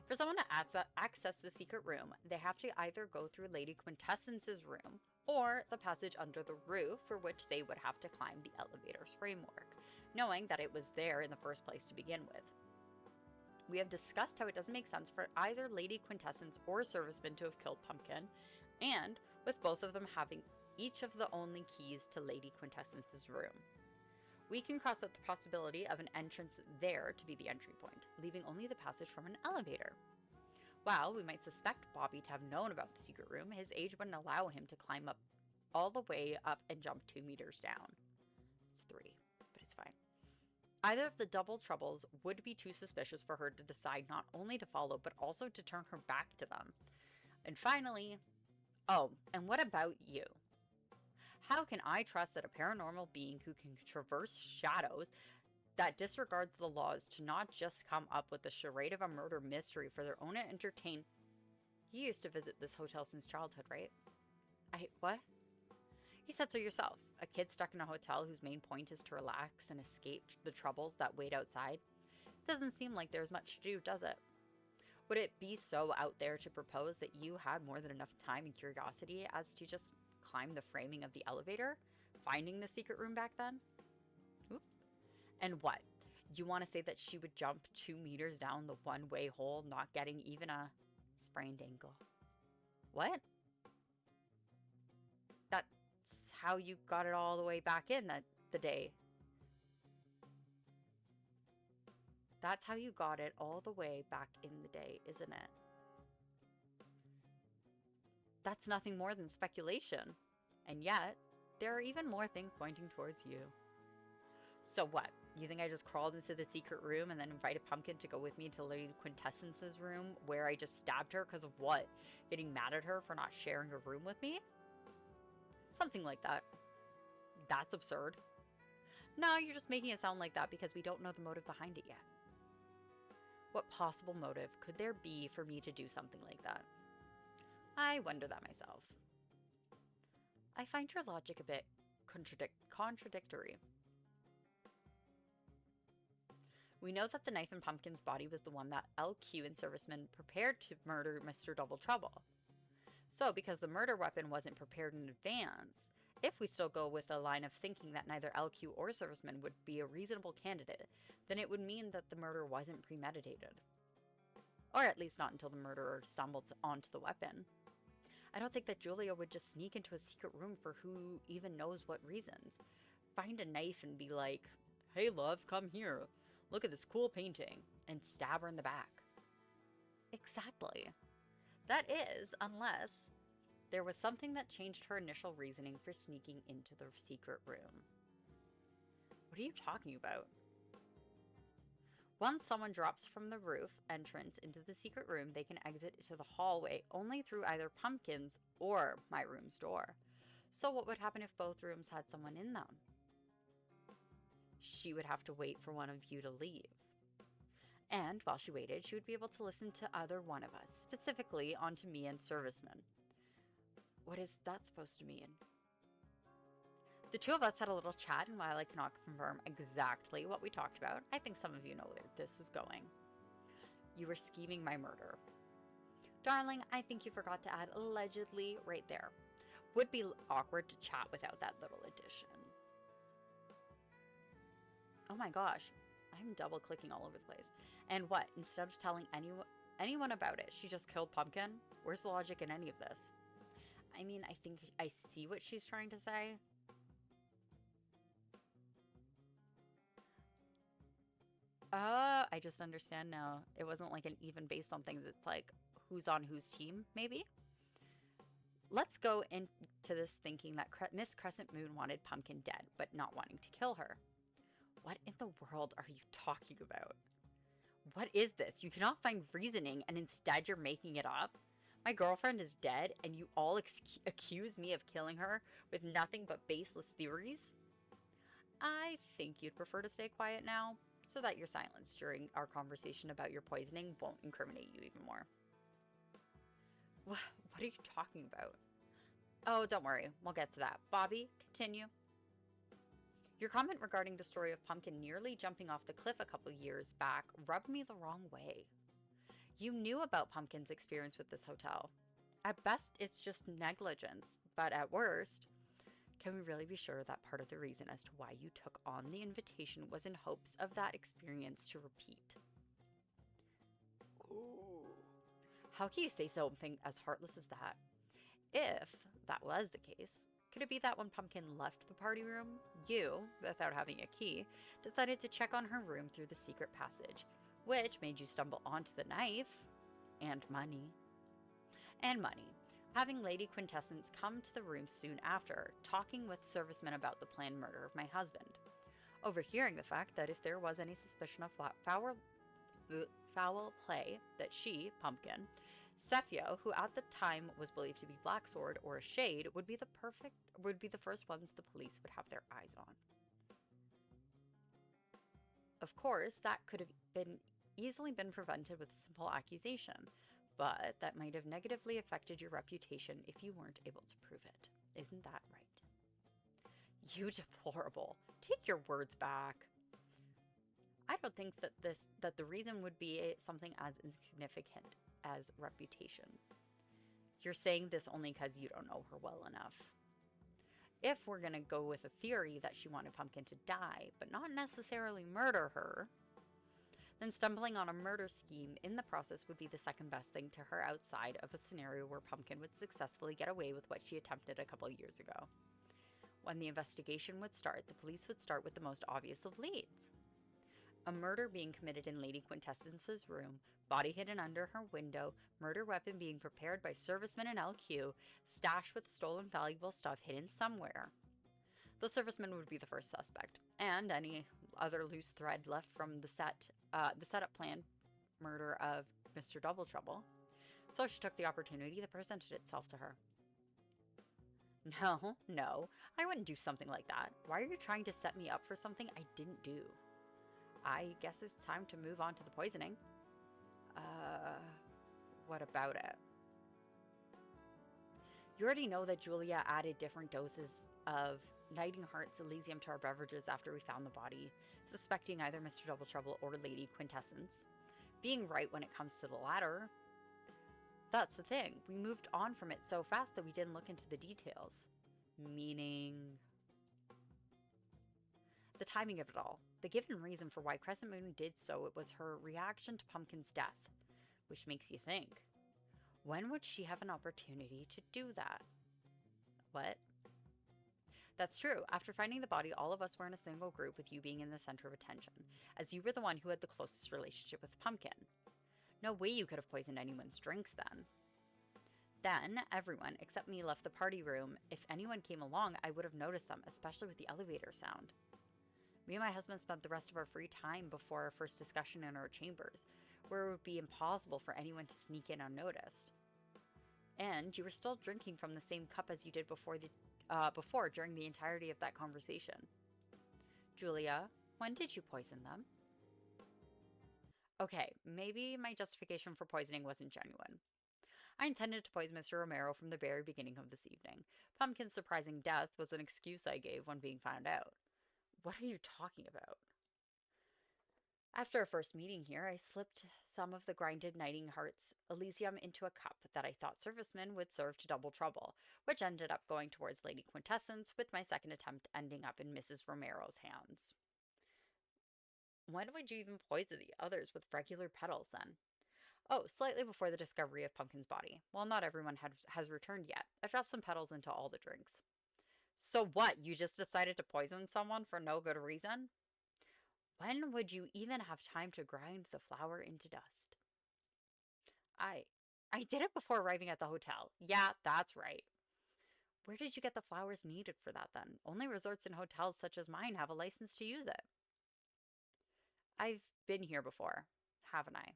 For someone to access the secret room, they have to either go through Lady Quintessence's room or the passage under the roof, for which they would have to climb the elevator's framework, knowing that it was there in the first place to begin with. We have discussed how it doesn't make sense for either Lady Quintessence or Serviceman to have killed Pumpkin, and with both of them having each of the only keys to Lady Quintessence's room. We can cross out the possibility of an entrance there to be the entry point, leaving only the passage from an elevator. While we might suspect Bobby to have known about the secret room, his age wouldn't allow him to climb up all the way up and jump 2 meters down. It's 3, but it's fine. Either of the double troubles would be too suspicious for her to decide not only to follow, but also to turn her back to them. And finally, oh, and what about you? How can I trust that a paranormal being who can traverse shadows that disregards the laws to not just come up with the charade of a murder mystery for their own entertainment? You used to visit this hotel since childhood, right? What? You said so yourself. A kid stuck in a hotel whose main point is to relax and escape the troubles that wait outside. Doesn't seem like there's much to do, does it? Would it be so out there to propose that you had more than enough time and curiosity as to just climb the framing of the elevator, finding the secret room back then? Oop. And what? You want to say that she would jump 2 meters down the one-way hole, not getting even a sprained ankle? What? That's how you got it all the way back in the day. That's how you got it all the way back in the day, isn't it? That's nothing more than speculation. And yet, there are even more things pointing towards you. So what? You think I just crawled into the secret room and then invited Pumpkin to go with me to Lady Quintessence's room where I just stabbed her because of what? Getting mad at her for not sharing a room with me? Something like that. That's absurd. No, you're just making it sound like that because we don't know the motive behind it yet. What possible motive could there be for me to do something like that? I wonder that myself. I find your logic a bit contradictory. We know that the knife in Pumpkin's body was the one that LQ and Serviceman prepared to murder Mr. Double Trouble. So, because the murder weapon wasn't prepared in advance, if we still go with a line of thinking that neither LQ or Serviceman would be a reasonable candidate, then it would mean that the murder wasn't premeditated. Or at least not until the murderer stumbled onto the weapon. I don't think that Julia would just sneak into a secret room for who even knows what reasons. Find a knife and be like, "Hey love, come here. Look at this cool painting," and stab her in the back. Exactly. That is, unless there was something that changed her initial reasoning for sneaking into the secret room. What are you talking about? Once someone drops from the roof entrance into the secret room, they can exit to the hallway only through either Pumpkin's or my room's door. So what would happen if both rooms had someone in them? She would have to wait for one of you to leave. And while she waited, she would be able to listen to either one of us, specifically onto me and Serviceman. What is that supposed to mean? The two of us had a little chat, and while I cannot confirm exactly what we talked about, I think some of you know where this is going. You were scheming my murder. Darling, I think you forgot to add allegedly right there. Would be awkward to chat without that little addition. Oh my gosh, I'm double clicking all over the place. And what, instead of telling anyone about it, she just killed Pumpkin? Where's the logic in any of this? I mean, I think I see what she's trying to say. I just understand now. It wasn't like an even based on things. It's like who's on whose team, maybe? Let's go into this thinking that Miss Crescent Moon wanted Pumpkin dead, but not wanting to kill her. What in the world are you talking about? What is this? You cannot find reasoning and instead you're making it up? My girlfriend is dead and you all accuse me of killing her with nothing but baseless theories? I think you'd prefer to stay quiet now, so that your silence during our conversation about your poisoning won't incriminate you even more. What are you talking about? Oh, don't worry. We'll get to that. Bobby, continue. Your comment regarding the story of Pumpkin nearly jumping off the cliff a couple years back rubbed me the wrong way. You knew about Pumpkin's experience with this hotel. At best, it's just negligence, but at worst, can we really be sure that part of the reason as to why you took on the invitation was in hopes of that experience to repeat? Ooh. How can you say something as heartless as that? If that was the case, Could it be that when Pumpkin left the party room, you, without having a key, decided to check on her room through the secret passage, which made you stumble onto the knife and money? And money. Having Lady Quintessence come to the room soon after, talking with servicemen about the planned murder of my husband. Overhearing the fact that if there was any suspicion of foul play, that she, Pumpkin, Cephio, who at the time was believed to be Black Sword or a Shade, would be the first ones the police would have their eyes on. Of course, that could have easily been prevented with a simple accusation, but that might have negatively affected your reputation if you weren't able to prove it. Isn't that right? You deplorable. Take your words back. I don't think that the reason would be something as insignificant as reputation. You're saying this only because you don't know her well enough. If we're going to go with a theory that she wanted Pumpkin to die, but not necessarily murder her, then stumbling on a murder scheme in the process would be the second best thing to her outside of a scenario where Pumpkin would successfully get away with what she attempted a couple years ago. When the investigation would start, the police would start with the most obvious of leads. A murder being committed in Lady Quintessence's room, body hidden under her window, murder weapon being prepared by servicemen in LQ, stashed with stolen valuable stuff hidden somewhere. The serviceman would be the first suspect, and any other loose thread left from the setup plan murder of Mr. Double Trouble. So she took the opportunity that presented itself to her. No, I wouldn't do something like that. Why are you trying to set me up for something I didn't do? I guess it's time to move on to the poisoning. What about it? You already know that Julia added different doses of Knighting Heart's Elysium to our beverages after we found the body, suspecting either Mr. Double Trouble or Lady Quintessence. Being right when it comes to the latter. That's the thing. We moved on from it so fast that we didn't look into the details. Meaning the timing of it all. The given reason for why Crescent Moon did so, it was her reaction to Pumpkin's death. Which makes you think, when would she have an opportunity to do that? What? That's true. After finding the body, all of us were in a single group with you being in the center of attention, as you were the one who had the closest relationship with Pumpkin. No way you could have poisoned anyone's drinks then. Then, everyone except me left the party room. If anyone came along, I would have noticed them, especially with the elevator sound. Me and my husband spent the rest of our free time before our first discussion in our chambers, where it would be impossible for anyone to sneak in unnoticed. And you were still drinking from the same cup as you did before during the entirety of that conversation. Julia, when did you poison them? Okay, maybe my justification for poisoning wasn't genuine. I intended to poison Mr. Romero from the very beginning of this evening. Pumpkin's surprising death was an excuse I gave when being found out. What are you talking about? After our first meeting here, I slipped some of the grinded Knighting Heart's Elysium into a cup that I thought servicemen would serve to Double Trouble, which ended up going towards Lady Quintessence, with my second attempt ending up in Mrs. Romero's hands. When would you even poison the others with regular petals, then? Oh, slightly before the discovery of Pumpkin's body. While not everyone has returned yet, I dropped some petals into all the drinks. So what, you just decided to poison someone for no good reason? When would you even have time to grind the flour into dust? I did it before arriving at the hotel. Yeah, that's right. Where did you get the flowers needed for that then? Only resorts and hotels such as mine have a license to use it. I've been here before, haven't I?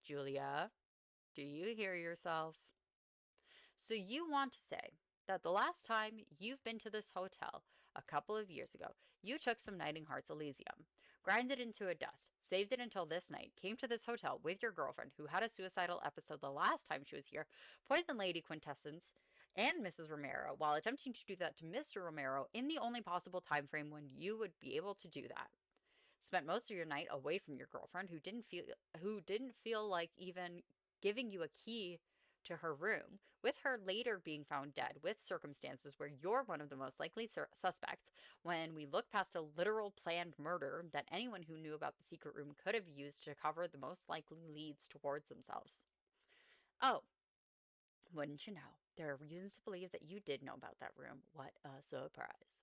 Julia, do you hear yourself? So you want to say that the last time you've been to this hotel, a couple of years ago, you took some Knighting Heart's Elysium, grinded it into a dust, saved it until this night, came to this hotel with your girlfriend who had a suicidal episode the last time she was here, poisoned Lady Quintessence and Mrs. Romero while attempting to do that to Mr. Romero in the only possible time frame when you would be able to do that. Spent most of your night away from your girlfriend who didn't feel like even giving you a key to her room, with her later being found dead, with circumstances where you're one of the most likely suspects when we look past a literal planned murder that anyone who knew about the secret room could have used to cover the most likely leads towards themselves. Oh, Wouldn't you know? There are reasons to believe that you did know about that room. What a surprise.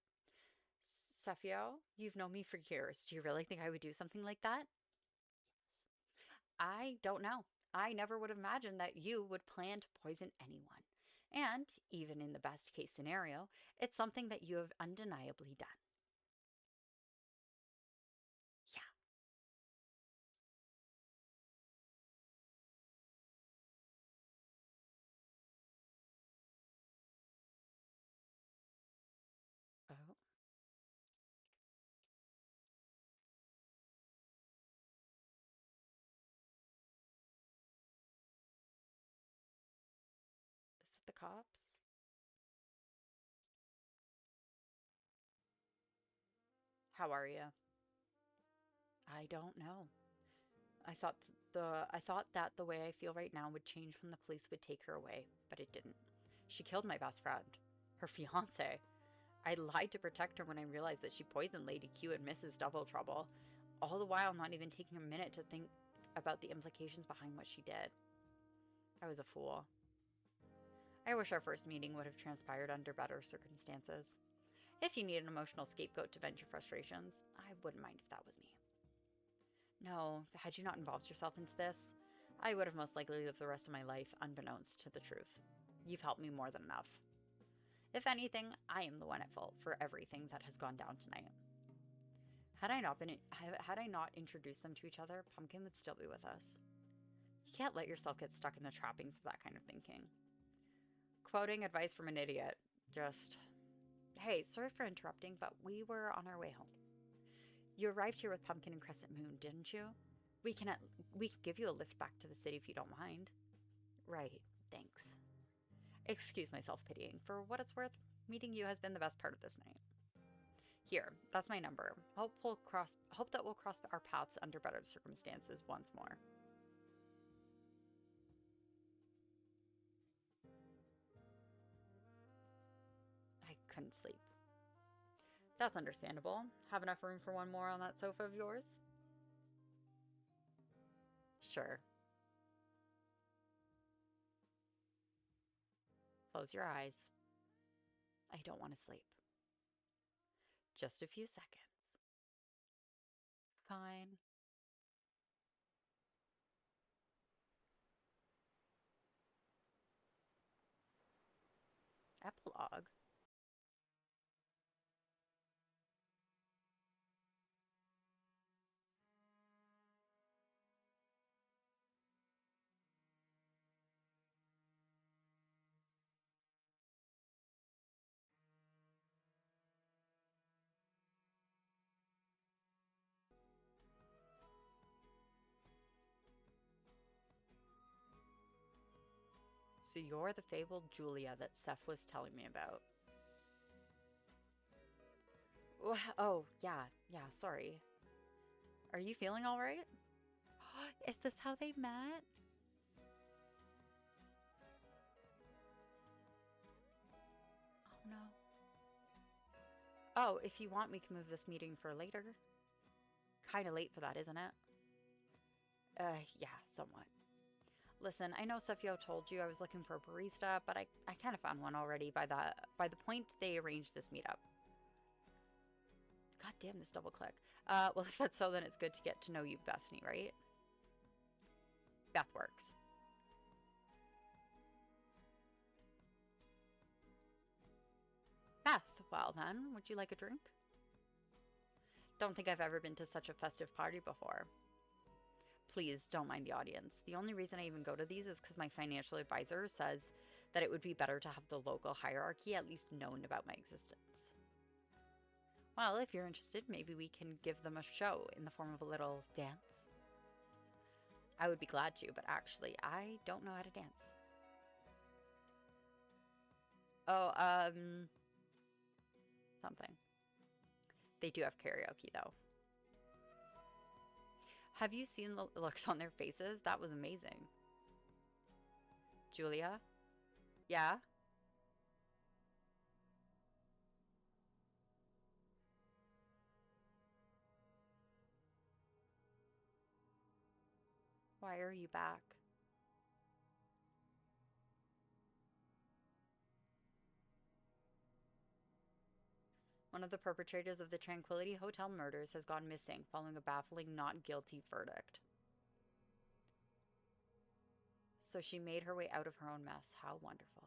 Sefio, you've known me for years. Do you really think I would do something like that? Yes. I don't know. I never would have imagined that you would plan to poison anyone. And, even in the best case scenario, it's something that you have undeniably done. Yeah. Oh, is it the cops? How are you? I don't know. I thought that the way I feel right now would change when the police would take her away, but it didn't. She killed my best friend, her fiance. I lied to protect her when I realized that she poisoned Lady Q and Mrs. Double Trouble, all the while not even taking a minute to think about the implications behind what she did. I was a fool. I wish our first meeting would have transpired under better circumstances. If you need an emotional scapegoat to vent your frustrations, I wouldn't mind if that was me. No, had you not involved yourself into this, I would have most likely lived the rest of my life unbeknownst to the truth. You've helped me more than enough. If anything, I am the one at fault for everything that has gone down tonight. Had I not introduced them to each other, Pumpkin would still be with us. You can't let yourself get stuck in the trappings of that kind of thinking. Quoting advice from an idiot. Just, hey, sorry for interrupting, but we were on our way home. You arrived here with Pumpkin and Crescent Moon, didn't you? We can we can give you a lift back to the city if you don't mind. Right, thanks. Excuse my self-pitying. For what it's worth, meeting you has been the best part of this night. Here, that's my number. Hope that we'll cross our paths under better circumstances once more. I couldn't sleep. That's understandable. Have enough room for one more on that sofa of yours? Sure. Close your eyes. I don't want to sleep. Just a few seconds. Fine. Epilogue? So you're the fabled Julia that Seth was telling me about. Oh, yeah, sorry. Are you feeling all right? Is this how they met? Oh no. Oh, if you want, we can move this meeting for later. Kinda late for that, isn't it? Yeah, somewhat. Listen, I know Sefio told you I was looking for a barista, but I kind of found one already by the point they arranged this meetup. God damn this double click. Well, if that's so, then it's good to get to know you, Bethany, right? Beth works. Beth, well then, would you like a drink? Don't think I've ever been to such a festive party before. Please don't mind the audience. The only reason I even go to these is because my financial advisor says that it would be better to have the local hierarchy at least known about my existence. Well, if you're interested, maybe we can give them a show in the form of a little dance. I would be glad to, but actually, I don't know how to dance. Oh, something. They do have karaoke, though. Have you seen the looks on their faces? That was amazing. Julia? Yeah? Why are you back? One of the perpetrators of the Tranquility Hotel murders has gone missing following a baffling not guilty verdict. So she made her way out of her own mess. How wonderful.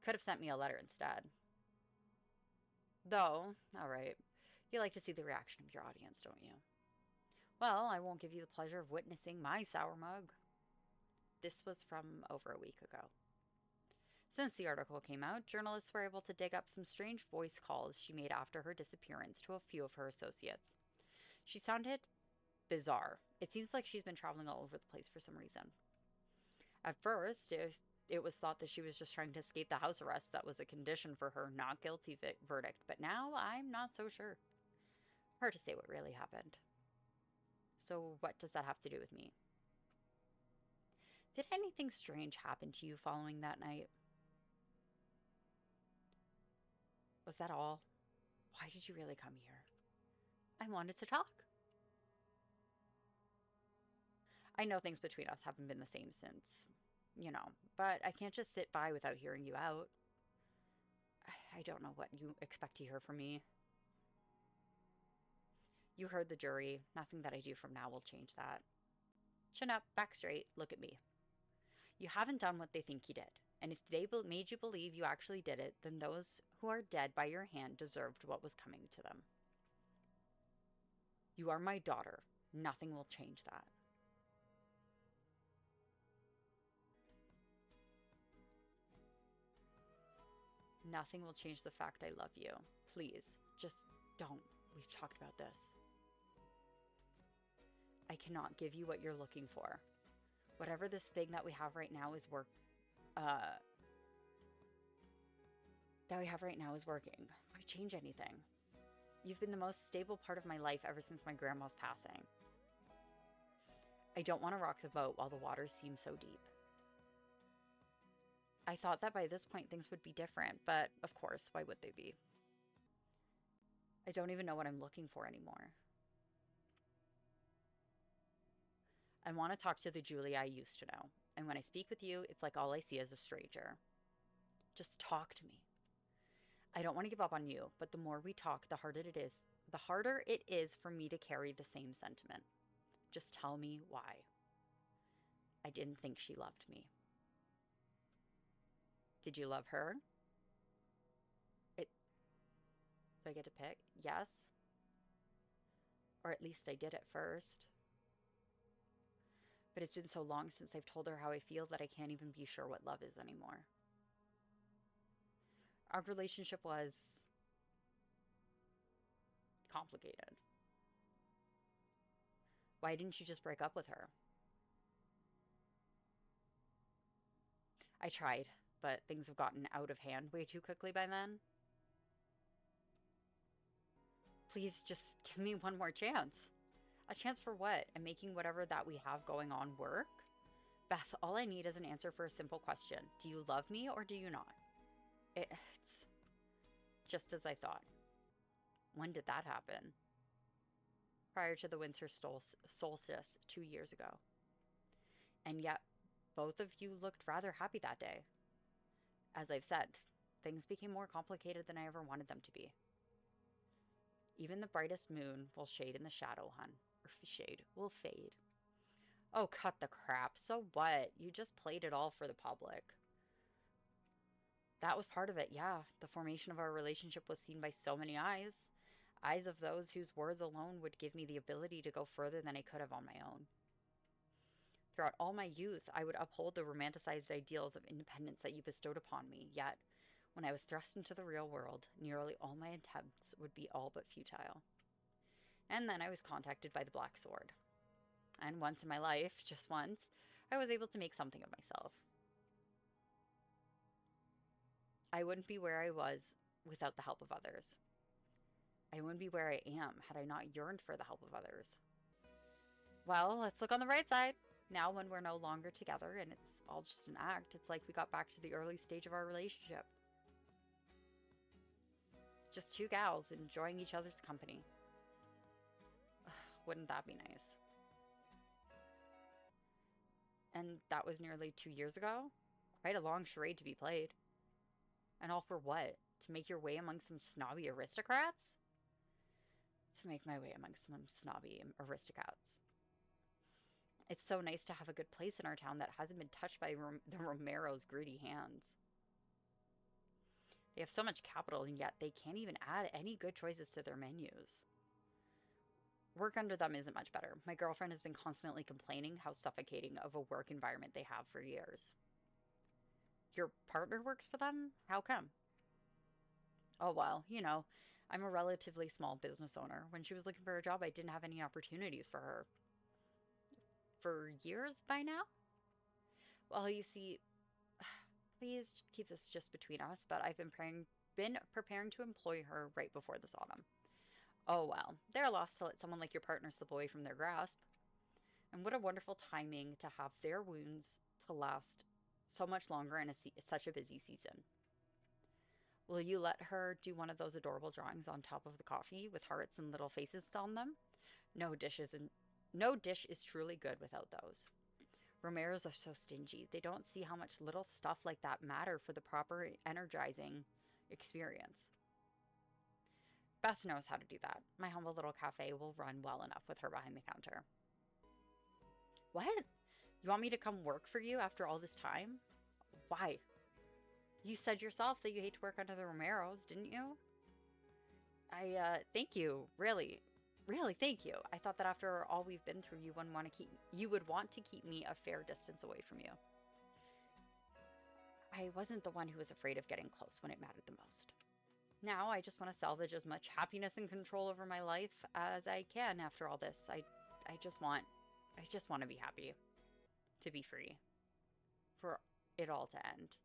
Could have sent me a letter instead. Though, alright, you like to see the reaction of your audience, don't you? Well, I won't give you the pleasure of witnessing my sour mug. This was from over a week ago. Since the article came out, journalists were able to dig up some strange voice calls she made after her disappearance to a few of her associates. She sounded bizarre. It seems like she's been traveling all over the place for some reason. At first, it was thought that she was just trying to escape the house arrest that was a condition for her not guilty verdict, but now I'm not so sure. Hard to say what really happened. So what does that have to do with me? Did anything strange happen to you following that night? Was that all? Why did you really come here? I wanted to talk. I know things between us haven't been the same since, but I can't just sit by without hearing you out. I don't know what you expect to hear from me. You heard the jury. Nothing that I do from now will change that. Chin up, back straight, look at me. You haven't done what they think you did. And if they made you believe you actually did it, then those who are dead by your hand deserved what was coming to them. You are my daughter. Nothing will change that. Nothing will change the fact I love you. Please, just don't. We've talked about this. I cannot give you what you're looking for. Whatever this thing that we have right now is working. Why change anything? You've been the most stable part of my life ever since my grandma's passing. I don't want to rock the boat while the waters seem so deep. I thought that by this point things would be different, but of course, why would they be? I don't even know what I'm looking for anymore. I want to talk to the Julie I used to know, and when I speak with you, it's like all I see is a stranger. Just talk to me. I don't want to give up on you, but the more we talk, the harder it is for me to carry the same sentiment. Just tell me why. I didn't think she loved me. Did you love her? Do I get to pick? Yes. Or at least I did at first. But it's been so long since I've told her how I feel that I can't even be sure what love is anymore. Our relationship was complicated. Why didn't you just break up with her? I tried, but things have gotten out of hand way too quickly by then. Please just give me one more chance. A chance for what? And making whatever that we have going on work? Beth, all I need is an answer for a simple question. Do you love me or do you not? It's just as I thought. When did that happen? Prior to the winter solstice 2 years ago. And yet, both of you looked rather happy that day. As I've said, things became more complicated than I ever wanted them to be. Even the brightest moon will shade in the shadow, hun. Or shade will fade. Oh, cut the crap. So what? You just played it all for the public. That was part of it, yeah. The formation of our relationship was seen by so many eyes. Eyes of those whose words alone would give me the ability to go further than I could have on my own. Throughout all my youth, I would uphold the romanticized ideals of independence that you bestowed upon me, yet, when I was thrust into the real world, nearly all my attempts would be all but futile. And then I was contacted by the Black Sword. And once in my life, just once, I was able to make something of myself. I wouldn't be where I was without the help of others. I wouldn't be where I am had I not yearned for the help of others. Well, let's look on the right side. Now when we're no longer together and it's all just an act, it's like we got back to the early stage of our relationship. Just two gals enjoying each other's company. Wouldn't that be nice? And that was nearly 2 years ago? Quite a long charade to be played. And all for what? To to make your way among some snobby aristocrats? To make my way among some snobby aristocrats. It's so nice to have a good place in our town that hasn't been touched by the Romero's greedy hands. They have so much capital, and yet they can't even add any good choices to their menus. Work under them isn't much better. My girlfriend has been constantly complaining how suffocating of a work environment they have for years. Your partner works for them? How come? Oh, well, I'm a relatively small business owner. When she was looking for a job, I didn't have any opportunities for her. For years by now? Well, you see, please keep this just between us, but I've been preparing to employ her right before this autumn. Oh well, they're lost to let someone like your partner slip away from their grasp. And what a wonderful timing to have their wounds to last so much longer in such a busy season. Will you let her do one of those adorable drawings on top of the coffee with hearts and little faces on them? No dish is truly good without those. Romeros are so stingy. They don't see how much little stuff like that matter for the proper energizing experience. Beth knows how to do that. My humble little cafe will run well enough with her behind the counter. What? You want me to come work for you after all this time? Why? You said yourself that you hate to work under the Romeros, didn't you? Thank you. Really, thank you. I thought that after all we've been through, you would want to keep me a fair distance away from you. I wasn't the one who was afraid of getting close when it mattered the most. Now I just want to salvage as much happiness and control over my life as I can after all this. I just want to be happy, to be free, for it all to end.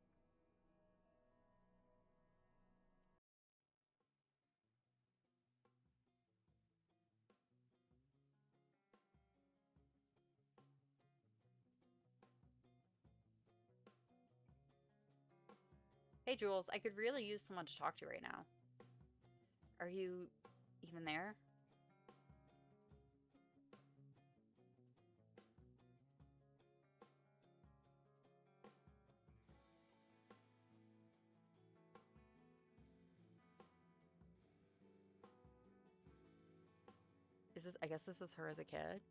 Hey, Jules, I could really use someone to talk to right now. Are you even there? I guess this is her as a kid.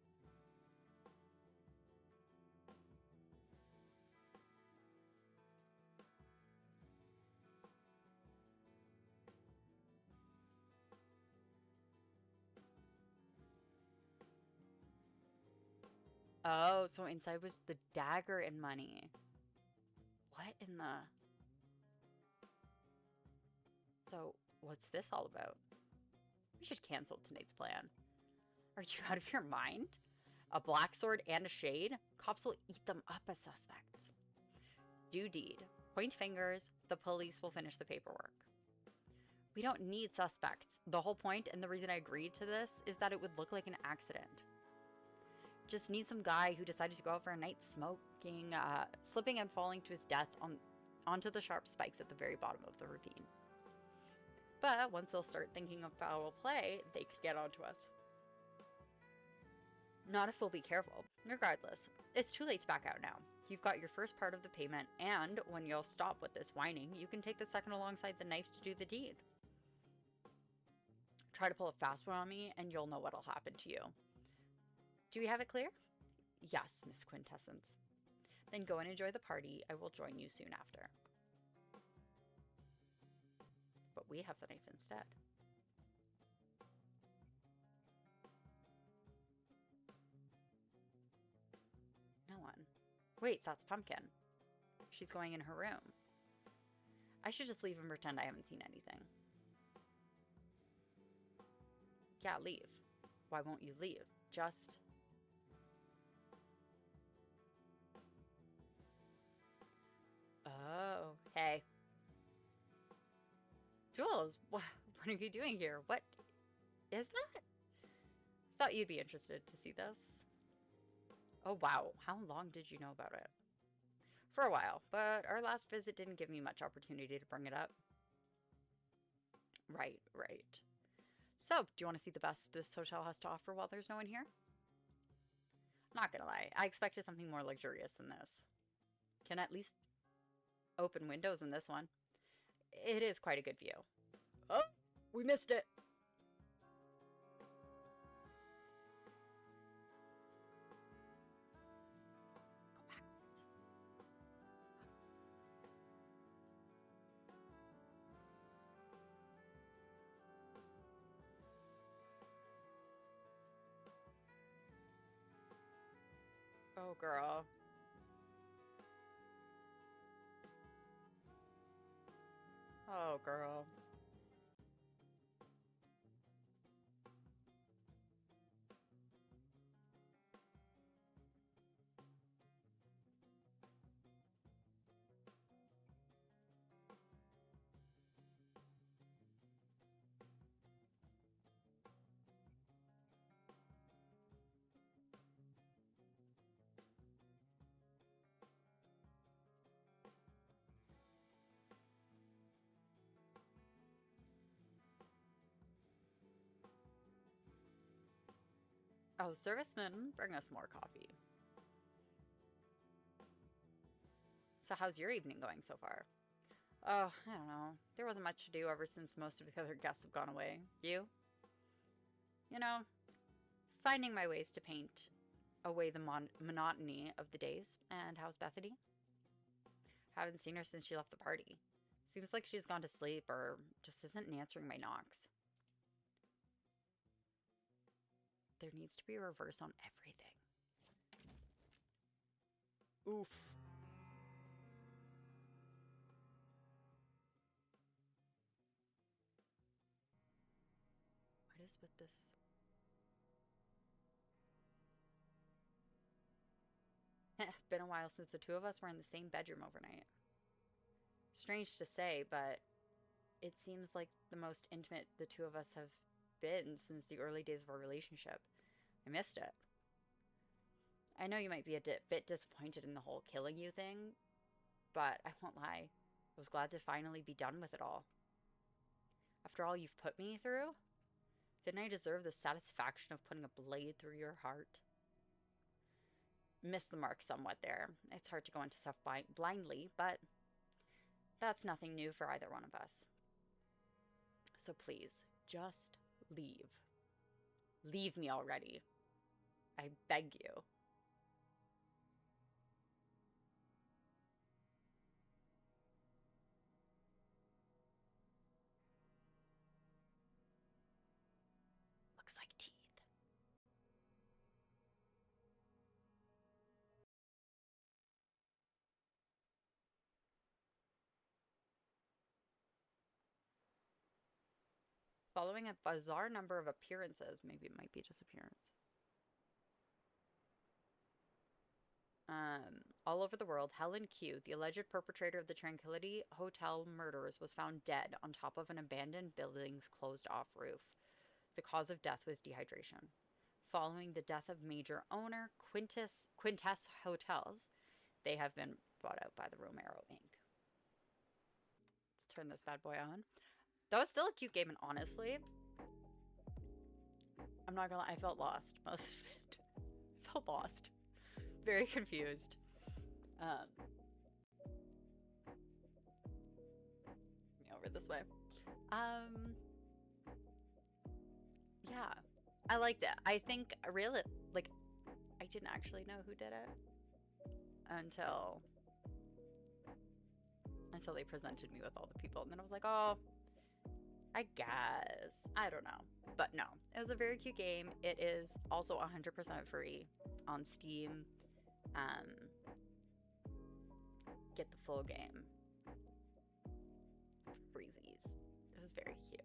Oh, so inside was the dagger and money. What in the... So, what's this all about? We should cancel tonight's plan. Are you out of your mind? A black sword and a shade? Cops will eat them up as suspects. Do deed. Point fingers. The police will finish the paperwork. We don't need suspects. The whole point and the reason I agreed to this is that it would look like an accident. Just need some guy who decided to go out for a night smoking, slipping and falling to his death onto the sharp spikes at the very bottom of the ravine. But once they'll start thinking of foul play, they could get onto us. Not if we'll be careful. Regardless, it's too late to back out now. You've got your first part of the payment, and when you'll stop with this whining, you can take the second alongside the knife to do the deed. Try to pull a fast one on me, and you'll know what'll happen to you. Do we have it clear? Yes, Miss Quintessence. Then go and enjoy the party. I will join you soon after. But we have the knife instead. No one. Wait, that's Pumpkin. She's going in her room. I should just leave and pretend I haven't seen anything. Yeah, leave. Why won't you leave? Just... Oh, hey. Jules, what are you doing here? What is that? Thought you'd be interested to see this. Oh, wow. How long did you know about it? For a while, but our last visit didn't give me much opportunity to bring it up. Right. So, do you want to see the best this hotel has to offer while there's no one here? Not gonna lie, I expected something more luxurious than this. Can at least open windows in this one. it is quite a good view. Oh, we missed it. Go backwards. Oh, girl. Oh, girl. Oh, serviceman, bring us more coffee. So how's your evening going so far? Oh, I don't know. There wasn't much to do ever since most of the other guests have gone away. You? You know, finding my ways to paint away the monotony of the days. And how's Bethany? Haven't seen her since she left the party. Seems like she's gone to sleep or just isn't answering my knocks. There needs to be a reverse on everything. Oof. What is with this? Been a while since the two of us were in the same bedroom overnight. Strange to say, but it seems like the most intimate the two of us have been since the early days of our relationship. I missed it. I know you might be a bit disappointed in the whole killing you thing, but I won't lie. I was glad to finally be done with it all. After all you've put me through, didn't I deserve the satisfaction of putting a blade through your heart? Missed the mark somewhat there. It's hard to go into stuff blindly, but that's nothing new for either one of us. So please, just leave. Leave me already. I beg you. Looks like teeth. Following a bizarre number of appearances, maybe it might be disappearance. All over the world, Helen Q, the alleged perpetrator of the Tranquility Hotel murders, was found dead on top of an abandoned building's closed-off roof. The cause of death was dehydration. Following the death of major owner Quintess Hotels, they have been bought out by the Romero Inc. Let's turn this bad boy on. That was still a cute game, and honestly, I'm not gonna lie, I felt lost most of it. I felt lost. Very confused. Me over this way. Um, yeah, I liked it. I think really, like, I didn't actually know who did it until they presented me with all the people, and then I was like, oh, I guess. I don't know. But no, it was a very cute game. It is also 100% free on Steam. Um, get the full game for freezies. It was very cute.